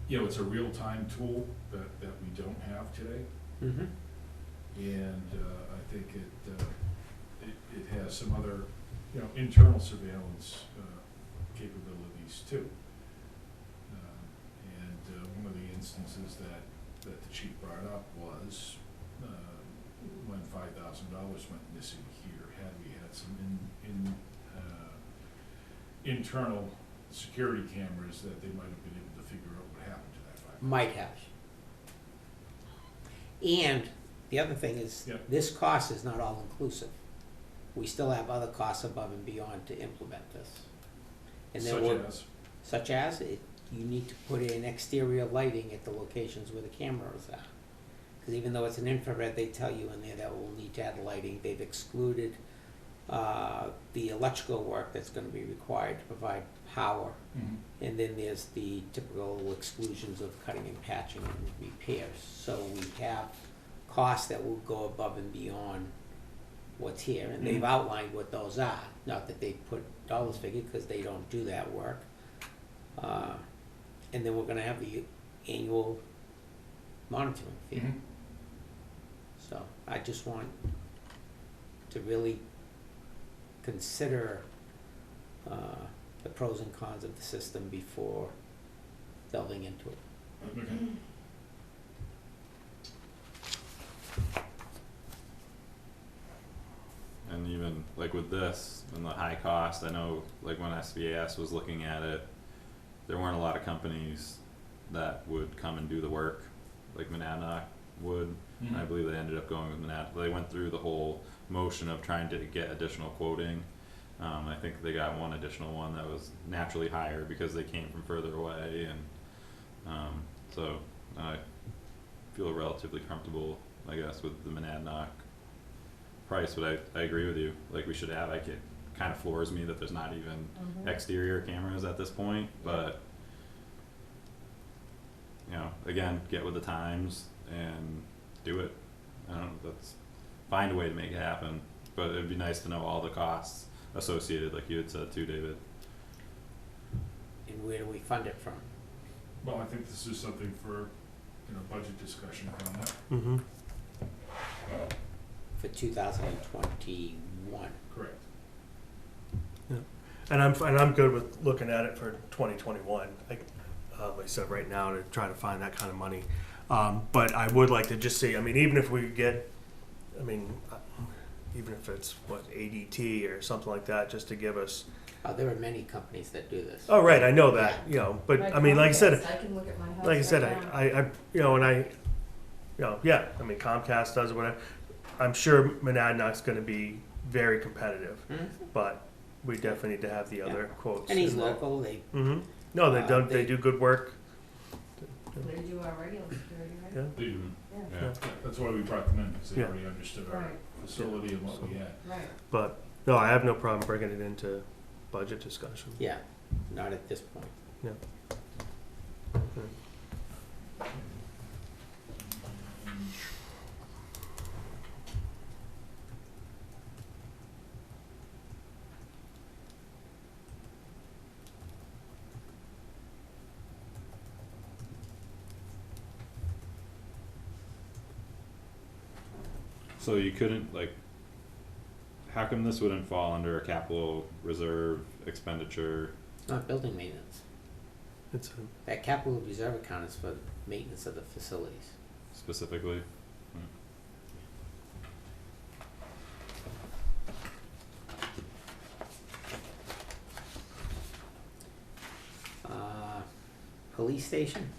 you know, it's a real-time tool that we don't have today. Mm-hmm. And I think it has some other, you know, internal surveillance capabilities too. One of the instances that the chief brought up was when $5,000 went missing here. Had we had some internal security cameras, that they might have been able to figure out what happened to that $5,000. Might have. And the other thing is, Yep. this cost is not all inclusive. We still have other costs above and beyond to implement this. And then such as you need to put in exterior lighting at the locations where the cameras are. Because even though it's an infrared, they tell you in there that we'll need to add lighting. They've excluded the electrical work that's going to be required to provide power. Mm-hmm. And then there's the typical exclusions of cutting and patching and repairs. So we have costs that will go above and beyond what's here. And they've outlined what those are. Not that they put dollars figure, because they don't do that work. And then we're gonna have the annual monitoring fee. Mm-hmm. So I just want to really consider the pros and cons of the system before delving into it. Okay. And even like with this and the high cost, I know like when SVAS was looking at it, there weren't a lot of companies that would come and do the work like Monadnock would. Mm-hmm. I believe they ended up going with Monadnock. They went through the whole motion of trying to get additional quoting. I think they got one additional one that was naturally higher because they came from further away, and so I feel relatively comfortable, I guess, with the Monadnock price. But I agree with you. Like we should have. It kind of floors me that there's not even exterior cameras at this point. But you know, again, get with the times and do it. I don't know. Let's find a way to make it happen. But it'd be nice to know all the costs associated, like you had said too, David. And where do we fund it from? Well, I think this is something for, you know, budget discussion on that. Mm-hmm. For 2021. Correct. And I'm good with looking at it for 2021. Like I said, right now to try to find that kind of money. But I would like to just see. I mean, even if we get, even if it's ADT or something like that, just to give us. There are many companies that do this. Oh, right, I know that. You know, but My I mean, like I said, Comcast, I can look at my house like I said, right now. I you know, and I, you know, yeah. I mean, Comcast does it, whatever. I'm sure Monadnock's going to be very competitive, but we definitely need to have the other quotes. And he's in there. local. They No, they do good work. They do our regular security, right? Yeah. They do. Yeah. Yeah. That's why we brought them in, because they Yeah. already understood our Right. facility and what we had. Right. But no, I have no problem bringing it into budget discussion. Yeah, not at this point. Yeah. So you couldn't like. How come this wouldn't fall under a capital reserve expenditure? It's not building maintenance. It's That capital reserve account is for maintenance of the facilities. Specifically? Police station?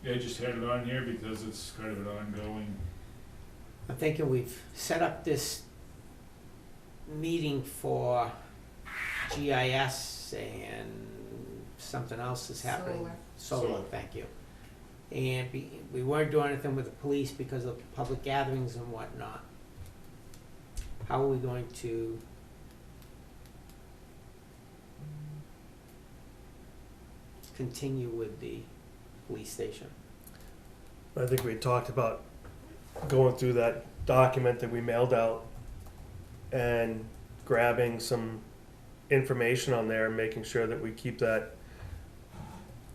Yeah, I just had it on here because it's kind of an ongoing. I'm thinking we've set up this meeting for GIS and something else is happening. Solar. Solar, Solar. thank you. and we weren't doing anything with the police because of public gatherings and whatnot. How are we going to continue with the police station? I think we talked about going through that document that we mailed out and grabbing some information on there and making sure that we keep that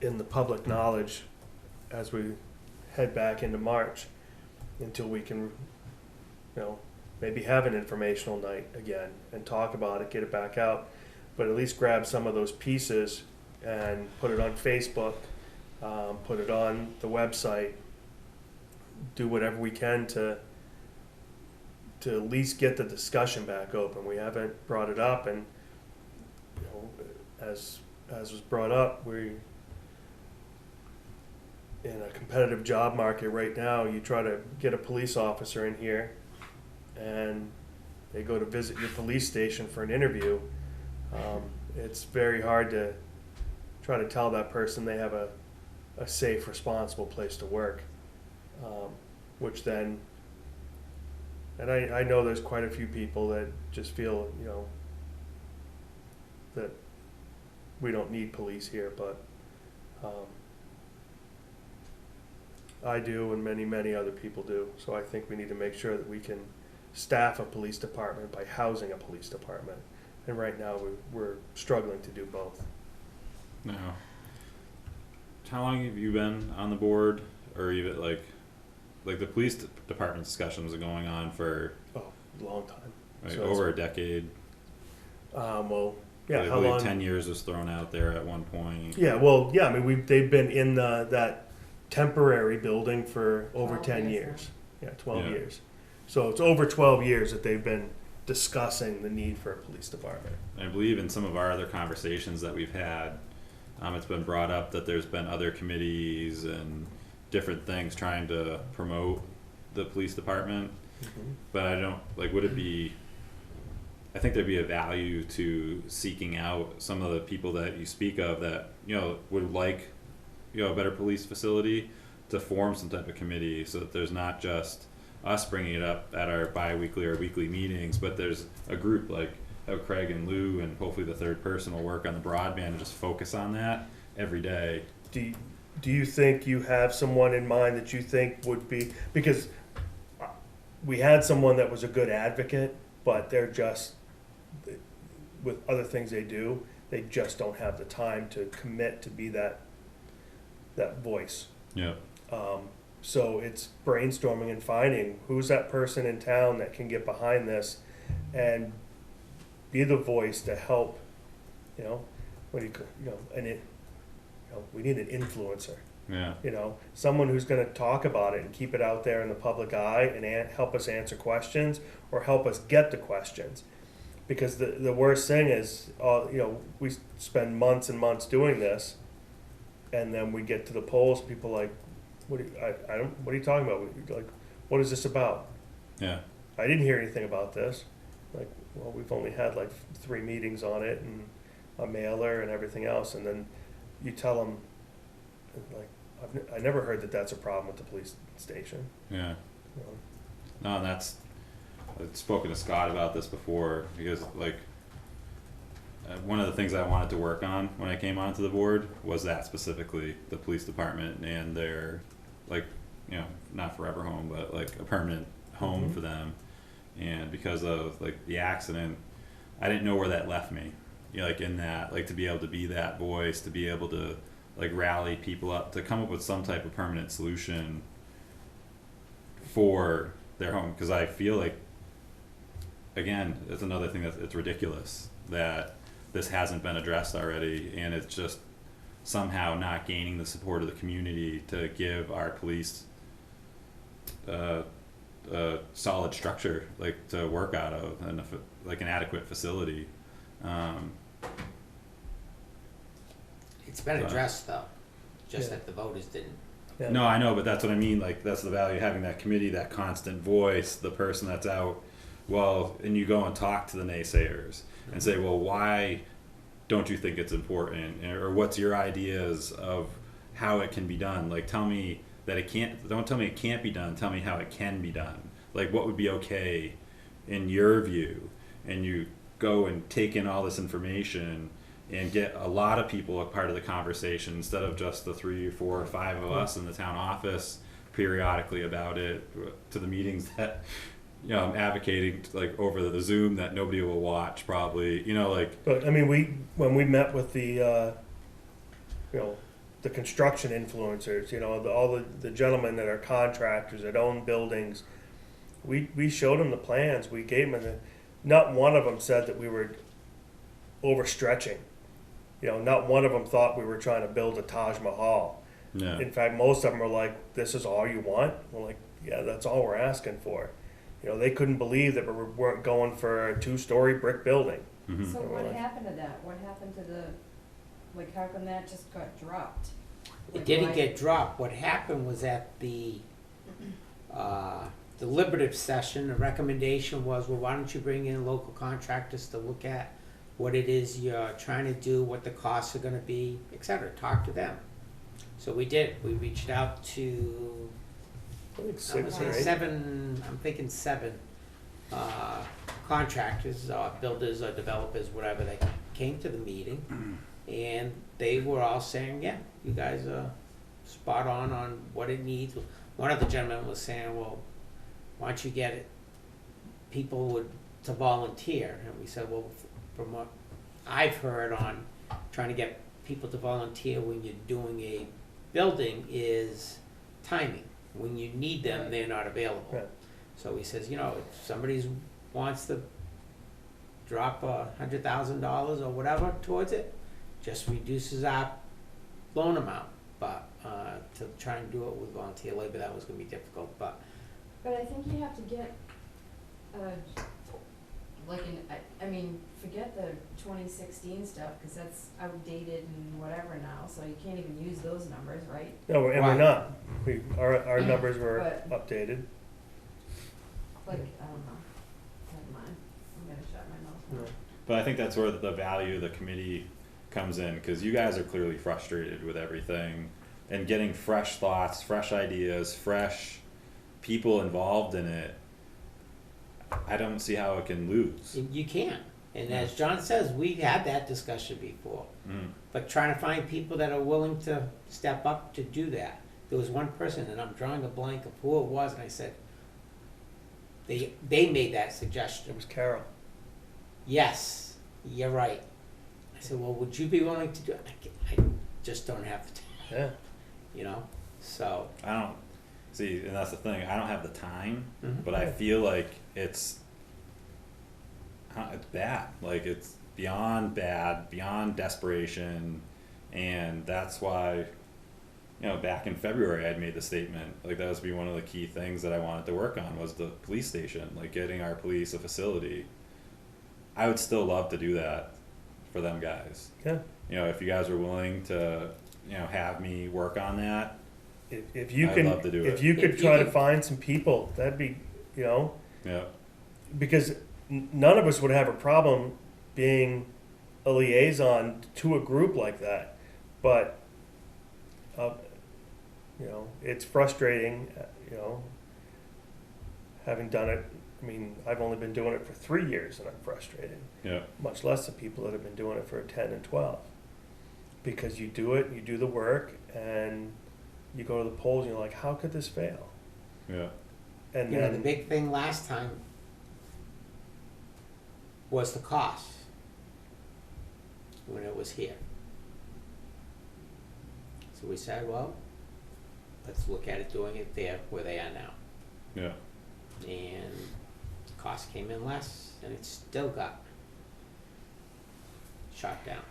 in the public knowledge as we head back into March until we can, maybe have an informational night again and talk about it, get it back out, but at least grab some of those pieces and put it on Facebook, put it on the website, do whatever we can to at least get the discussion back open. We haven't brought it up, and as was brought up, we're in a competitive job market right now. You try to get a police officer in here, and they go to visit your police station for an interview. It's very hard to try to tell that person they have a safe, responsible place to work, which then, and I know there's quite a few people that just feel, that we don't need police here, but I do, and many, many other people do. So I think we need to make sure that we can staff a police department by housing a police department. And right now we're struggling to do both. No. How long have you been on the board, or even like the police department discussions are going on for A long time. like So over a decade? Well, yeah, I how believe long? 10 years was thrown out there at one point. Yeah, well, yeah, I mean, they've been in that temporary building for over 12 10 years years. Yeah, 12 Yeah. years. So it's over 12 years that they've been discussing the need for a police department. I believe in some of our other conversations that we've had, it's been brought up that there's been other committees and different things trying to promote the police department. But I don't, would it be, I think there'd be a value to seeking out some of the people that you speak of that, would like, a better police facility, to form some type of committee so that there's not just us bringing it up at our bi-weekly or weekly meetings, but there's a group like how Craig and Lou and hopefully the third person will work on the broadband and just focus on that every day. Do you think you have someone in mind that you think would be, because we had someone that was a good advocate, but they're just, with other things they do, they just don't have the time to commit to be that voice. Yeah. So it's brainstorming and finding who's that person in town that can get behind this and be the voice to help, we need an influencer. Yeah. Someone who's going to talk about it and keep it out there in the public eye and help us answer questions or help us get the questions. Because the worst thing is, we spend months and months doing this, and then we get to the polls, people like, what are you talking about? Like, what is this about? Yeah. I didn't hear anything about this. We've only had 3 meetings on it and a mailer and everything else, and then you tell them, I never heard that that's a problem with the police station. Yeah. No, and I've spoken to Scott about this before, because one of the things I wanted to work on when I came onto the board was that specifically, the police department and their, not forever home, but a permanent home for them. And because of the accident, I didn't know where that left me. In that, to be able to be that voice, to be able to rally people up, to come up with some type of permanent solution for their home. Because I feel again, it's another thing it's ridiculous that this hasn't been addressed already, and it's just somehow not gaining the support of the community to give our police a solid structure to work out of, and an adequate facility. It's been So- addressed though, just Yeah. that the voters didn't. Yeah. No, I know, but that's what I mean. That's the value of having that committee, that constant voice, the person that's out. Well, and you go and talk to the naysayers and say, well, why don't you think it's important? Or what's your ideas of how it can be done. Like, tell me that it can't, don't tell me it can't be done, tell me how it can be done. Like, what would be okay in your view? And you go and take in all this information and get a lot of people a part of the conversation instead of just the 3 or 4 or 5 of us in the town office periodically about it, to the meetings that, you know, I'm advocating like over the Zoom that nobody will watch probably, you know, like. But I mean, when we met with the, you know, the construction influencers, you know, all the gentlemen that are contractors that own buildings, we showed them the plans. We gave them, not one of them said that we were overstretching. You know, not one of them thought we were trying to build a Taj Mahal. Yeah. In fact, most of them were like, "This is all you want?" We're like, "Yeah, that's all we're asking for." You know, they couldn't believe that we weren't going for a 2-story brick building. Mm-hmm. So So we're what like- happened to that? What happened to the, like, how come that just got dropped? It Like, didn't why- get dropped. What happened was at the deliberative session, the recommendation was, well, why don't you bring in local contractors to look at what it is you're trying to do, what the costs are gonna be, et cetera. Talk to them. So we did. We reached out to, I think I 6 would or say 8. 7, I'm thinking 7 contractors, builders or developers, whatever, that came to the meeting. And they were all saying, yeah, you guys are spot on what it needs. One of the gentlemen was saying, well, why don't you get it, people to volunteer? And we said, well, from what I've heard on trying to get people to volunteer when you're doing a building is timing. When you need them, they're not available. Right. So he says, you know, if somebody wants to drop $100,000 or whatever towards it, just reduces our loan amount. But to try and do it with volunteer labor, that was gonna be difficult, but But I think you have to get, I mean, forget the 2016 stuff, cause that's outdated and whatever now, so you can't even use those numbers, right? No, and we're not. Our numbers were But- updated. Like, I don't know, never mind, I'm gonna shut my mouth now. But I think that's where the value of the committee comes in, because you guys are clearly frustrated with everything, and getting fresh thoughts, fresh ideas, fresh people involved in it. I don't see how it can lose. you can't. And as John says, we had that discussion before. Mm. But trying to find people that are willing to step up to do that. There was one person, and I'm drawing a blank of who it was, and I said, they made that It suggestion. was Carol. Yes, you're right. I said, well, would you be willing to do it? I just don't have the time, Yeah. you know? So, I don't see, and that's the thing. I don't have the time, Mhm. but I feel like it's bad. Like, it's beyond bad, beyond desperation, and that's why, you know, back in February I'd made the statement, like, that was be one of the key things that I wanted to work on was the police station, like getting our police a facility. I would still love to do that for them guys. Yeah. You know, if you guys were willing to, you know, have me work on that, If you I'd can, love to do if it. you could If you try to could- find some people, that'd be, you know, yeah. because none of us would have a problem being a liaison to a group like that. But, you know, it's frustrating, you know, having done it. I mean, I've only been doing it for 3 years and I'm frustrated, Yeah. much less the people that have been doing it for 10 and 12. Because you do it, you do the work, and you go to the polls and you're like, how could this fail? Yeah. And you know, the then, big thing last time was the cost when it was here. So we said, well, let's look at it doing it there where they are now. Yeah. And the cost came in less, and it still got shot down.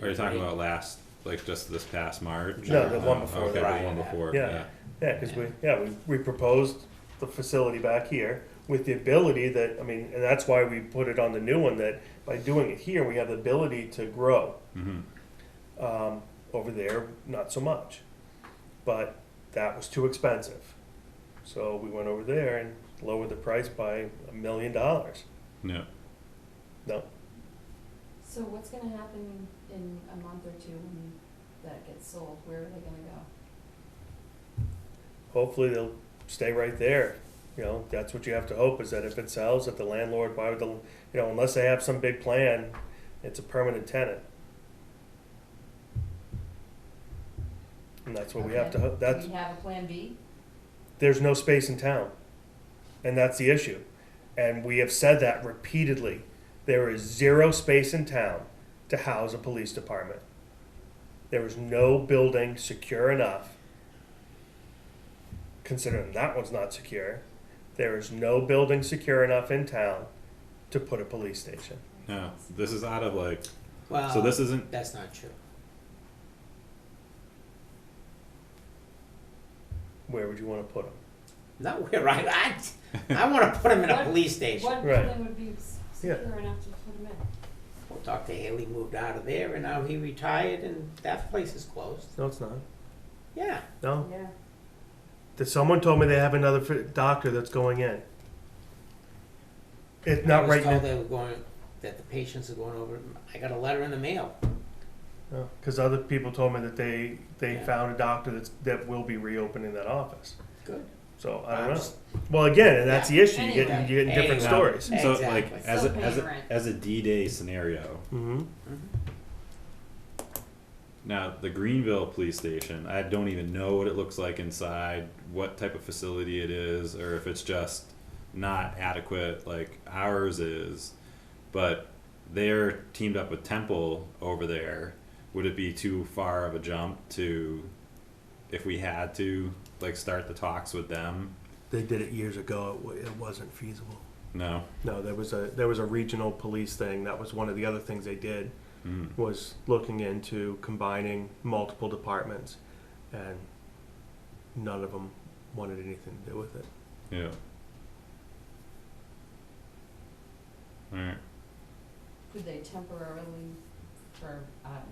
Are you talking about last, like just this past March? No, the one before Okay, that. the one before, Yeah. yeah. because we proposed the facility back here with the ability that, I mean, and that's why we put it on the new one, that by doing it here, we have the ability to grow. Mm-hmm. Over there, not so much. But that was too expensive. So we went over there and lowered the price by $1 million. Yeah. No, So what's gonna happen in a month or two when that gets sold, where are they gonna go? Hopefully they'll stay right there. You know, that's what you have to hope, is that if it sells, that the landlord, why would the, you know, unless they have some big plan, it's a permanent tenant. And that's what we have to hope, that's, Do we have a plan B? there's no space in town. And that's the issue. And we have said that repeatedly. There is zero space in town to house a police department. There is no building secure enough, considering that one's not secure. There is no building secure enough in town to put a police station. No, this is out of like, Well, so this isn't, that's not true. Where would you want to put them? Not where I want to put him in a What- police station. What Right. building would be secure enough to put them in? Well, Dr. Haley moved out of there, and now he retired, and that place is closed. No, it's not. Yeah. No? Yeah. Someone told me they have another doctor that's going in. It's not I was right told now. they were going, that the patients are going over. I got a letter in the mail. Because other people told me that they Yeah. found a doctor that will be reopening that office. Good. So I I'm don't know. just- Well, again, and that's the issue. Anyway. You're getting different Anyway. stories. so Exactly. like, as a, Still as paying a, rent. as a D-Day scenario, Mm-hmm. now the Greenville police station, I don't even know what it looks like inside, what type of facility it is, or if it's just not adequate like ours is, but they're teamed up with Temple over there. Would it be too far of a jump to, if we had to, like start the talks with them? They did it years ago. It wasn't feasible. No. No, there was a regional police thing. That was one of the other things they did, was looking into combining multiple departments, and none of them wanted anything to do with it. Yeah. Alright. Could they temporarily, for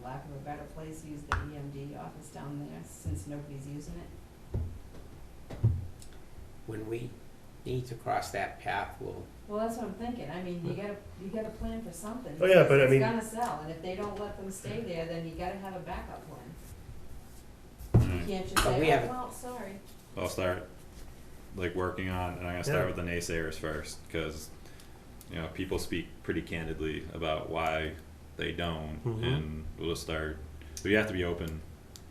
lack of a better place, use the EMD office down there since nobody's using it? When we need to cross that path, we'll. Well, that's what I'm thinking. I mean, you gotta plan for something. Oh, yeah, but I because mean- it's gonna sell, and if they don't let them stay there, then you gotta have a backup plan. You can't just But we say, have- oh, well, sorry. I'll start like working on, and I'm gonna start Yeah. with the naysayers first, because you know people speak pretty candidly about why they don't, Mhm. and we'll just start. But you have to be open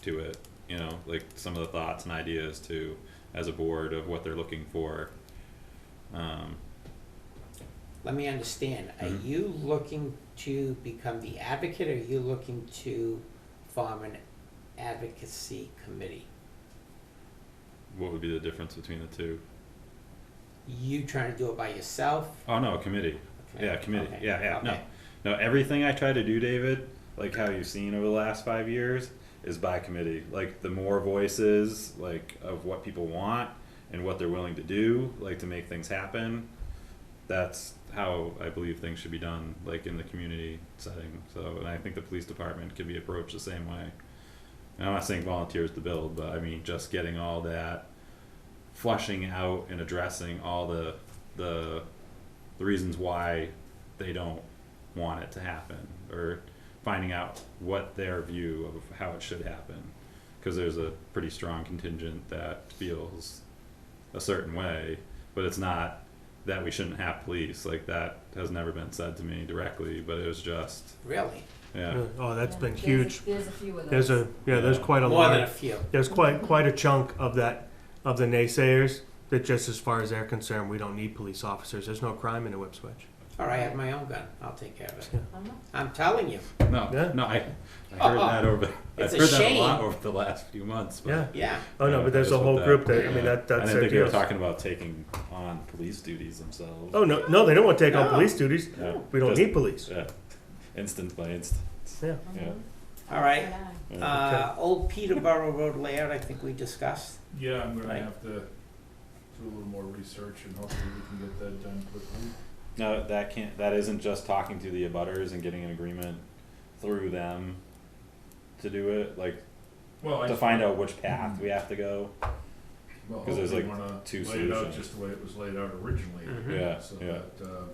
to it, you know, like some of the thoughts and ideas too, as a board of what they're looking for. Let me understand. Are Mhm. you looking to become the advocate, or are you looking to form an advocacy committee? What would be the difference between the two? You trying to do it by yourself? Oh no, a committee. Okay. Yeah, committee. Okay. Yeah, no, Okay. no. Everything I try to do, David, like how you've seen over the last 5 years, is by committee. Like the more voices, like of what people want and what they're willing to do, like to make things happen. That's how I believe things should be done, like in the community setting. So, and I think the police department can be approached the same way. And I'm not saying volunteers to build, but I mean just getting all that, flushing out and addressing all the reasons why they don't want it to happen, or finding out what their view of how it should happen, because there's a pretty strong contingent that feels a certain way, but it's not that we shouldn't have police. Like that has never been said to me directly, but it was just, Really? yeah. Oh, that's Yeah. been There's huge. There's a few of those. There's quite a More than a large. few. There's quite a chunk of that, of the naysayers, that just as far as they're concerned, we don't need police officers. There's no crime in a whip switch. Or I have my own gun. I'll take care of it. Yeah. Uh-huh. I'm telling you. No, Yeah. no, I heard that over. It's I've a heard that a lot shame. over the last few months. But Yeah. Yeah. Oh no, Yeah, but there's that a is whole what group that, I yeah. mean, I that's didn't their think they were deal. talking about taking on police duties themselves. Oh no, they don't want to take on No. police duties. Yeah. We don't Just- need police. Yeah, instant by instant. Yeah. Yeah. All right. Yeah. Old Peterborough Road layout, I think we discussed. Yeah, I'm gonna Right. have to do a little more research and hopefully we can get that done quickly. No, that isn't just talking to the abutters and getting an agreement through them to do it, like Well, to find out which path we have to go. Well, 'cause there's, hopefully like, wanna two lay it out solutions. just the way it was laid out originally. Mhm. Yeah, So yeah. that, you know,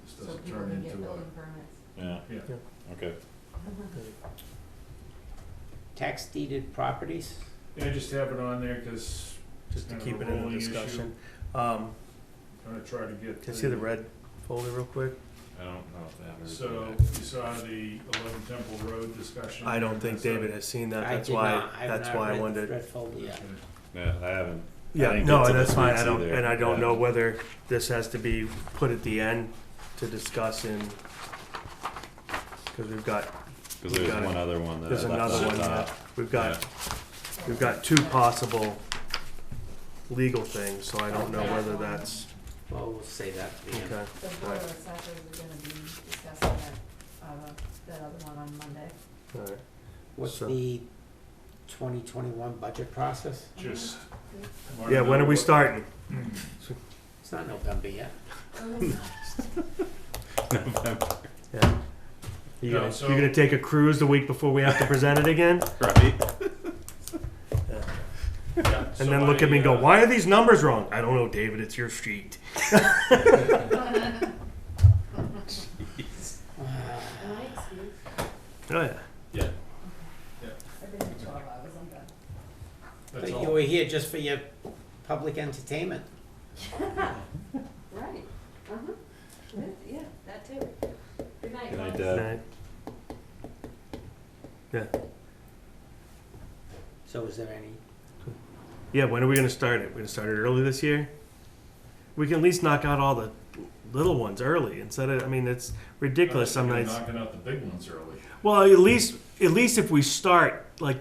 this So doesn't people turn can get into a, building permits. Yeah, yeah. Yeah. okay. Tax deeded properties, Yeah, just have it on there, cause Just to kind of keep a it in the rolling issue. discussion. Gonna try to get. Can you see the red folder real quick? I don't know if they have everything So, back. you saw the 11 Temple Road discussion? I don't think David has seen that, I that's did why, not, I have that's not why I read, wanted. read folder yet. Yeah, I haven't. I Yeah, didn't no, get to that's this fine, week's I don't, either. and I don't Yeah. know whether this has to be put at the end to discuss in, cause we've got, Cause there's got it. one other one that there's I left another on one top. that, we've got two possible legal things, so I don't know whether that's, Well, we'll say that to the end. okay. The board of assessors are gonna be discussing that other one on Monday. Alright, What's So- the 2021 budget process? Just. yeah, when are we starting? It's not November yet. Yeah. You No, gonna, so- you gonna take a cruise the week before we have to present it again? Right? Yeah, And then look at me and go, why are these numbers wrong? I don't know, David, it's your street. Oh, yeah. Yeah, I've been here 12 hours, I'm done. that's But all. you were here just for your public entertainment. Right, yeah, that too. Good night, Good night, guys. Deb. Right. Yeah. So is there any, Yeah, when are we gonna start it? We're gonna start it early this year? We can at least knock out all the little ones early instead of, I mean, it's ridiculous some You're nights. knocking out the big ones early. Well, at least if we start, like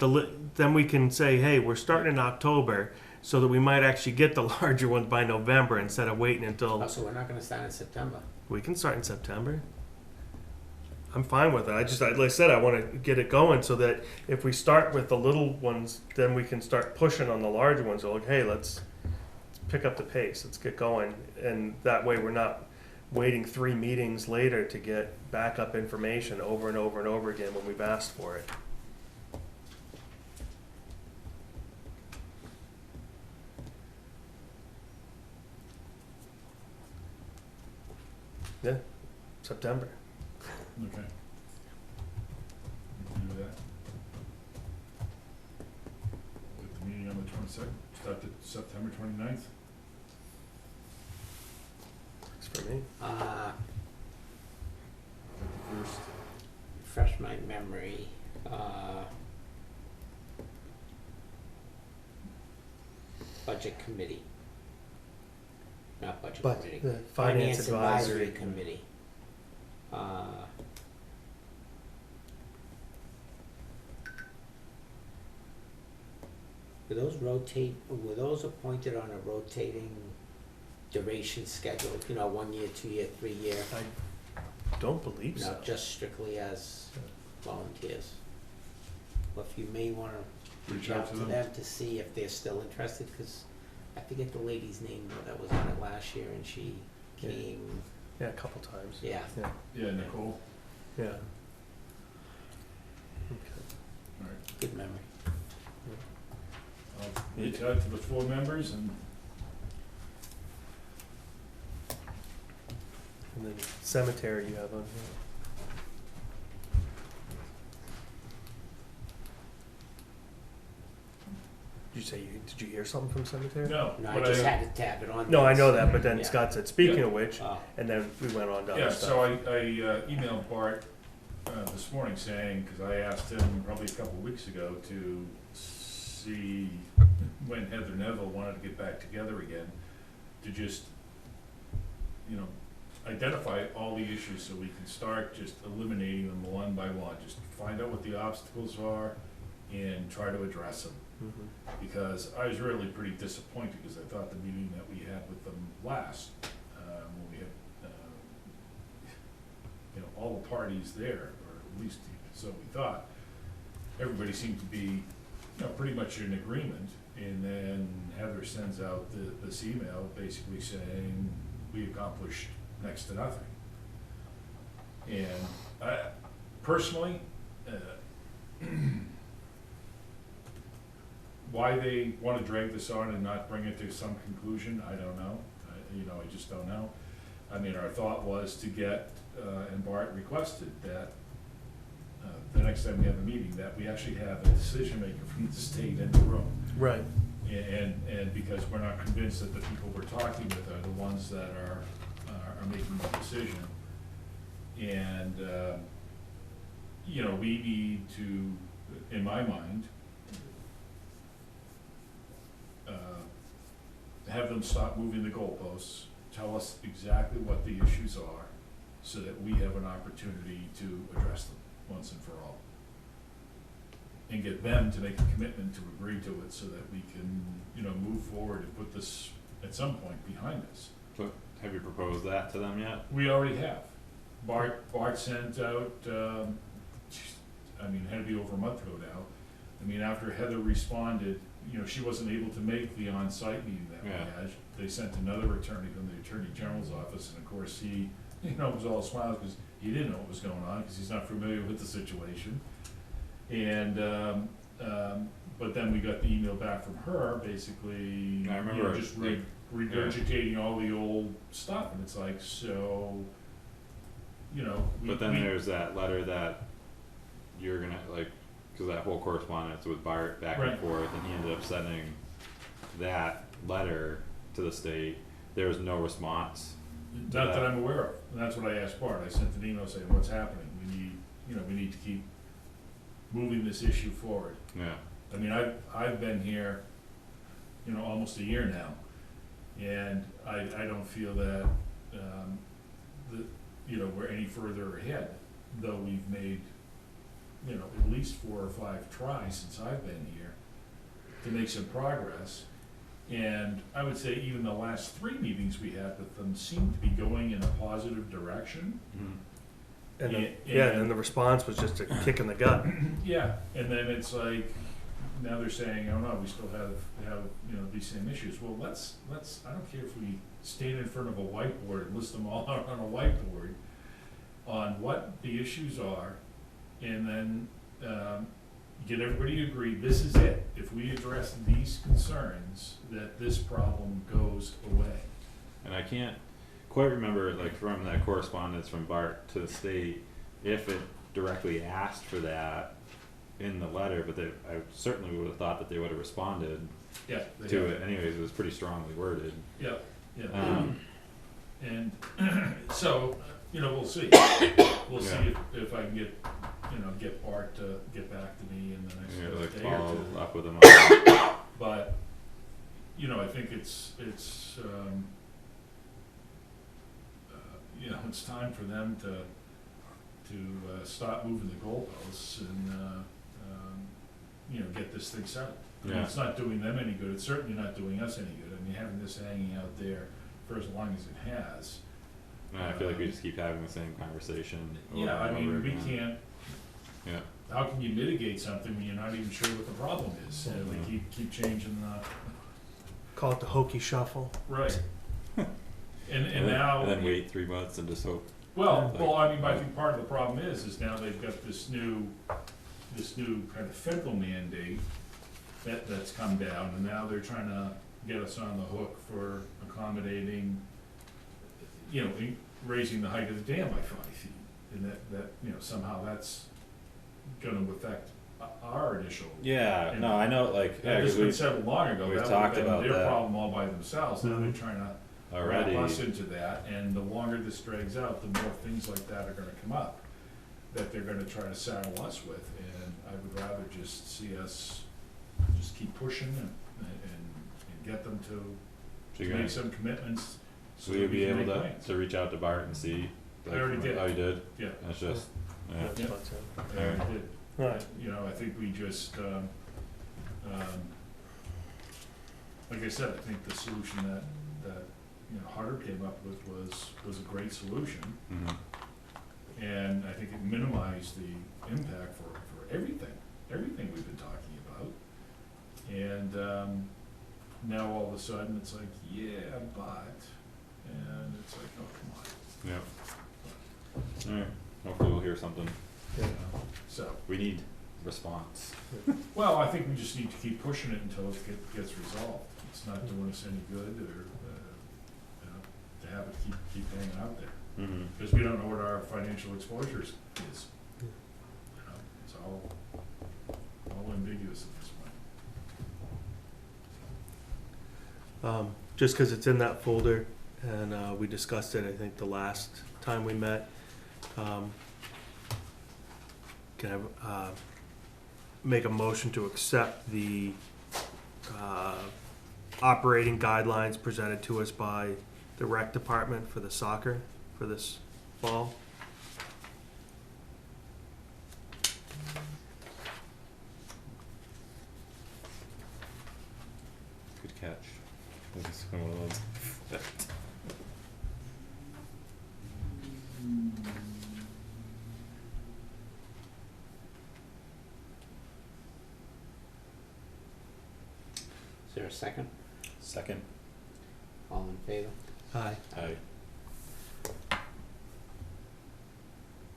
then we can say, hey, we're starting in October, so that we might actually get the larger ones by November instead of waiting until, oh, so we're not gonna start in September? we can start in September. I'm fine with it. Like I said, I wanna get it going so that if we start with the little ones, then we can start pushing on the larger ones. So like, hey, let's pick up the pace, let's get going. And that way we're not waiting 3 meetings later to get backup information over and over and over again when we've asked for it. Yeah, September. Okay. We can do that. Put the meeting on the 22nd, start the September 29th. Works for me. The first. Refresh my memory, budget committee. Not budget But committee. the Finance Advisory Committee. Were those appointed on a rotating duration schedule, 1 year, 2 year, 3 year? I don't believe so. Not just strictly as volunteers? Well, if you may wanna reach out to them to see if they're still interested, cause I forget the lady's name that was on it last year and she Yeah. came, Yeah, a couple times. yeah. Yeah. Yeah, Nicole. Yeah. Okay. All right. Good memory. I'll reach out to the 4 members and And then cemetery you have on here. Did you hear something from cemetery? no. No, I but just had to tab it on. No, I there. know that, but then Yeah. Scott said, speaking Yeah. of which, Oh, and then we went on to Yeah, other so stuff. I emailed Bart this morning saying, because I asked him probably a couple of weeks ago to see when Heather Neville wanted to get back together again, to just, identify all the issues so we can start just eliminating them one by one. Just find out what the obstacles are and try to address them. Mhm. Because I was really pretty disappointed, because I thought the meeting that we had with them last, when we had, all the parties there, or at least so we thought, everybody seemed to be, pretty much in agreement. And then Heather sends out this email basically saying, we accomplished next to nothing. And I, personally, why they want to drag this on and not bring it to some conclusion, I don't know. I just don't know. I mean, our thought was to get, and Bart requested that next time we have a meeting, that we actually have a decision maker from the state in the room. Right. And because we're not convinced that the people we're talking with are the ones that are making the decision. And, you know, we need to, in my mind, have them stop moving the goalposts, tell us exactly what the issues are, so that we have an opportunity to address them once and for all. And get them to make a commitment to agree to it, so that we can, you know, move forward and put this at some point behind us. So, have you proposed that to them yet? We already have. Bart sent out, I mean, it had to be over a month ago now. I mean, after Heather responded, you know, she wasn't able to make the on-site meeting that we Yeah. had. They sent another attorney from the Attorney General's office, and of course, he, you know, was all smiles, because he didn't know what was going on, because he's not familiar with the situation. And, but then we got the email back from her, basically, I remember, just like, regurgitating all the old stuff, and it's like, so, you know, But then there's that letter that you're gonna, like, cause that whole correspondence with Bart back and Right. forth, and he ended up sending that letter to the state. There was no response. Not that I'm aware of, and that's what I asked Bart. I sent an email saying, what's happening? We need, you know, we need to keep moving this issue forward. Yeah. I mean, I've been here, you know, almost a year now, and I don't feel that, you know, we're any further ahead, though we've made, you know, at least 4 or 5 tries since I've been here to make some progress. And I would say even the last 3 meetings we had with them seem to be going in a positive direction. And then, Yeah, and then the response was just a kick in the gut. Yeah, and then it's like, now they're saying, oh no, we still have, you know, these same issues. Well, let's, I don't care if we stand in front of a whiteboard and list them all out on a whiteboard on what the issues are, and then, get everybody to agree, this is it. If we address these concerns, that this problem goes away. And I can't quite remember, like, from that correspondence from Bart to the state, if it directly asked for that in the letter, but I certainly would have thought that they would have responded Yeah. they to have. it anyways. It was pretty strongly worded. Yeah, yeah. And so, you know, we'll see. We'll see if I can get, you know, get Bart to get back to me in the next Yeah, like day or follow two. up with them on that. But, you know, I think it's you know, it's time for them to stop moving the goalposts and, you know, get this thing settled. I mean, Yeah. it's not doing them any good, it's certainly not doing us any good. I mean, having this hanging out there for as long as it has. And I feel like we just keep having the same conversation over Yeah, I and mean, over we again. can't, Yeah. how can you mitigate something when you're not even sure what the problem is? And we keep changing the, Call it the hokey shuffle. right. And then, now. and then wait 3 months and just hope. Well, I mean, I think part of the problem is now they've got this new kind of federal mandate that's come down, and now they're trying to get us on the hook for accommodating, you know, raising the height of the dam by 5 feet. And that, you know, somehow that's gonna affect our initial. Yeah, And no, I know, like, yeah, Had this 'cause been we settled long ago, we've that talked would've been about their that. problem all by themselves. Now they're trying to already. wrap us into that, and the longer this drags out, the more things like that are gonna come up, that they're gonna try to saddle us with, and I would rather just see us just keep pushing and get them So to you're gonna, make some commitments. So will that you we be can able make to, plans. to reach out to Bart and see? I already did. Oh, you did? Yeah, That's just, yeah. That's Yeah. what's in. I already did. Right. You know, I think we just, like I said, I think the solution that, you know, Harder came up with was a great solution. Mhm. And I think it minimized the impact for everything we've been talking about. And, now all of a sudden, it's like, yeah, but, and it's like, oh, come on. Yeah. Alright, hopefully we'll hear something. You know, so, We need response. well, I think we just need to keep pushing it until it gets resolved. It's not doing us any good, or, you know, to have it keep hanging out there. Mm-hmm. Because we don't know what our financial exposures is. You know, it's all just because it's in that folder, and we discussed it, I think, the last time we met. Can I make a motion to accept the operating guidelines presented to us by the rec department for the soccer for this fall? Good catch. This is one of those. Is there a second? Second. All in favor? Aye. Aye.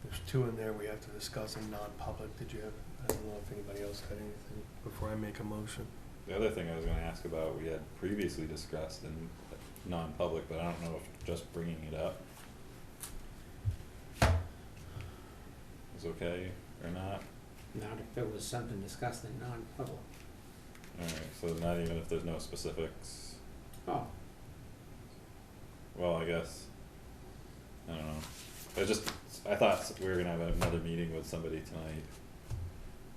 There's two in there we have to discuss in non-public. Did you have, I don't know if anybody else had anything before I make a motion. The other thing I was gonna ask about, we had previously discussed in non-public, but I don't know if just bringing it up is okay or not. Not if it was something discussed in non-public. Alright, so not even if there's no specifics. Oh, Well, I guess, I don't know. I thought we were gonna have another meeting with somebody tonight.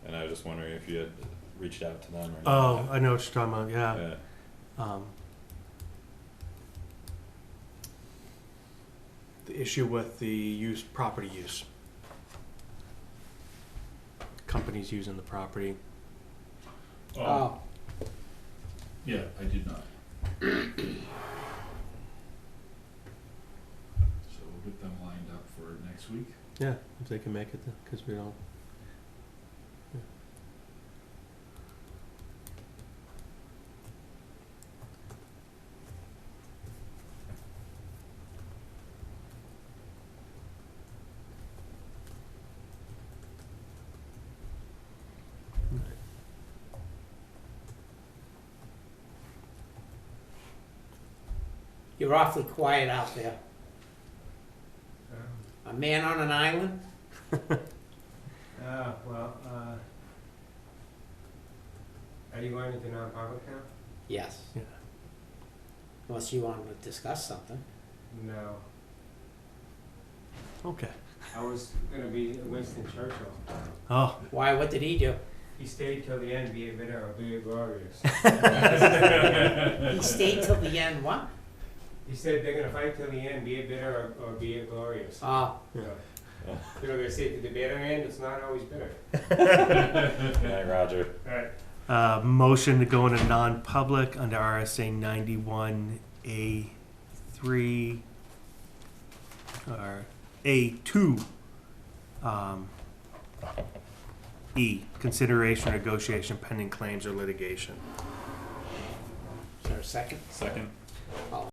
And I was just wondering if you had reached out to them or Oh, not. I know what you're talking about, yeah. Yeah, The issue with the property use. Companies using the property. oh, Yeah, I did not. So we'll get them lined up for next week. Yeah, if they can make it, because we don't. you're awfully quiet out there. A man on an island? Are you going into non-public now? Yes. Yeah. Unless you wanted to discuss something. No. Okay. I was gonna be Winston Churchill. Oh, Why, what did he do? He stayed till the end, be it bitter or be it glorious. He stayed till the end, what? He said they're gonna fight till the end, be it bitter or be it glorious. Oh, So, you know, they say to the bitter end, it's not always bitter. Good night, Roger. Alright. motion to go into non-public under RSA 91A3 or A2 E, consideration or negotiation pending claims or litigation. is there a second? Second. All